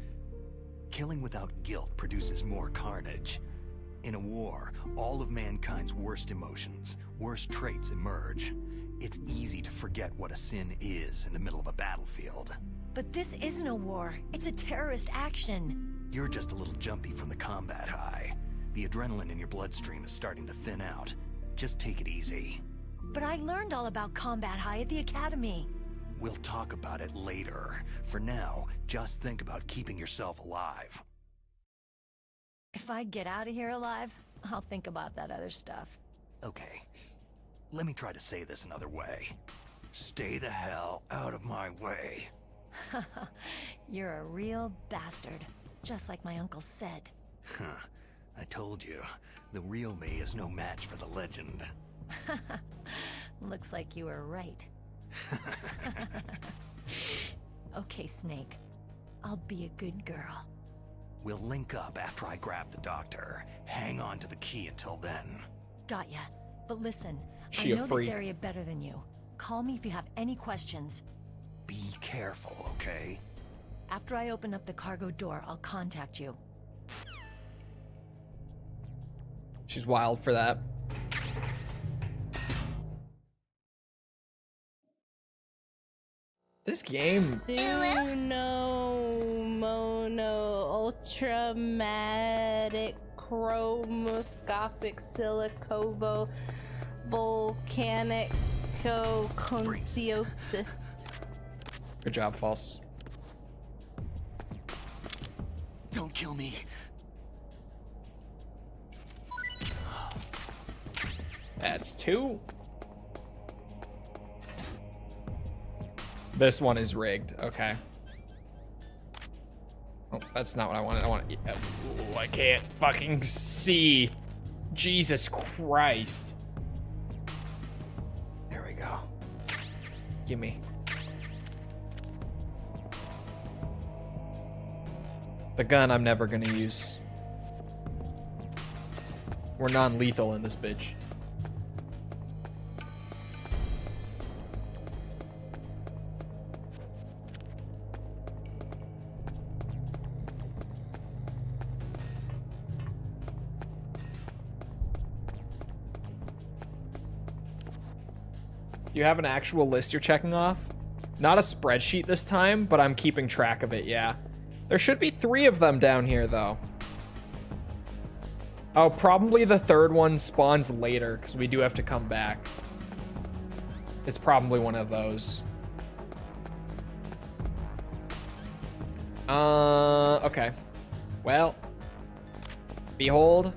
Killing without guilt produces more carnage. In a war, all of mankind's worst emotions, worst traits emerge. It's easy to forget what a sin is in the middle of a battlefield. But this isn't a war. It's a terrorist action. You're just a little jumpy from the combat high. The adrenaline in your bloodstream is starting to thin out. Just take it easy. But I learned all about combat high at the academy. We'll talk about it later. For now, just think about keeping yourself alive. If I get out of here alive, I'll think about that other stuff. Okay. Let me try to say this another way. Stay the hell out of my way. You're a real bastard, just like my uncle said. Huh. I told you, the real me is no match for the legend. Looks like you were right. Okay, Snake. I'll be a good girl. We'll link up after I grab the doctor. Hang on to the key until then. Got ya. But listen, She I a know freak. this area better than you. Call me if you have any questions. Be careful, okay? After I open up the cargo door, I'll contact you. She's wild for that. This game. Suno mono ultramatic chromoscopic silicovo volcanic conciosis. Good job, False. Don't kill me. That's 2. This one is rigged. Okay. Oh, that's not what I wanted. I want to. Ooh, I can't fucking see. Jesus Christ. There we go. Gimme. The gun I'm never gonna use. We're non-lethal in this bitch. You have an actual list you're checking off? Not a spreadsheet this time, but I'm keeping track of it, yeah. There should be 3 of them down here, though. Oh, probably the 3rd one spawns later, because we do have to come back. It's probably one of those. Okay. Well. Behold.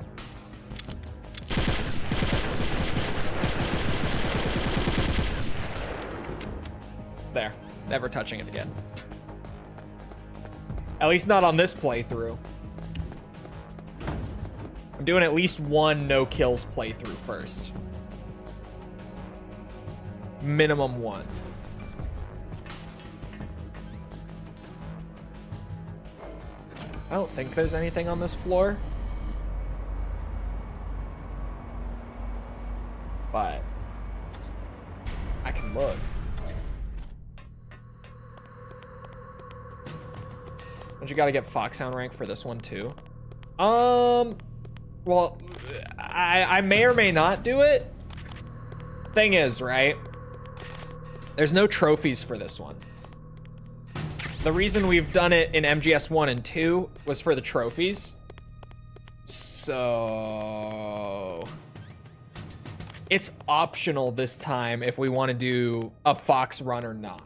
There. Never touching it again. At least not on this playthrough. I'm doing at least one no kills playthrough first. Minimum 1. I don't think there's anything on this floor. But I can look. Don't you gotta get Foxhound rank for this one too? Well, I may or may not do it. Thing is, right? There's no trophies for this one. The reason we've done it in MGS 1 and 2 was for the trophies. So it's optional this time if we want to do a Fox run or not.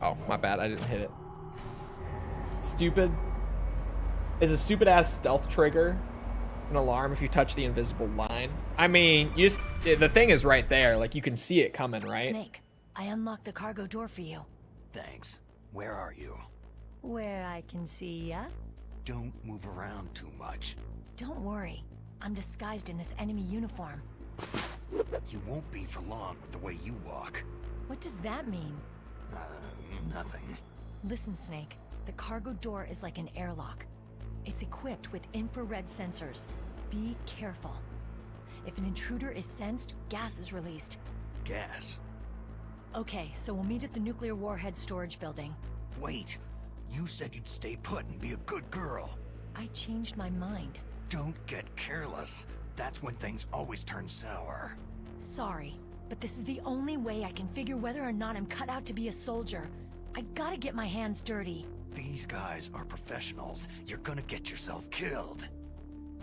Oh, my bad. I didn't hit it. Stupid. Is a stupid ass stealth trigger an alarm if you touch the invisible line? I mean, you just, the thing is right there. Like, you can see it coming, right? Snake, I unlocked the cargo door for you. Thanks. Where are you? Where I can see ya. Don't move around too much. Don't worry. I'm disguised in this enemy uniform. You won't be for long with the way you walk. What does that mean? Nothing. Listen, Snake. The cargo door is like an airlock. It's equipped with infrared sensors. Be careful. If an intruder is sensed, gas is released. Gas? Okay, so we'll meet at the nuclear warhead storage building. Wait. You said you'd stay put and be a good girl. I changed my mind. Don't get careless. That's when things always turn sour. Sorry, but this is the only way I can figure whether or not I'm cut out to be a soldier. I gotta get my hands dirty. These guys are professionals. You're gonna get yourself killed.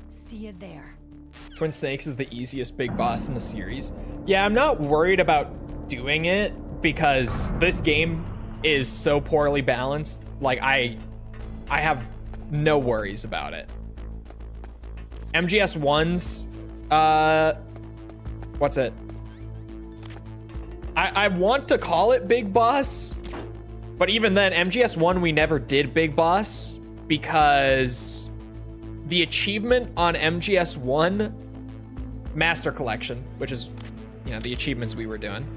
See you there. Twin Snakes is the easiest big boss in the series. Yeah, I'm not worried about doing it because this game is so poorly balanced. Like, I have no worries about it. MGS 1's, what's it? I want to call it Big Boss, but even then, MGS 1, we never did Big Boss because the achievement on MGS 1, Master Collection, which is, you know, the achievements we were doing,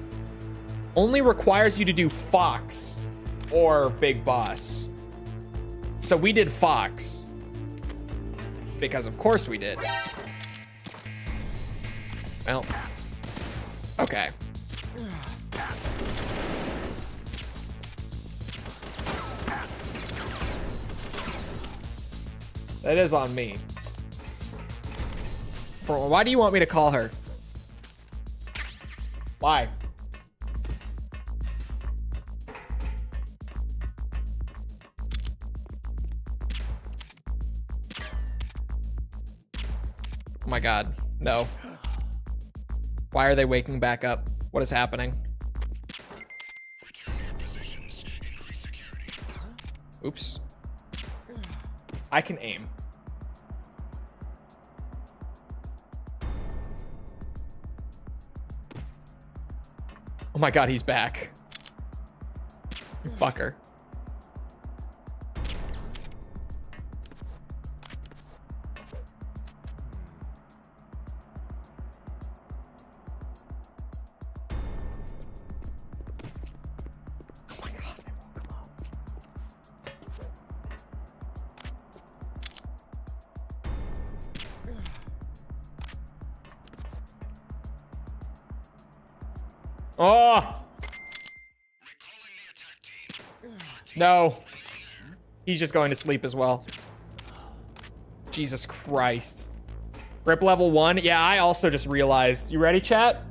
only requires you to do Fox or Big Boss. So we did Fox because of course we did. Well, okay. That is on me. Why do you want me to call her? Why? Oh my god, no. Why are they waking back up? What is happening? Oops. I can aim. Oh my god, he's back. You fucker. Oh! No. He's just going to sleep as well. Jesus Christ. Grip level 1. Yeah, I also just realized. You ready, chat?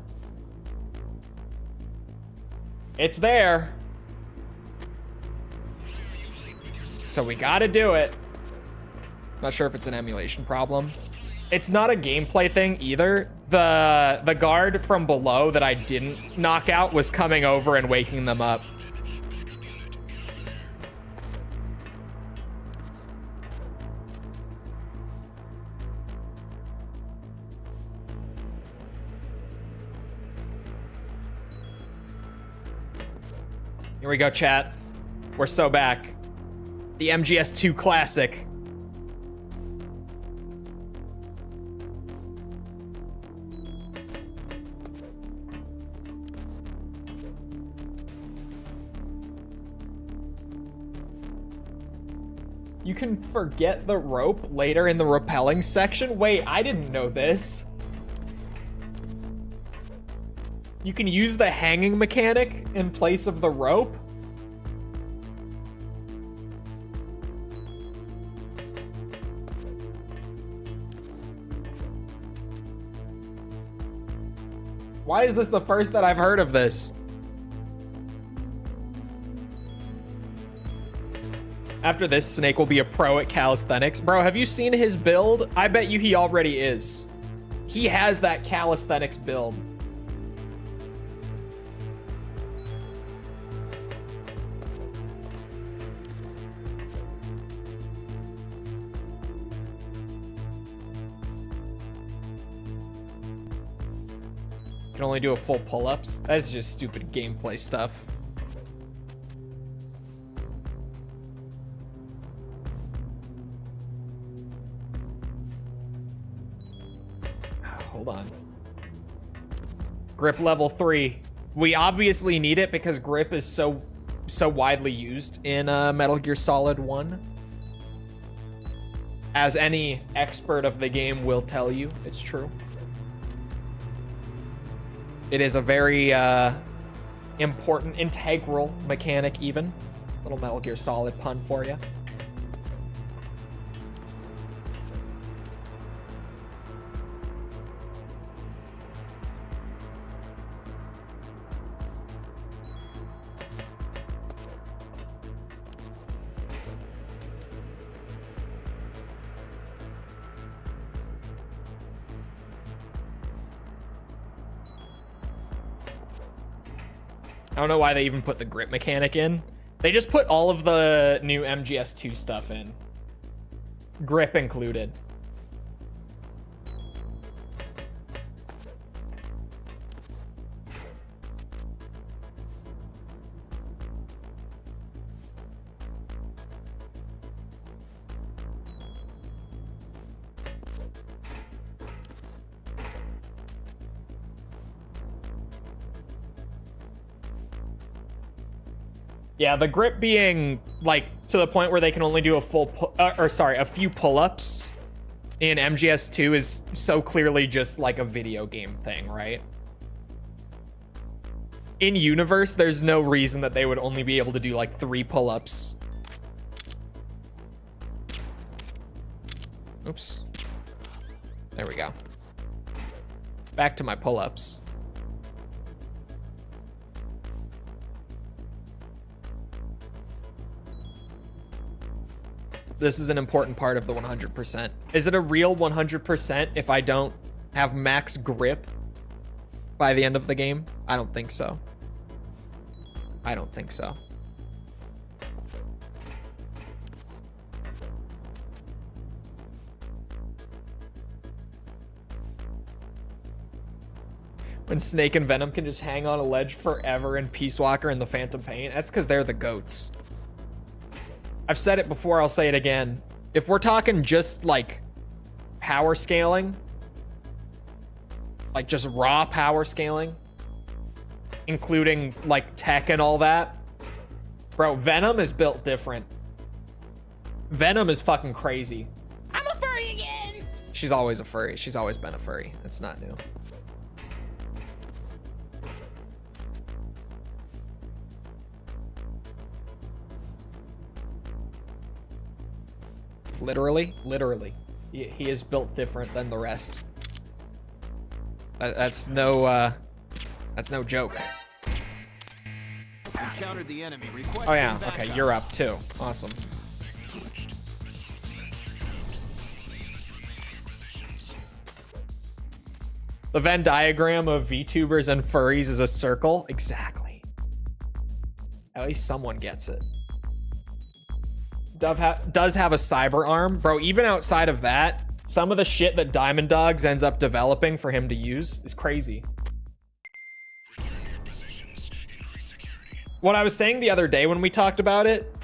It's there. So we gotta do it. Not sure if it's an emulation problem. It's not a gameplay thing either. The guard from below that I didn't knock out was coming over and waking them up. Here we go, chat. We're so back. The MGS2 Classic. You can forget the rope later in the rappelling section? Wait, I didn't know this. You can use the hanging mechanic in place of the rope? Why is this the first that I've heard of this? After this, Snake will be a pro at calisthenics. Bro, have you seen his build? I bet you he already is. He has that calisthenics build. Can only do a full pull-ups. That's just stupid gameplay stuff. Hold on. Grip level 3. We obviously need it because grip is so widely used in Metal Gear Solid 1. As any expert of the game will tell you, it's true. It is a very important, integral mechanic even. Little Metal Gear Solid pun for you. I don't know why they even put the grip mechanic in. They just put all of the new MGS2 stuff in. Grip included. Yeah, the grip being like to the point where they can only do a a few pull-ups in MGS2 is so clearly just like a video game thing, right? In universe, there's no reason that they would only be able to do like 3 pull-ups. Oops. There we go. Back to my pull-ups. This is an important part of the 100%. Is it a real 100% if I don't have max grip by the end of the game? I don't think so. I don't think so. When Snake and Venom can just hang on a ledge forever and Peace Walker and the Phantom Pain, that's because they're the GOATs. I've said it before, I'll say it again. If we're talking just like power scaling, like just raw power scaling, including like tech and all that, bro, Venom is built different. Venom is fucking crazy. I'm a furry again! She's always a furry. She's always been a furry. It's not new. Literally. He is built different than the rest. That's no joke. Encountered the enemy. Oh yeah, okay, you're up too. Awesome. The Venn diagram of VTubers and furries is a circle. Exactly. At least someone gets it. Does have a cyber arm. Bro, even outside of that, some of the shit that Diamond Dogs ends up developing for him to use is crazy. What I was saying the other day when we talked about it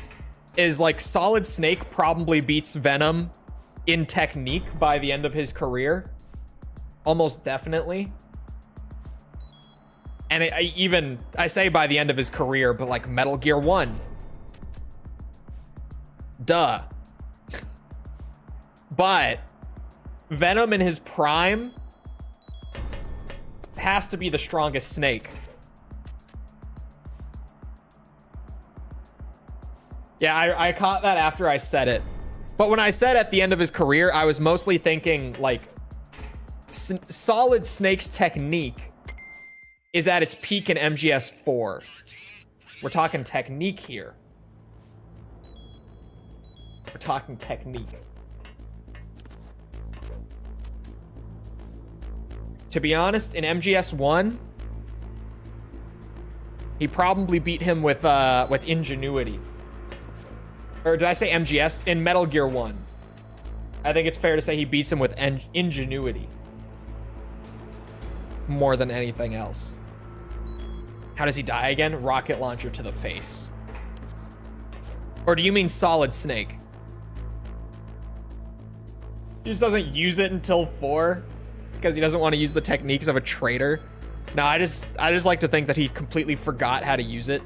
is like Solid Snake probably beats Venom in technique by the end of his career. Almost definitely. And I say by the end of his career, but like Metal Gear 1. Duh. But Venom in his prime has to be the strongest Snake. Yeah, I caught that after I said it. But when I said at the end of his career, I was mostly thinking like Solid Snake's technique is at its peak in MGS4. We're talking technique here. We're talking technique. To be honest, in MGS1, he probably beat him with ingenuity. Or did I say MGS? In Metal Gear 1. I think it's fair to say he beats him with ingenuity. More than anything else. How does he die again? Rocket launcher to the face. Or do you mean Solid Snake? He just doesn't use it until 4 because he doesn't want to use the techniques of a traitor. No, I just like to think that he completely forgot how to use it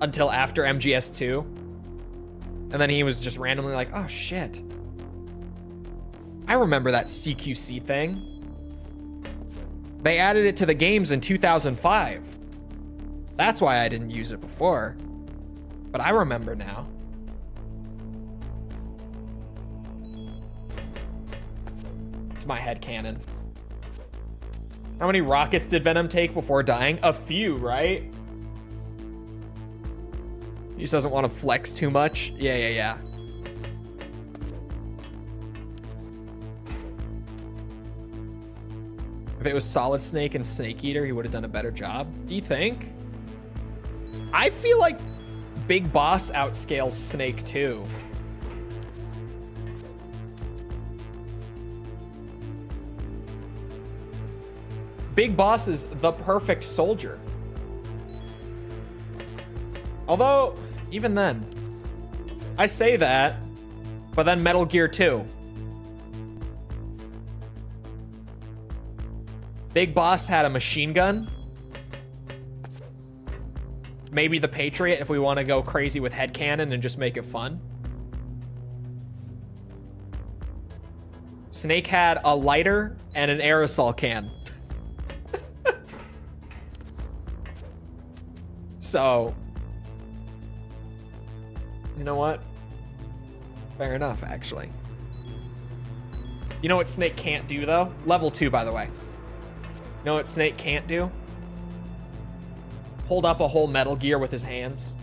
until after MGS2. And then he was just randomly like, oh shit. I remember that CQC thing. They added it to the games in 2005. That's why I didn't use it before. But I remember now. It's my headcanon. How many rockets did Venom take before dying? A few, right? He just doesn't want to flex too much. Yeah. If it was Solid Snake and Snake Eater, he would have done a better job. Do you think? I feel like Big Boss outscales Snake too. Big Boss is the perfect soldier. Although, even then, I say that, but then Metal Gear 2. Big Boss had a machine gun. Maybe the Patriot if we want to go crazy with headcanon and just make it fun. Snake had a lighter and an aerosol can. So, you know what? Fair enough, actually. You know what Snake can't do, though? Level 2, by the way. You know what Snake can't do? Hold up a whole Metal Gear with his hands.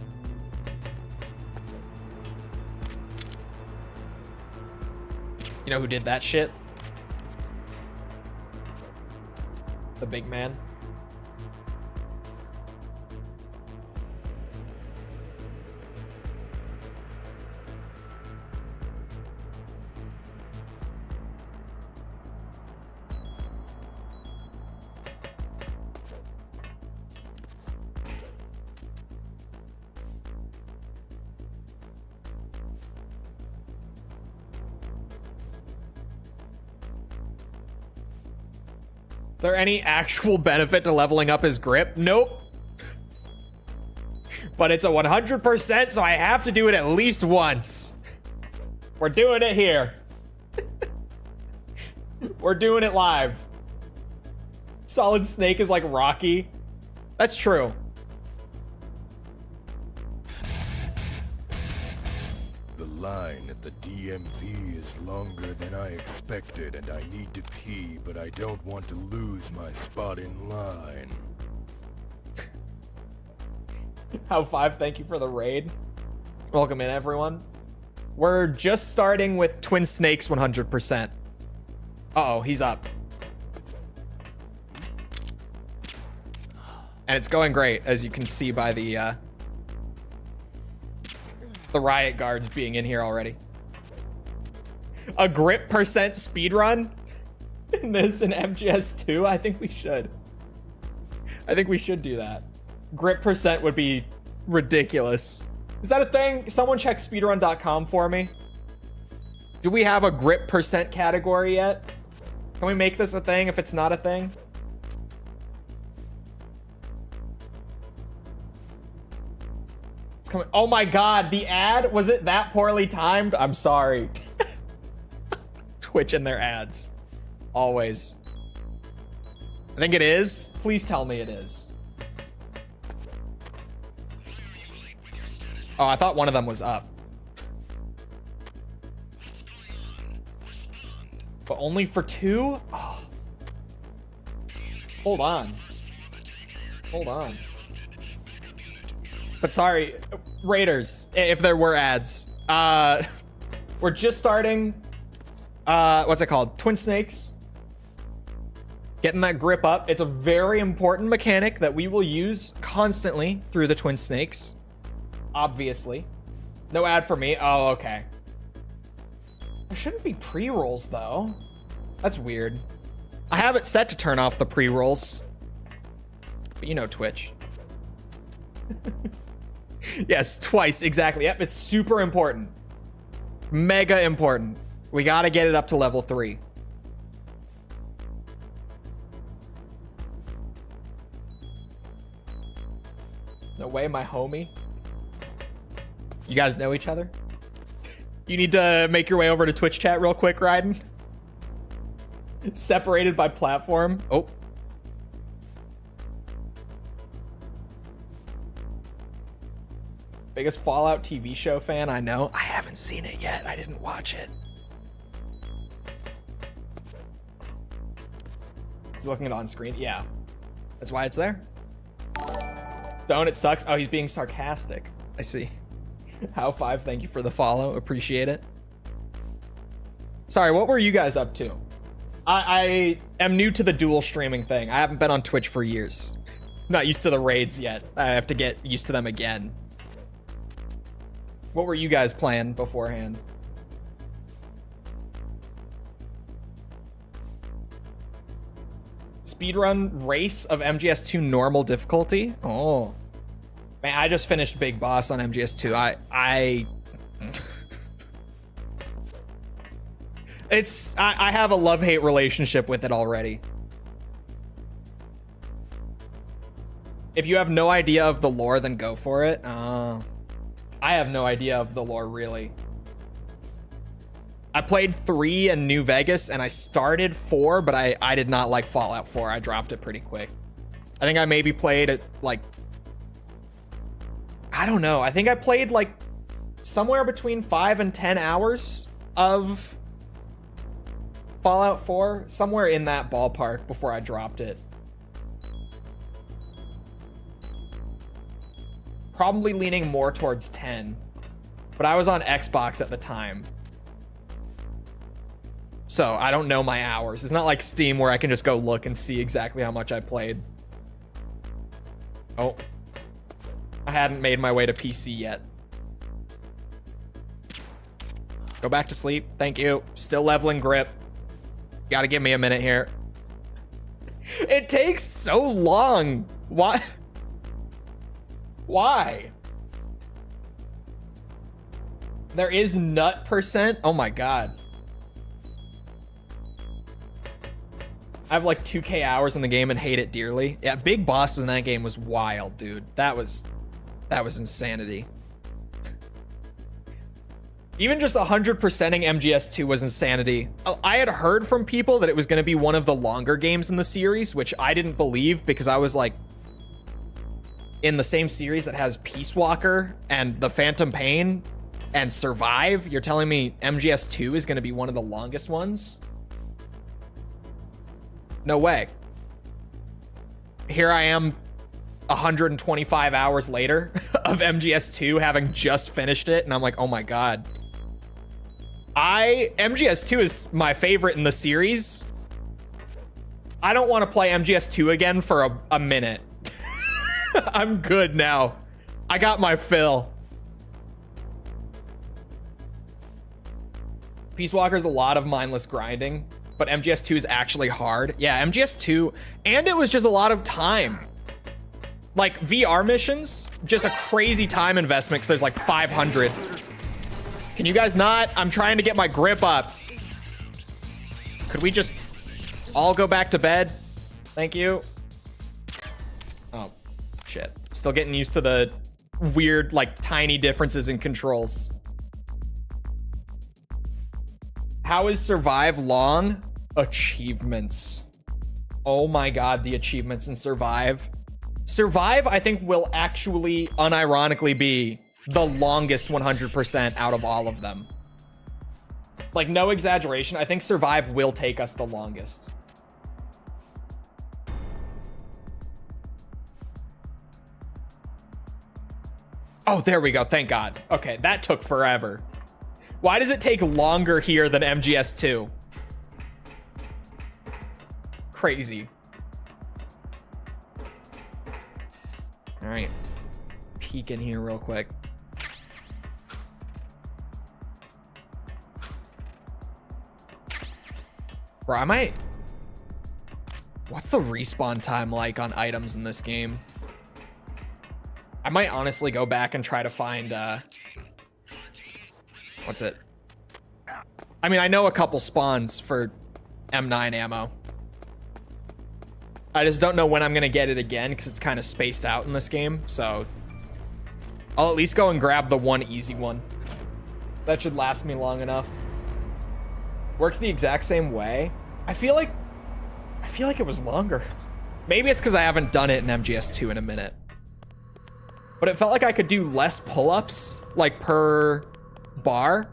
You know who did that shit? The big man. Is there any actual benefit to leveling up his grip? Nope. But it's a 100%, so I have to do it at least once. We're doing it here. We're doing it live. Solid Snake is like Rocky. That's true. The line at the DMV is longer than I expected, and I need to pee, but I don't want to lose my spot in line. How 5, thank you for the raid. Welcome in, everyone. We're just starting with Twin Snakes 100%. Uh-oh, he's up. And it's going great, as you can see by the riot guards being in here already. A grip percent speedrun in this in MGS2? I think we should. I think we should do that. Grip percent would be ridiculous. Is that a thing? Someone check speedrun.com for me. Do we have a grip percent category yet? Can we make this a thing if it's not a thing? It's coming. Oh my god, the ad, was it that poorly timed? I'm sorry. Twitch and their ads. Always. I think it is. Please tell me it is. Oh, I thought one of them was up. But only for 2? Oh. Hold on. Hold on. But sorry, Raiders, if there were ads. We're just starting, what's it called? Twin Snakes. Getting that grip up. It's a very important mechanic that we will use constantly through the Twin Snakes. Obviously. No ad for me. Oh, okay. There shouldn't be pre-rolls, though. That's weird. I have it set to turn off the pre-rolls. But you know Twitch. Yes, twice, exactly. Yep, it's super important. Mega important. We gotta get it up to level 3. No way, my homie. You guys know each other? You need to make your way over to Twitch chat real quick, Ryden. Separated by platform. Oh. Biggest Fallout TV show fan I know. I haven't seen it yet. I didn't watch it. He's looking at on screen. Yeah. That's why it's there. Don't, it sucks. Oh, he's being sarcastic. I see. How 5, thank you for the follow. Appreciate it. Sorry, what were you guys up to? I am new to the dual streaming thing. I haven't been on Twitch for years. Not used to the raids yet. I have to get used to them again. What were you guys playing beforehand? Speedrun race of MGS2 normal difficulty? Oh. Man, I just finished Big Boss on MGS2. I have a love-hate relationship with it already. If you have no idea of the lore, then go for it. I have no idea of the lore, really. I played 3 in New Vegas, and I started 4, but I did not like Fallout 4. I dropped it pretty quick. I think I maybe played it, like... I don't know. I think I played, like, somewhere between 5 and 10 hours of Fallout 4. Somewhere in that ballpark before I dropped it. Probably leaning more towards 10. But I was on Xbox at the time. So I don't know my hours. It's not like Steam where I can just go look and see exactly how much I played. Oh. I hadn't made my way to PC yet. Go back to sleep. Thank you. Still leveling grip. Gotta give me a minute here. It takes so long. Why? Why? There is nut percent? Oh my god. I have like 2K hours in the game and hate it dearly. Yeah, big bosses in that game was wild, dude. That was insanity. Even just 100%ing MGS2 was insanity. I had heard from people that it was going to be one of the longer games in the series, which I didn't believe because I was like, in the same series that has Peace Walker and the Phantom Pain, and survive? You're telling me MGS2 is going to be one of the longest ones? No way. Here I am 125 hours later of MGS2 having just finished it, and I'm like, oh my god. MGS2 is my favorite in the series. I don't want to play MGS2 again for a minute. I'm good now. I got my fill. Peace Walker's a lot of mindless grinding, but MGS2 is actually hard. Yeah, MGS2, and it was just a lot of time. Like VR missions, just a crazy time investment because there's like 500. Can you guys not? I'm trying to get my grip up. Could we just all go back to bed? Thank you. Oh, shit. Still getting used to the weird, like, tiny differences in controls. How is Survive long? Achievements. Oh my god, the achievements in Survive. Survive, I think, will actually unironically be the longest 100% out of all of them. Like, no exaggeration, I think Survive will take us the longest. Oh, there we go, thank god. Okay, that took forever. Why does it take longer here than MGS2? Crazy. All right, peek in here real quick. Bro, I might... What's the respawn time like on items in this game? I might honestly go back and try to find, what's it? I mean, I know a couple spawns for M9 ammo. I just don't know when I'm gonna get it again because it's kind of spaced out in this game, so I'll at least go and grab the one easy one. That should last me long enough. Works the exact same way. I feel like it was longer. Maybe it's because I haven't done it in MGS2 in a minute. But it felt like I could do less pull-ups, like per bar.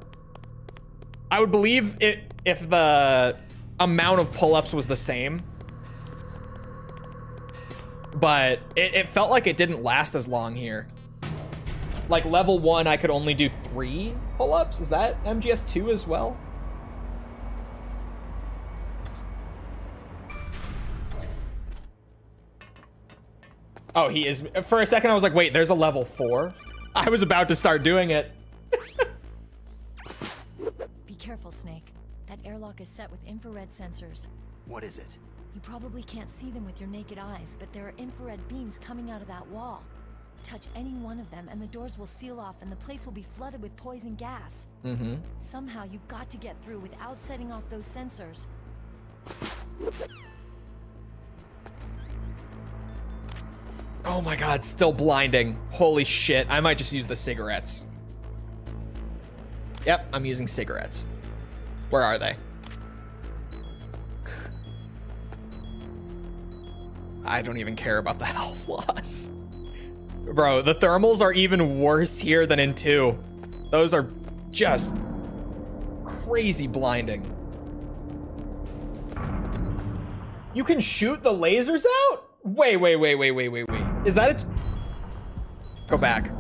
I would believe it if the amount of pull-ups was the same. But it felt like it didn't last as long here. Like level 1, I could only do 3 pull-ups. Is that MGS2 as well? Oh, he is. For a second, I was like, wait, there's a level 4? I was about to start doing it. Be careful, Snake. That airlock is set with infrared sensors. What is it? You probably can't see them with your naked eyes, but there are infrared beams coming out of that wall. Touch any one of them and the doors will seal off and the place will be flooded with poison gas. Mm-hmm. Somehow you've got to get through without setting off those sensors. Oh my god, still blinding. Holy shit, I might just use the cigarettes. Yep, I'm using cigarettes. Where are they? I don't even care about the health loss. Bro, the thermals are even worse here than in 2. Those are just crazy blinding. You can shoot the lasers out? Wait. Is that a... Go back.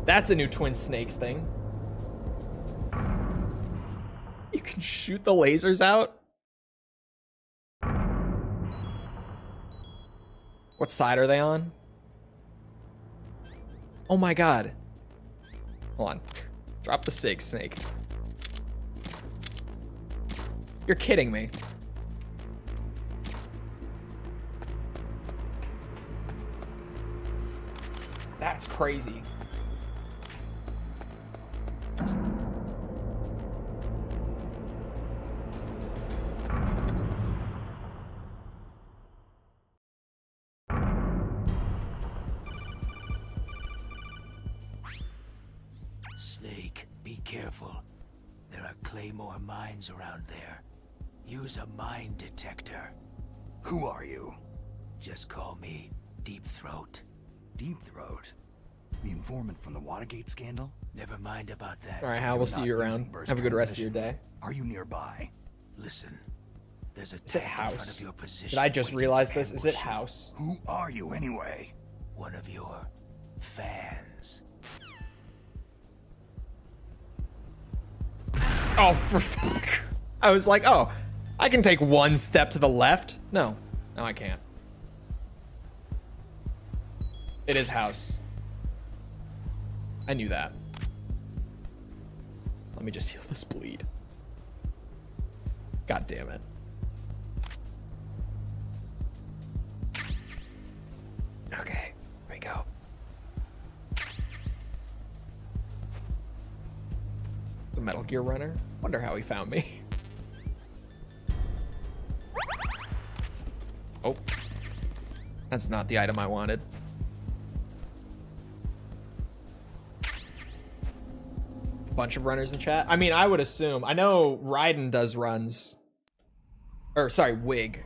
That's a new Twin Snakes thing. You can shoot the lasers out? What side are they on? Oh my god. Hold on. Drop the sig, Snake. You're kidding me. That's crazy. Snake, be careful. There are Claymore mines around there. Use a mine detector. Who are you? Just call me Deep Throat. Deep Throat? The informant from the Watergate scandal? Never mind about that. All right, Hal, we'll see you around. Have a good rest of your day. Are you nearby? Listen, there's a Is it tank in front house? of your position. Did I just waiting realize to this? Is it ambush you. house? Who are you anyway? One of your fans. Oh, for fuck. I was like, oh, I can take one step to the left. No, I can't. It is house. I knew that. Let me just heal this bleed. God damn it. Okay, here we go. It's a Metal Gear runner. Wonder how he found me. Oh, that's not the item I wanted. Bunch of runners in chat. I mean, I would assume. I know Raiden does runs. Or, sorry, Wig.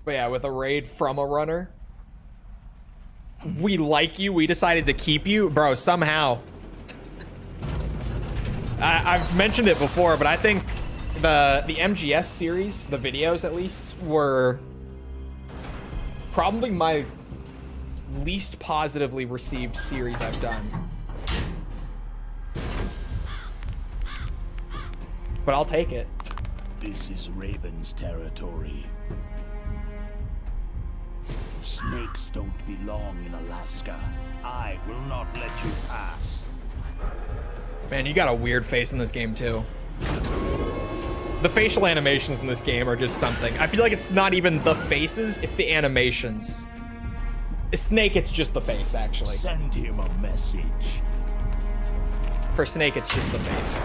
But yeah, with a raid from a runner. We like you. We decided to keep you. Bro, somehow. I've mentioned it before, but I think the MGS series, the videos at least, were probably my least positively received series I've done. But I'll take it. This is Raven's territory. Snakes don't belong in Alaska. I will not let you pass. Man, you got a weird face in this game too. The facial animations in this game are just something. I feel like it's not even the faces, it's the animations. Snake, it's just the face, actually. Send him a message. For Snake, it's just the face.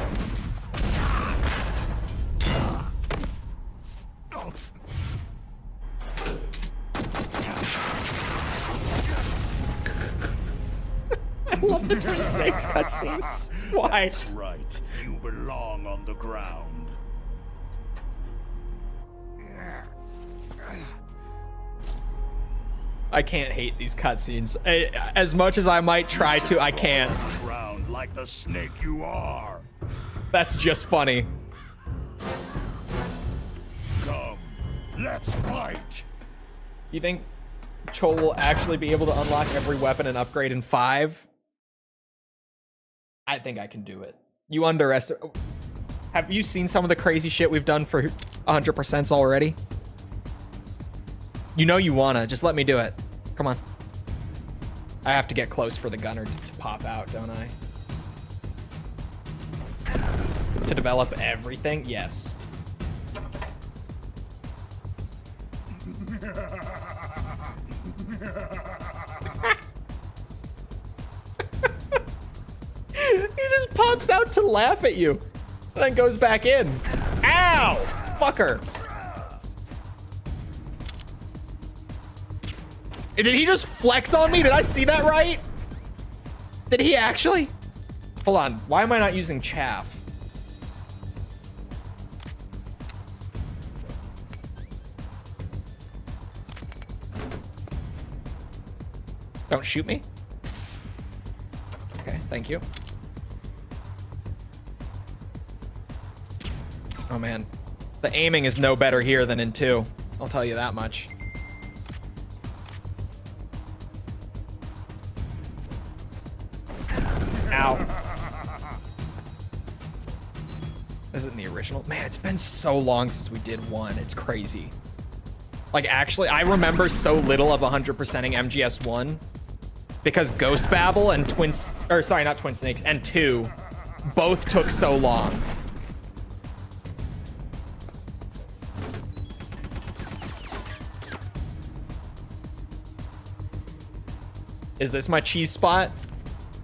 I love the Twin Snakes cutscenes. Why? That's right. You belong on the ground. I can't hate these cutscenes. As much as I might try to, I can't. Ground like the snake you are. That's just funny. Come, let's fight. You think Chol will actually be able to unlock every weapon and upgrade in 5? I think I can do it. You underestimate. Have you seen some of the crazy shit we've done for 100% already? You know you wanna. Just let me do it. Come on. I have to get close for the gunner to pop out, don't I? To develop everything? Yes. He just pops out to laugh at you, and then goes back in. Ow! Fucker. Did he just flex on me? Did I see that right? Did he actually? Hold on. Why am I not using chaff? Don't shoot me. Okay, thank you. Oh man, the aiming is no better here than in 2. I'll tell you that much. Ow. Is it in the original? Man, it's been so long since we did 1. It's crazy. Like, actually, I remember so little of 100%ing MGS 1 because Ghost Babel and not Twin Snakes, and 2 both took so long. Is this my cheese spot?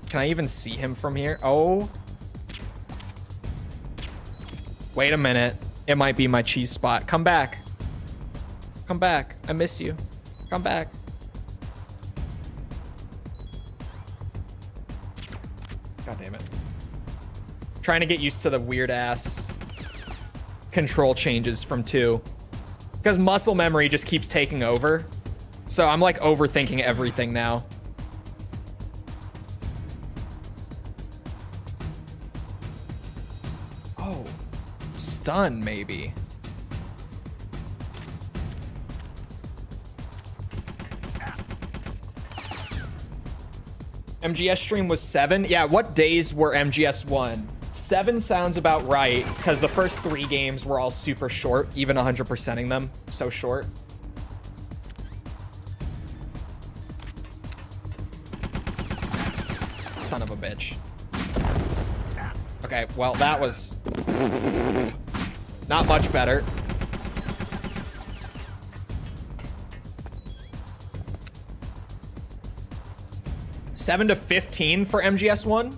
Can I even see him from here? Oh. Wait a minute. It might be my cheese spot. Come back. Come back. I miss you. Come back. God damn it. Trying to get used to the weird ass control changes from 2. Because muscle memory just keeps taking over. So I'm like overthinking everything now. done, maybe. MGS stream was 7. Yeah, what days were MGS 1? 7 sounds about right, because the first 3 games were all super short, even 100%ing them. So short. Son of a bitch. Okay, well, that was not much better. $7 to $15 for MGS1.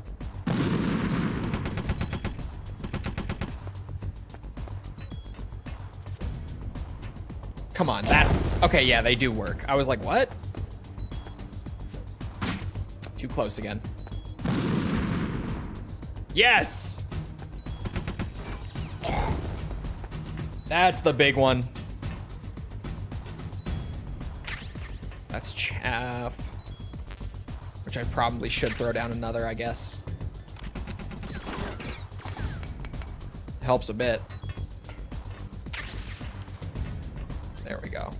Come on, that's okay. Yeah, they do work. I was like, what? Too close again. Yes. That's the big one. That's chaff. Which I probably should throw down another, I guess. Helps a bit. There we go.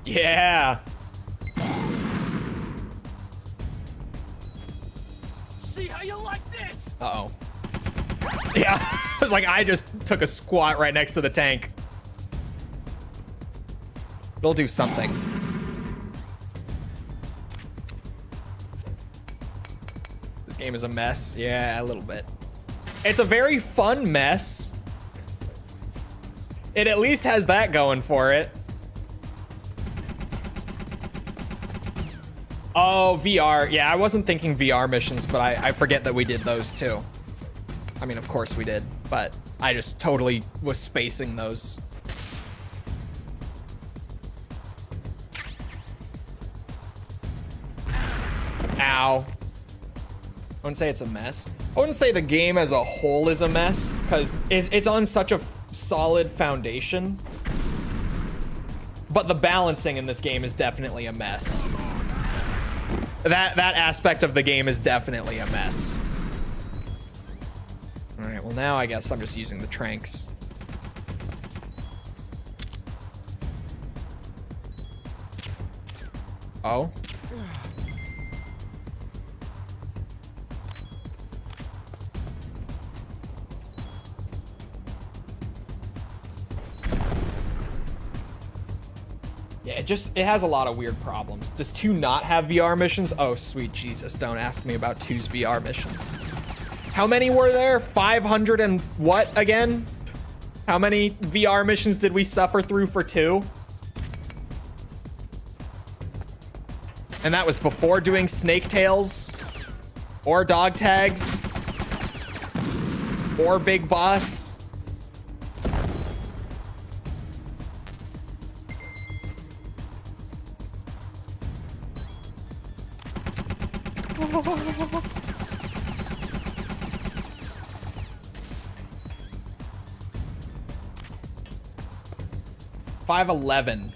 Yeah. See how you like this? Uh-oh. Yeah, I was like, I just took a squat right next to the tank. It'll do something. This game is a mess. Yeah, a little bit. It's a very fun mess. It at least has that going for it. Oh, VR. Yeah, I wasn't thinking VR missions, but I forget that we did those too. I mean, of course we did, but I just totally was spacing those. Ow. I wouldn't say it's a mess. I wouldn't say the game as a whole is a mess, because it's on such a solid foundation. But the balancing in this game is definitely a mess. That aspect of the game is definitely a mess. All right, well now I guess I'm just using the tranks. Oh. Yeah, it has a lot of weird problems. Does 2 not have VR missions? Oh, sweet Jesus, don't ask me about 2's VR missions. How many were there? 500 and what again? How many VR missions did we suffer through for 2? And that was before doing snake tails, or dog tags, or big boss. $511.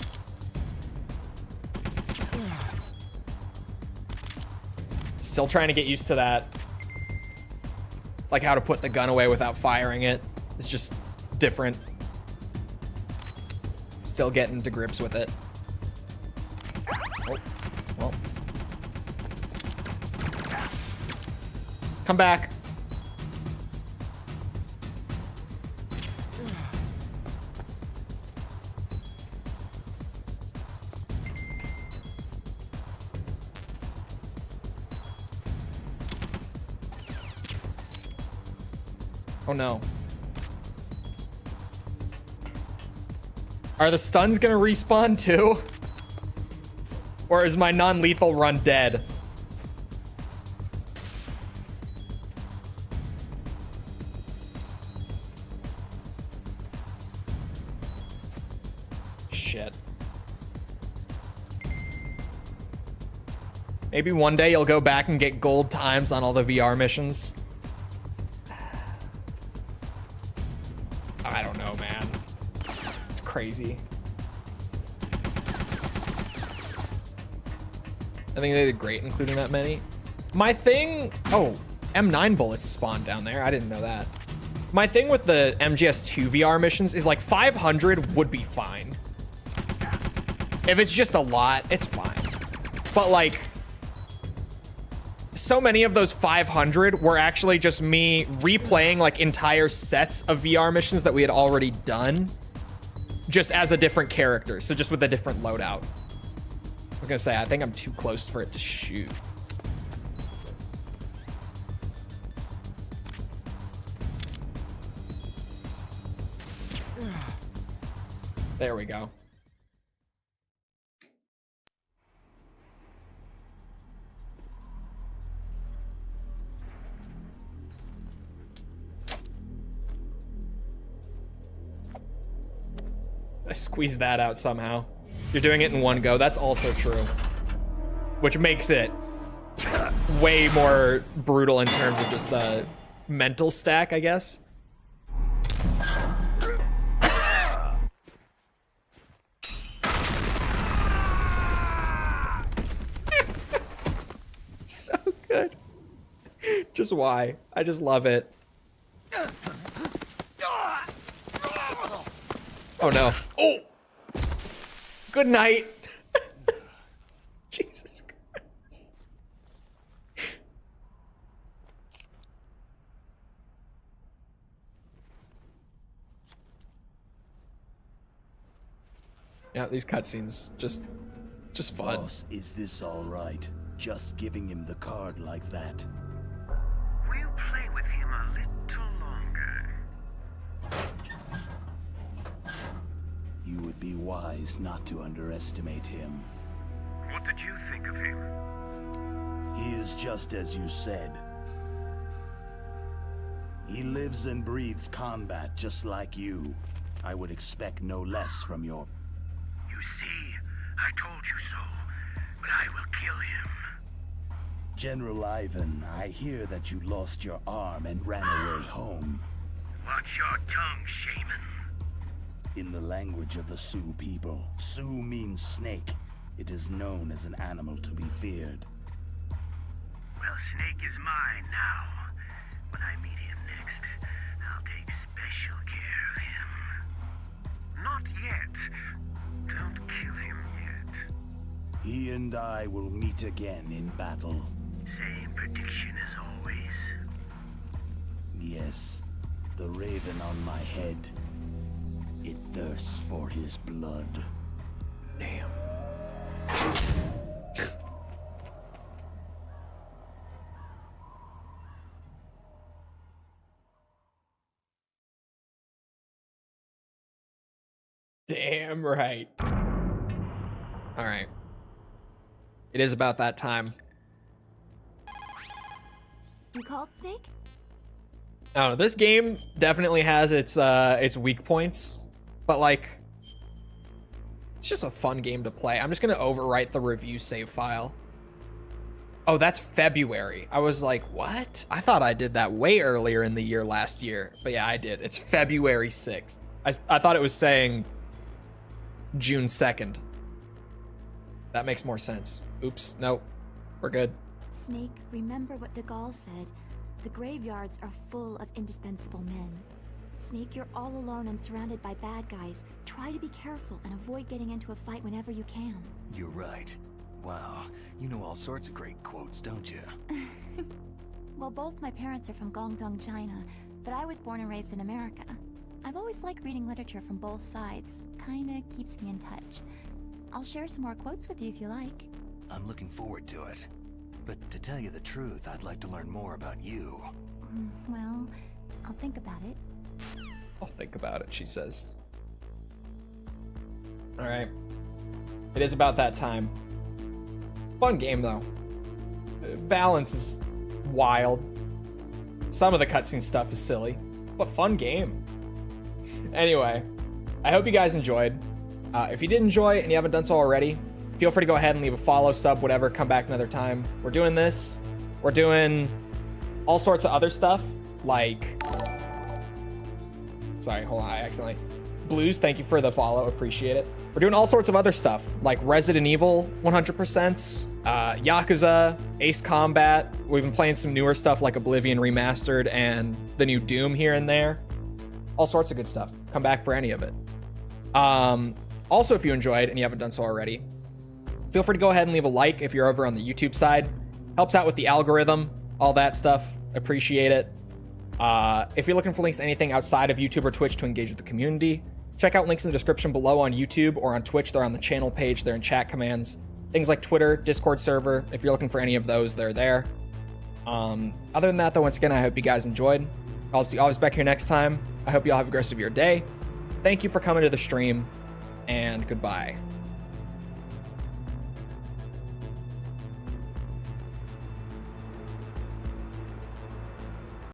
Still trying to get used to that. Like how to put the gun away without firing it. It's just different. Still getting to grips with it. Oh, well. Come back. Oh no. Are the stuns gonna respawn too? Or is my non-lethal run dead? Shit. Maybe one day you'll go back and get gold times on all the VR missions. I don't know, man. It's crazy. I think they did great including that many. My thing, oh, M9 bullets spawned down there. I didn't know that. My thing with the MGS2 VR missions is like 500 would be fine. If it's just a lot, it's fine. But like, so many of those 500 were actually just me replaying like entire sets of VR missions that we had already done, just as a different character. So just with a different loadout. I was gonna say, I think I'm too close for it to shoot. There we go. I squeezed that out somehow. You're doing it in one go. That's also true. Which makes it way more brutal in terms of just the mental stack, I guess. So good. Just why? I just love it. Oh no. Oh! Good night. Jesus Christ. Yeah, these cutscenes just fun. Boss, is this all right? Just giving him the card like that. We'll play with him a little longer. You would be wise not to underestimate him. What did you think of him? He is just as you said. He lives and breathes combat just like you. I would expect no less from your... You see, I told you so, but I will kill him. General Ivan, I hear that you lost your arm and ran away home. Watch your tongue, shaman. In the language of the Sioux people, Sioux means snake. It is known as an animal to be feared. Well, Snake is mine now. When I meet him next, I'll take special care of him. Not yet. Don't kill him yet. He and I will meet again in battle. Same prediction as always. Yes, the raven on my head. It thirsts for his blood. Damn. Damn right. All right. It is about that time. You called, Snake? I don't know. This game definitely has its weak points, but like, it's just a fun game to play. I'm just gonna overwrite the review save file. Oh, that's February. I was like, what? I thought I did that way earlier in the year last year, but yeah, I did. It's February 6th. I thought it was saying June 2nd. That makes more sense. Oops, nope, we're good. Snake, remember what de Gaulle said. The graveyards are full of indispensable men. Snake, you're all alone and surrounded by bad guys. Try to be careful and avoid getting into a fight whenever you can. You're right. Wow, you know all sorts of great quotes, don't you? Well, both my parents are from Guangdong, China, but I was born and raised in America. I've always liked reading literature from both sides. Kinda keeps me in touch. I'll share some more quotes with you if you like. I'm looking forward to it. But to tell you the truth, I'd like to learn more about you. Well, I'll think about it. I'll think about it, she says. All right. It is about that time. Fun game, though. Balance is wild. Some of the cutscene stuff is silly, but fun game. Anyway, I hope you guys enjoyed. If you did enjoy and you haven't done so already, feel free to go ahead and leave a follow, sub, whatever, come back another time. We're doing this. We're doing all sorts of other stuff, like... Sorry, hold on, I accidentally... Blues, thank you for the follow, appreciate it. We're doing all sorts of other stuff, like Resident Evil 100%, Yakuza, Ace Combat. We've been playing some newer stuff like Oblivion Remastered and the new Doom here and there. All sorts of good stuff. Come back for any of it. Also, if you enjoyed and you haven't done so already, feel free to go ahead and leave a like if you're over on the YouTube side. Helps out with the algorithm, all that stuff. Appreciate it. If you're looking for links to anything outside of YouTube or Twitch to engage with the community, check out links in the description below on YouTube or on Twitch. They're on the channel page. They're in chat commands. Things like Twitter, Discord server. If you're looking for any of those, they're there. Other than that, though, once again, I hope you guys enjoyed. I'll see you always back here next time. I hope you all have a great rest of your day. Thank you for coming to the stream, and goodbye.